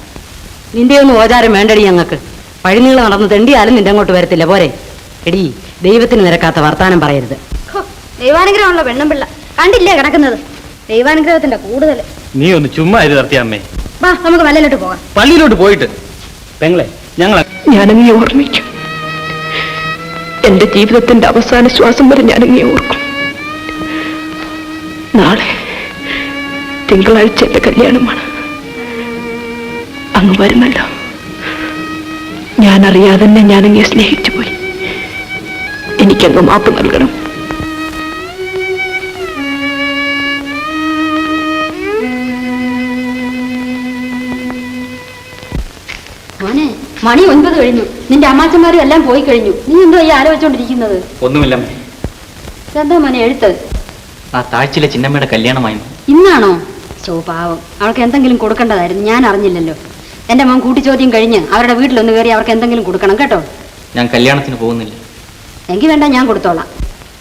നിന്റെ ഒന്നും ഓചാരം വേണ്ടടി ഞങ്ങൾക്ക്. വഴിനീളം നടന്ന് തെണ്ടിയാലും നിന്റെ അങ്ങോട്ട് വരത്തില്ല. പോരെ എടി, ദൈവത്തിന് നിരക്കാത്ത വർത്താനം പറയരുത്. ദൈവാനുഗ്രഹമുള്ള പെണ്ണും പിള്ള കണ്ടില്ലേ കിടക്കുന്നത്? ദൈവാനുഗ്രഹത്തിന്റെ കൂടുതൽ. നീ ഒന്ന് ചുമ്മാ ഇത് നിർത്തിയാമ്മേ. വാ, നമുക്ക് മലയിലോട്ട് പോകാം. പള്ളിയിലോട്ട് പോയിട്ട് പെങ്ങളെ ഞങ്ങൾ ഞാനങ്ങേ ഓർമ്മിക്കും. എന്റെ ജീവിതത്തിന്റെ അവസാന ശ്വാസം വരെ ഞാനങ്ങേ ഓർക്കും. നാളെ തിങ്കളാഴ്ച എന്റെ കല്യാണമാണ്. അങ്ങ് വരുമല്ലോ. ഞാനറിയാതെ തന്നെ ഞാനങ്ങേ സ്നേഹിച്ചു പോയി. എനിക്കങ്ങ് മാപ്പ് നൽകണം. മോനെ, മണി 9 കഴിഞ്ഞു. നിന്റെ അമ്മാച്ചന്മാരും എല്ലാം പോയി കഴിഞ്ഞു. നീ എന്തോ ഈ ആലോചിച്ചോണ്ടിരിക്കുന്നത്? ഒന്നുമില്ല. എന്താ മോനെ എഴുത്ത്? ആ താഴ്ചയിലെ ചിന്നമ്മയുടെ കല്യാണമായിരുന്നു. ഇന്നാണോ? പാവം, അവൾക്ക് എന്തെങ്കിലും കൊടുക്കേണ്ടതായിരുന്നു. ഞാൻ അറിഞ്ഞില്ലല്ലോ. എന്റെ മോൻ കൂട്ടിച്ചോദ്യം കഴിഞ്ഞ് അവരുടെ വീട്ടിലൊന്ന് കയറി അവർക്ക് എന്തെങ്കിലും കൊടുക്കണം കേട്ടോ. ഞാൻ കല്യാണത്തിന് പോകുന്നില്ല. എങ്കിൽ വേണ്ട, ഞാൻ കൊടുത്തോളാം.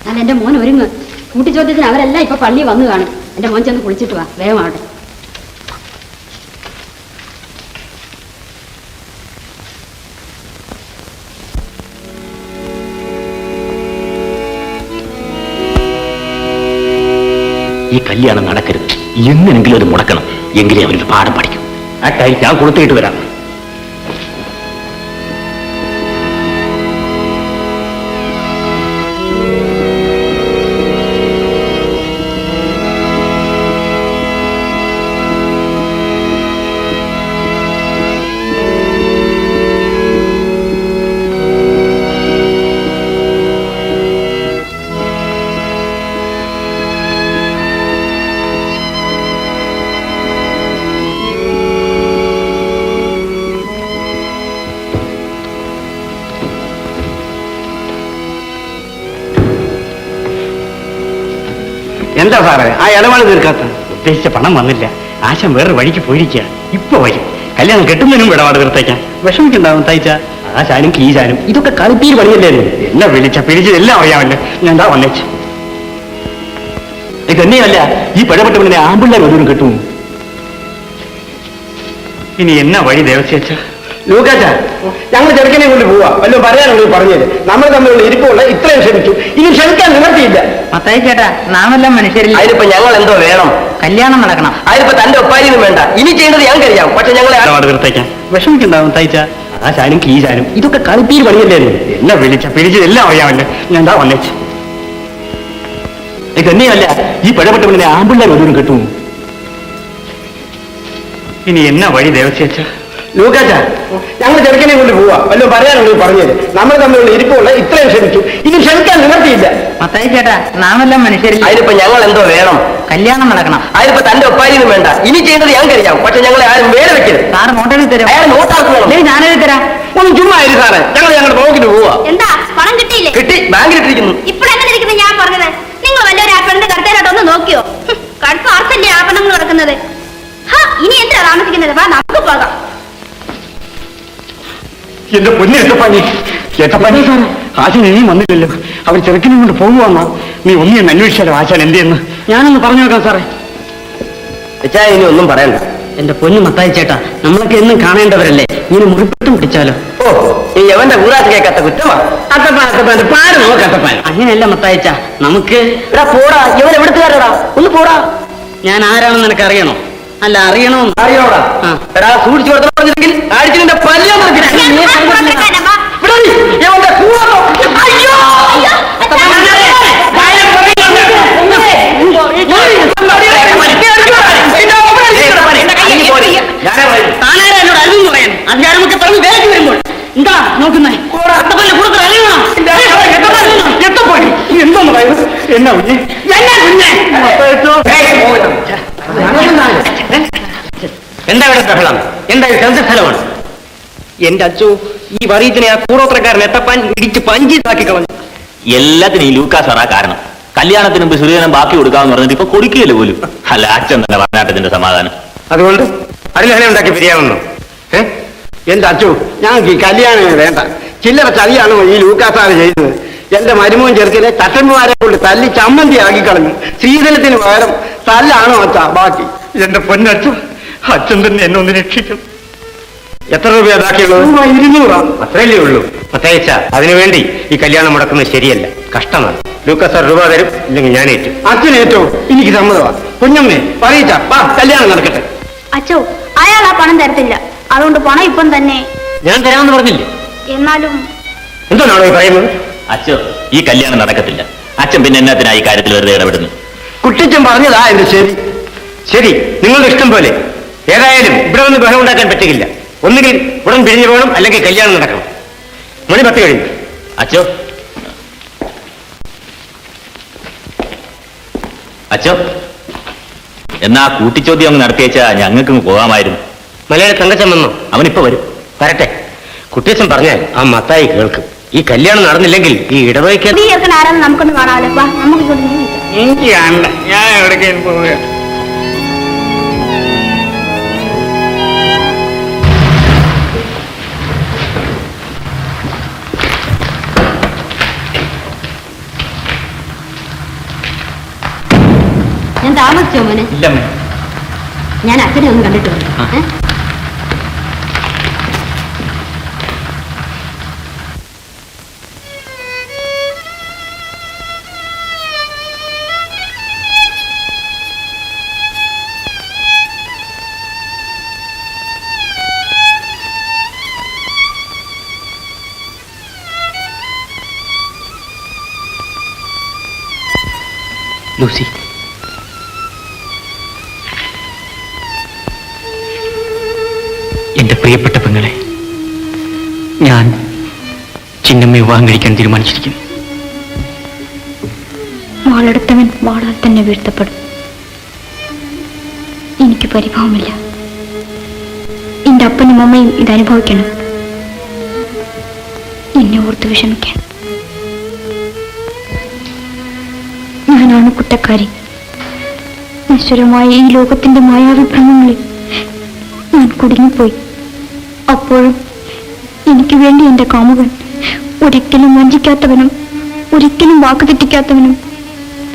ഞാൻ എന്റെ മോൻ ഒരുങ്ങ്. കൂട്ടിച്ചോദ്യത്തിന് അവരെല്ലാം ഇപ്പൊ പള്ളി വന്നു കാണും. എന്റെ മോൻ ചെന്ന് കുളിച്ചിട്ട് വാ, വേഗമാവട്ടെ. ഈ കല്യാണം നടക്കരുത്. എങ്ങനെങ്കിലും അത് മുടക്കണം. എങ്കിലേ അവരൊരു പാഠം പഠിക്കും. ആ കൈ ഞാൻ കൊടുത്തിട്ട് വരാം. എന്താ സാറേ ആ ഇടപാട് തീർക്കാത്ത? ഉദ്ദേശിച്ച പണം വന്നില്ല. ആശം വേറെ വഴിക്ക് പോയിരിക്കുക. ഇപ്പൊ വരും. കല്യാണം കെട്ടുന്നതിനും ഇടപാട് തീർത്തേക്കാം. വിഷമിക്കുണ്ടാവും തയ്ച്ച. ആശാനും കീശാനും ഇതൊക്കെ കളിപ്പീര് പണിയല്ലേ? എന്നെ പിടിച്ചതെല്ലാം അറിയാമല്ലോ. ഞാൻ എന്താ വന്നേച്ചു. ഇതന്നെയല്ല, ഈ പിഴപ്പെട്ട പെണ്ണിനെ ആമ്പിള്ളേർ ഒന്നും കിട്ടും. ഇനി എന്നാ വഴി ദേവസ്യച്ച? ലൂക്കാച്ച, ഞങ്ങൾ ചെറുക്കനെ കൊണ്ട് പോവാ. വല്ലതും പറയാനുള്ളത് പറഞ്ഞത്. നമ്മൾ തമ്മിലുള്ള ഇരിപ്പുള്ള ഇത്രയും ക്ഷമിച്ചു. ഇനി ക്ഷമിക്കാൻ നിവർത്തിയില്ല. മത്തായി ചേട്ടാ, നാമെല്ലാം മനുഷ്യരില്ല. അതിനിപ്പോ ഞങ്ങൾ എന്തോ വേണം? കല്യാണം നടക്കണം. അതിനിപ്പോ തന്റെ ഒപ്പാരിയൊന്നും വേണ്ട. ഇനി ചെയ്യേണ്ടത് ഞാൻ കഴിയാം. പക്ഷെ ഞങ്ങളെ ഇടപാട് തീർത്തേക്കാം. വിഷമിക്കുണ്ടാവും തയ്ച്ച. ആശാനും കീശാനും ഇതൊക്കെ കളിപ്പീര് പണിയല്ലേ? എന്നെ പിടിച്ചതെല്ലാം അറിയാമല്ലോ. ഞാൻ എന്താ വന്നേച്ചു. ഇതന്നെയല്ല, ഈ പിഴപ്പെട്ട പെണ്ണിനെ ആമ്പിള്ളേർ ഒന്നും കിട്ടും. ഇനി എന്നാ വഴി ദേവസ്യച്ച? ലൂക്കാച്ച, ഞങ്ങൾ ചെറുക്കനെ കൊണ്ട് പോവാ. വല്ലതും പറയാനുള്ളത് പറഞ്ഞത്. നമ്മൾ തമ്മിലുള്ള ഇരിപ്പുള്ള ഇത്രയും ക്ഷമിച്ചു. ഇനി ക്ഷമിക്കാൻ നിവർത്തിയില്ല. മത്തായി ചേട്ടാ, നാമെല്ലാം മനുഷ്യരില്ല. അതിനിപ്പോ ഞങ്ങൾ എന്തോ വേണം? കല്യാണം നടക്കണം. അതിനിപ്പോ തന്റെ ഒപ്പാരിയൊന്നും വേണ്ട. ഇനി ചെയ്യേണ്ടത് ഞാൻ കഴിയാം. പക്ഷെ ഞങ്ങളെ ആരും വേറെ വെക്കരുത്. സാറ് നോട്ടെഴുതി തരാം. അയാൾ നോട്ടാക്കണം. ഞാനെഴുതി തരാം. ഒന്ന് ചുമ്മാ ആയിരു സാറേ. ഞങ്ങൾ ഞങ്ങളുടെ നോക്കിട്ട് പോവാ. എന്താ പണം കിട്ടിയില്ലേ? കിട്ടി, ബാങ്കിലിട്ടിരിക്കുന്നു. ഇപ്പോഴെങ്ങനെ ഇരിക്കുന്നത് ഞാൻ പറഞ്ഞത്? നിങ്ങൾ വല്ലൊരു ആപ്പണിന്റെ കടത്തേലോട്ടൊന്ന് നോക്കിയോ? കടുത്ത ആർക്കല്ലേ ആഭരണങ്ങൾ നടക്കുന്നത്? ഇനി എന്താ താമസിക്കുന്നത്? വാ, നമുക്ക് പോകാം. എന്റെ പൊന്നു എട്ടപ്പാഞ്ഞി, എട്ടപ്പാഞ്ഞി ആശാൻ ഇനിയും വന്നില്ലല്ലോ. അവർ ചെറുക്കിനെ കൊണ്ട് പോകുവാന്നാ. നീ ഒന്നും അന്വേഷിച്ചാലോ ആശാൻ എന്തെന്ന്? ഞാനൊന്ന് പറഞ്ഞു നോക്കാം സാറേ. ഇനി ഒന്നും പറയണ്ട. എന്റെ പൊന്നു മത്തായി ചേട്ടാ, നമ്മളൊക്കെ എന്നും കാണേണ്ടവരല്ലേ? ഇങ്ങനെ മുറിപ്പെട്ടും പിടിച്ചാലോ? ഓ, ഈ എവന്റെ ഊരാറ്റ് കേൾക്കാത്ത കുറ്റമാ. അത്തപ്പാൻ പാര് നോക്കത്തപ്പാൻ. അങ്ങനെയല്ല മത്തായിച്ച, നമുക്ക് പോടാ. ഇവൻ എവിടുത്തുകാരടാ? ഒന്ന് പോടാ. ഞാൻ ആരാണെന്ന് നിനക്ക് അറിയണോ? അല്ല, അറിയണോ? അറിയണോടാ. എടാ, സൂക്ഷിച്ചു കൊടുത്തില്ലെങ്കിൽ അടിച്ചു നിന്റെ പല്ല് അധികാരമൊക്കെ പറഞ്ഞ് വേലയ്ക്ക് വരുമ്പോൾ എന്താ നോക്കുന്നേ? എന്നാ എന്താ ഇവിടെ ബഹളം? എന്താ എന്ത് സ്ഥലമാണ്? എന്റെ അച്ഛോ, ഈ വറീത്തിനെ ആ കൂടോത്രക്കാരൻ എത്തപ്പാൻ ഇടിച്ച് പഞ്ചീസാക്കി കളഞ്ഞു. എല്ലാത്തിനും ഈ ലൂക്കാസാറാ കാരണം. കല്യാണത്തിന് മുമ്പ് സുരേനം ബാക്കി കൊടുക്കാമെന്ന് പറഞ്ഞിട്ട് ഇപ്പൊ കൊടുക്കുകയല്ലേ പോലും. അല്ല, അച്ഛൻ തന്നെ പറഞ്ഞാട്ടത്തിന്റെ സമാധാനം. അതുകൊണ്ട് അതിനെ ഉണ്ടാക്കി പിരിയാമെന്നോ? എന്റെ അച്ചു, ഞങ്ങൾക്ക് ഈ കല്യാണം വേണ്ട. ചില്ലറ ചതിയാണോ ഈ ലൂക്കാസാറ് ചെയ്തത്? എന്റെ മരുമോൻ ചെറുക്കനെ തട്ടന്മാരെ കൊണ്ട് തല്ലി ചമ്മന്തി ആക്കി കളഞ്ഞു. സ്ത്രീധനത്തിന് പകരം തല്ലാണോ അച്ഛാ ബാക്കി? എന്റെ പൊന്നച്ഛൻ, അച്ഛൻ തന്നെ എന്നെ ഒന്ന് രക്ഷിക്കും. എത്ര രൂപ ബാക്കിയുള്ളത്? 200. അത്രയല്ലേ ഉള്ളൂ. പ്രത്യേകിച്ച അതിനുവേണ്ടി ഈ കല്യാണം മുടക്കുന്നത് ശരിയല്ല, കഷ്ടമാണ്. ലൂക്കാസ് സാർ രൂപ തരും, ഇല്ലെങ്കിൽ ഞാൻ ഏറ്റു. അച്ഛനേറ്റോ? എനിക്ക് സമ്മതമാ. കുഞ്ഞമ്മേ പറയിച്ച കല്യാണം നടക്കട്ടെ. അച്ഛോ, അയാൾ ആ പണം തരത്തില്ല. അതുകൊണ്ട് പണം ഇപ്പം തന്നെ ഞാൻ തരാമെന്ന് പറഞ്ഞില്ലേ? എന്നാലും എന്താണോ ഈ പറയുന്നത്? അച്ഛോ, ഈ കല്യാണം നടക്കത്തില്ല. അച്ഛൻ പിന്നെ എന്നാത്തിനാ ഈ കാര്യത്തിൽ വെറുതെ ഇടപെടുന്നു? കുട്ടിച്ചൻ പറഞ്ഞതാ എന്റെ ശരി. ശരി, നിങ്ങളുടെ ഇഷ്ടം പോലെ. ഏതായാലും ഇവിടെ ഒന്ന് ബഹളം ഉണ്ടാക്കാൻ പറ്റില്ല. ഒന്നുകിൽ ഉടൻ പിരിഞ്ഞു പോകണം, അല്ലെങ്കിൽ കല്യാണം നടക്കണം. മണി 10 കഴിഞ്ഞു. അച്ഛോ, അച്ഛോ, എന്നാ കൂട്ടിച്ചോദ്യം അങ്ങ് നടത്തിയേച്ചാ ഞങ്ങൾക്ക് പോകാമായിരുന്നു. മലയാളി തങ്കച്ചൻ വന്നോ? അവനിപ്പോ വരും. വരട്ടെ. കുട്ടിയച്ഛൻ പറഞ്ഞാൽ ആ മത്തായി കേൾക്കും. ഈ കല്യാണം നടന്നില്ലെങ്കിൽ ഈ ഇടവയ്ക്ക് ആരാന്ന് നമുക്കൊന്ന് കാണാമല്ലോ. വാ, നമുക്ക് ഇങ്ങോട്ട് നീങ്ങിക്കാം. എനിക്ക് വേണ്ട, ഞാൻ എവിടേക്കും പോവുക. ഞാൻ താമസിച്ചോ മോനെ? ഞാൻ അച്ഛനെ ഒന്ന് കണ്ടിട്ട് വന്നു. ലൂസി, എന്റെ പ്രിയപ്പെട്ട പെങ്ങളെ, ഞാൻ ചിന്നമ്മയെ വിവാഹം കഴിക്കാൻ തീരുമാനിച്ചിരിക്കുന്നു. വാളെടുത്തവൻ വാളാൽ തന്നെ വീഴ്ത്തപ്പെടും. എനിക്ക് പരിഭവമില്ല. എന്റെ അപ്പനും അമ്മയും ഇതനുഭവിക്കണം. എന്നെ ഓർത്ത് വിഷമിക്കാൻ. ഞാനാണ് കുറ്റക്കാരി. നശ്വരമായ ഈ ലോകത്തിന്റെ മായാവിഭ്രമങ്ങളിൽ ഞാൻ കുടുങ്ങിപ്പോയി. അപ്പോഴും എനിക്ക് വേണ്ടി എന്റെ കാമുകൻ, ഒരിക്കലും വഞ്ചിക്കാത്തവനും ഒരിക്കലും വാക്ക് തെറ്റിക്കാത്തവനും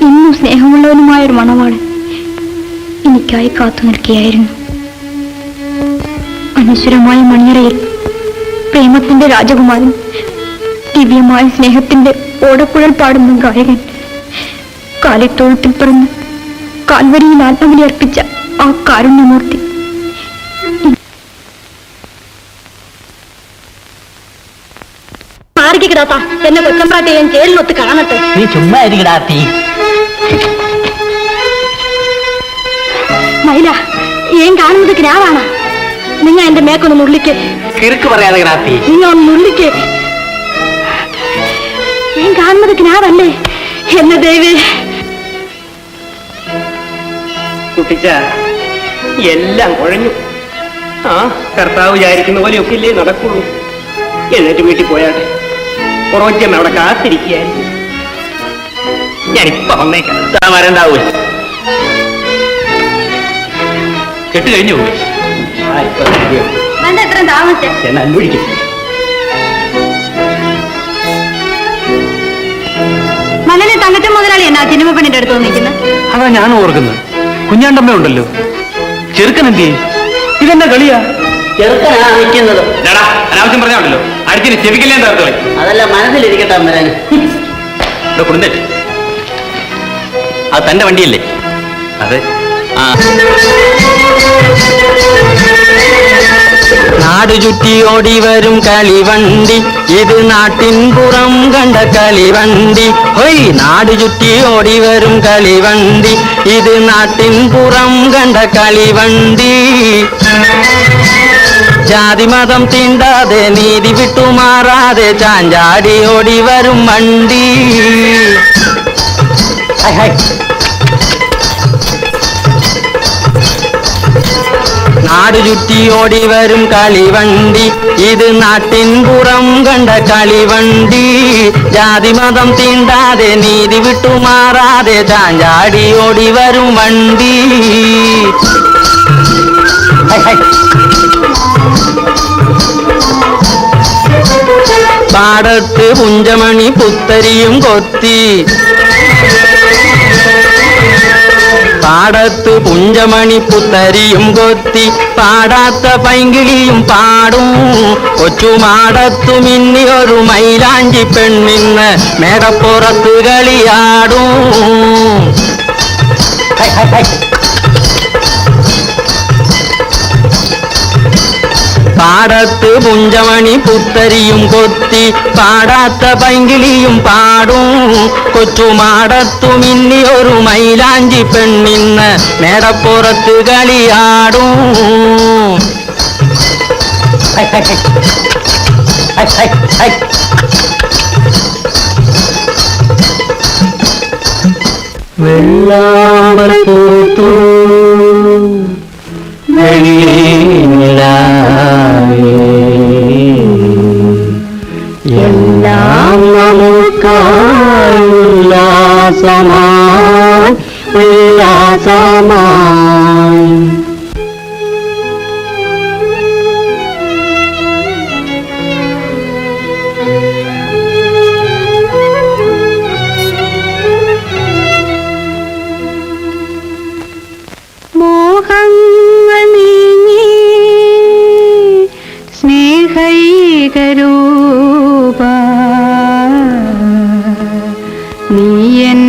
എന്നും സ്നേഹമുള്ളവനുമായൊരു മണവാളൻ എനിക്കായി കാത്തു നിൽക്കുകയായിരുന്നു. അനശ്വരമായ മണിയറയിൽ പ്രേമത്തിന്റെ രാജകുമാരൻ, ദിവ്യമായ സ്നേഹത്തിന്റെ ഓടക്കുഴൽ പാടുന്ന ഗായകൻ, കാലിത്തൊഴുത്തിൽ പിറന്ന് കാൽവരിയിൽ ആത്മബലി അർപ്പിച്ച ആ കാരുണ്യമൂർത്തി മാറിക്കിടാത്ത എന്നെ കൊച്ചമ്പ്രാട്ടി ഞാൻ ജയിലിനൊത്ത് കാണട്ടെ. നീ ചുമ്മാ ഇരിക്കടാത്തി. മൈല, ഏൻ കാണുന്നത് ഗ്രാവാണ്. നിങ്ങ എന്റെ മേക്കൊന്ന് നുള്ളിക്ക്. കിറുക്ക് പറയാതെ കിടാത്തി. നിങ്ങൾ ഒന്ന് നുള്ളിക്ക്. ഏൻ കാണുന്നത് ഗ്രാവല്ലേ എന്നെ ദേവി. കുട്ടിച്ച എല്ലാം കുഴഞ്ഞു. ആ കർത്താവ് വിചാരിക്കുന്ന പോലെയൊക്കെ ഇല്ലേ നടക്കുള്ളൂ. എന്നിട്ട് വീട്ടിൽ പോയാട്ടെ. പുറോജ്യം അവിടെ കാത്തിരിക്കുകയായിരിക്കും. ഞാനിപ്പോ വന്നേക്കാം. വരണ്ടാവൂ. കെട്ട് കഴിഞ്ഞു. എത്രയും താമസിച്ച എന്നാ അന്വേഷിക്കും. മലനെ തങ്കച്ച മുതലാളി എന്നാ സിനിമ പെണ്ണിന്റെ അടുത്ത് വന്നിരിക്കുന്നത്? അതാ ഞാൻ ഓർക്കുന്നത്. കുഞ്ഞാണ്ടമ്മ ഉണ്ടല്ലോ, ചെറുക്കൻ എന്ത് ചെയ്യും? ഇതെന്നാ കളിയാ? ചെറുക്കനാ നിൽക്കുന്നത്. അനാവശ്യം പറഞ്ഞാണല്ലോ, അടുത്തിന് ചെവിക്കല്ലേ തേർത്ത് കളി. അതല്ല, മനസ്സിലിരിക്കട്ടെ അമ്മരാൻ. കുടുംബ അത് തന്റെ വണ്ടിയല്ലേ? അതെ. ആ നാട് ചുറ്റി ഓടി വരും കളിവണ്ടി, ഇത് നാട്ടിൻ പുറം കണ്ട കളിവണ്ടി. ഹൊയ്, നാട് ചുറ്റി ഓടി വരും കളിവണ്ടി, ഇത് നാട്ടിൻ പുറം കണ്ട കളിവണ്ടി. ജാതി മതം തീണ്ടാതെ നീതി വിട്ടുമാറാതെ ചാഞ്ചാടി ഓടി വരും വണ്ടി. നാട് ചുറ്റി ഓടി വരും കളിവണ്ടി, ഇത് നാട്ടിൻ പുറം കണ്ട കളിവണ്ടി. ജാതി മതം തീണ്ടാതെ നീതി വിട്ടുമാറാതെ ചാഞ്ചാടി ഓടി വരും വണ്ടി. പാടത്ത് പുഞ്ചമണി പുത്തരിയും കൊത്തി, പാടത്ത് പുഞ്ചമണി പുത്തരിയും കൊത്തി, പാടാത്ത പൈങ്കിളിയും പാടും. കൊച്ചുമാടത്തു മിന്നിയൊരു മൈലാഞ്ചി പെണ്ണിന്ന് മേടപ്പുറത്ത് കളിയാടും. പാടത്ത് പുഞ്ചമണി പുത്തരിയും കൊത്തി, പാടാത്ത പൈങ്കിളിയും പാടും. കൊച്ചുമാടത്തു മിന്നിയൊരു മൈലാഞ്ചി പെണ്ണിന്ന് മേടപ്പുറത്ത് കളിയാടും. വെള്ളാമ്പൽ പൂത്തു എല്ലാം നമുക്കായി ഉല്ലാസമായി ഉല്ലാസമായി. മോഹങ്ങൾ നീങ്ങി സ്നേഹൈകരൂപ നീ എൻ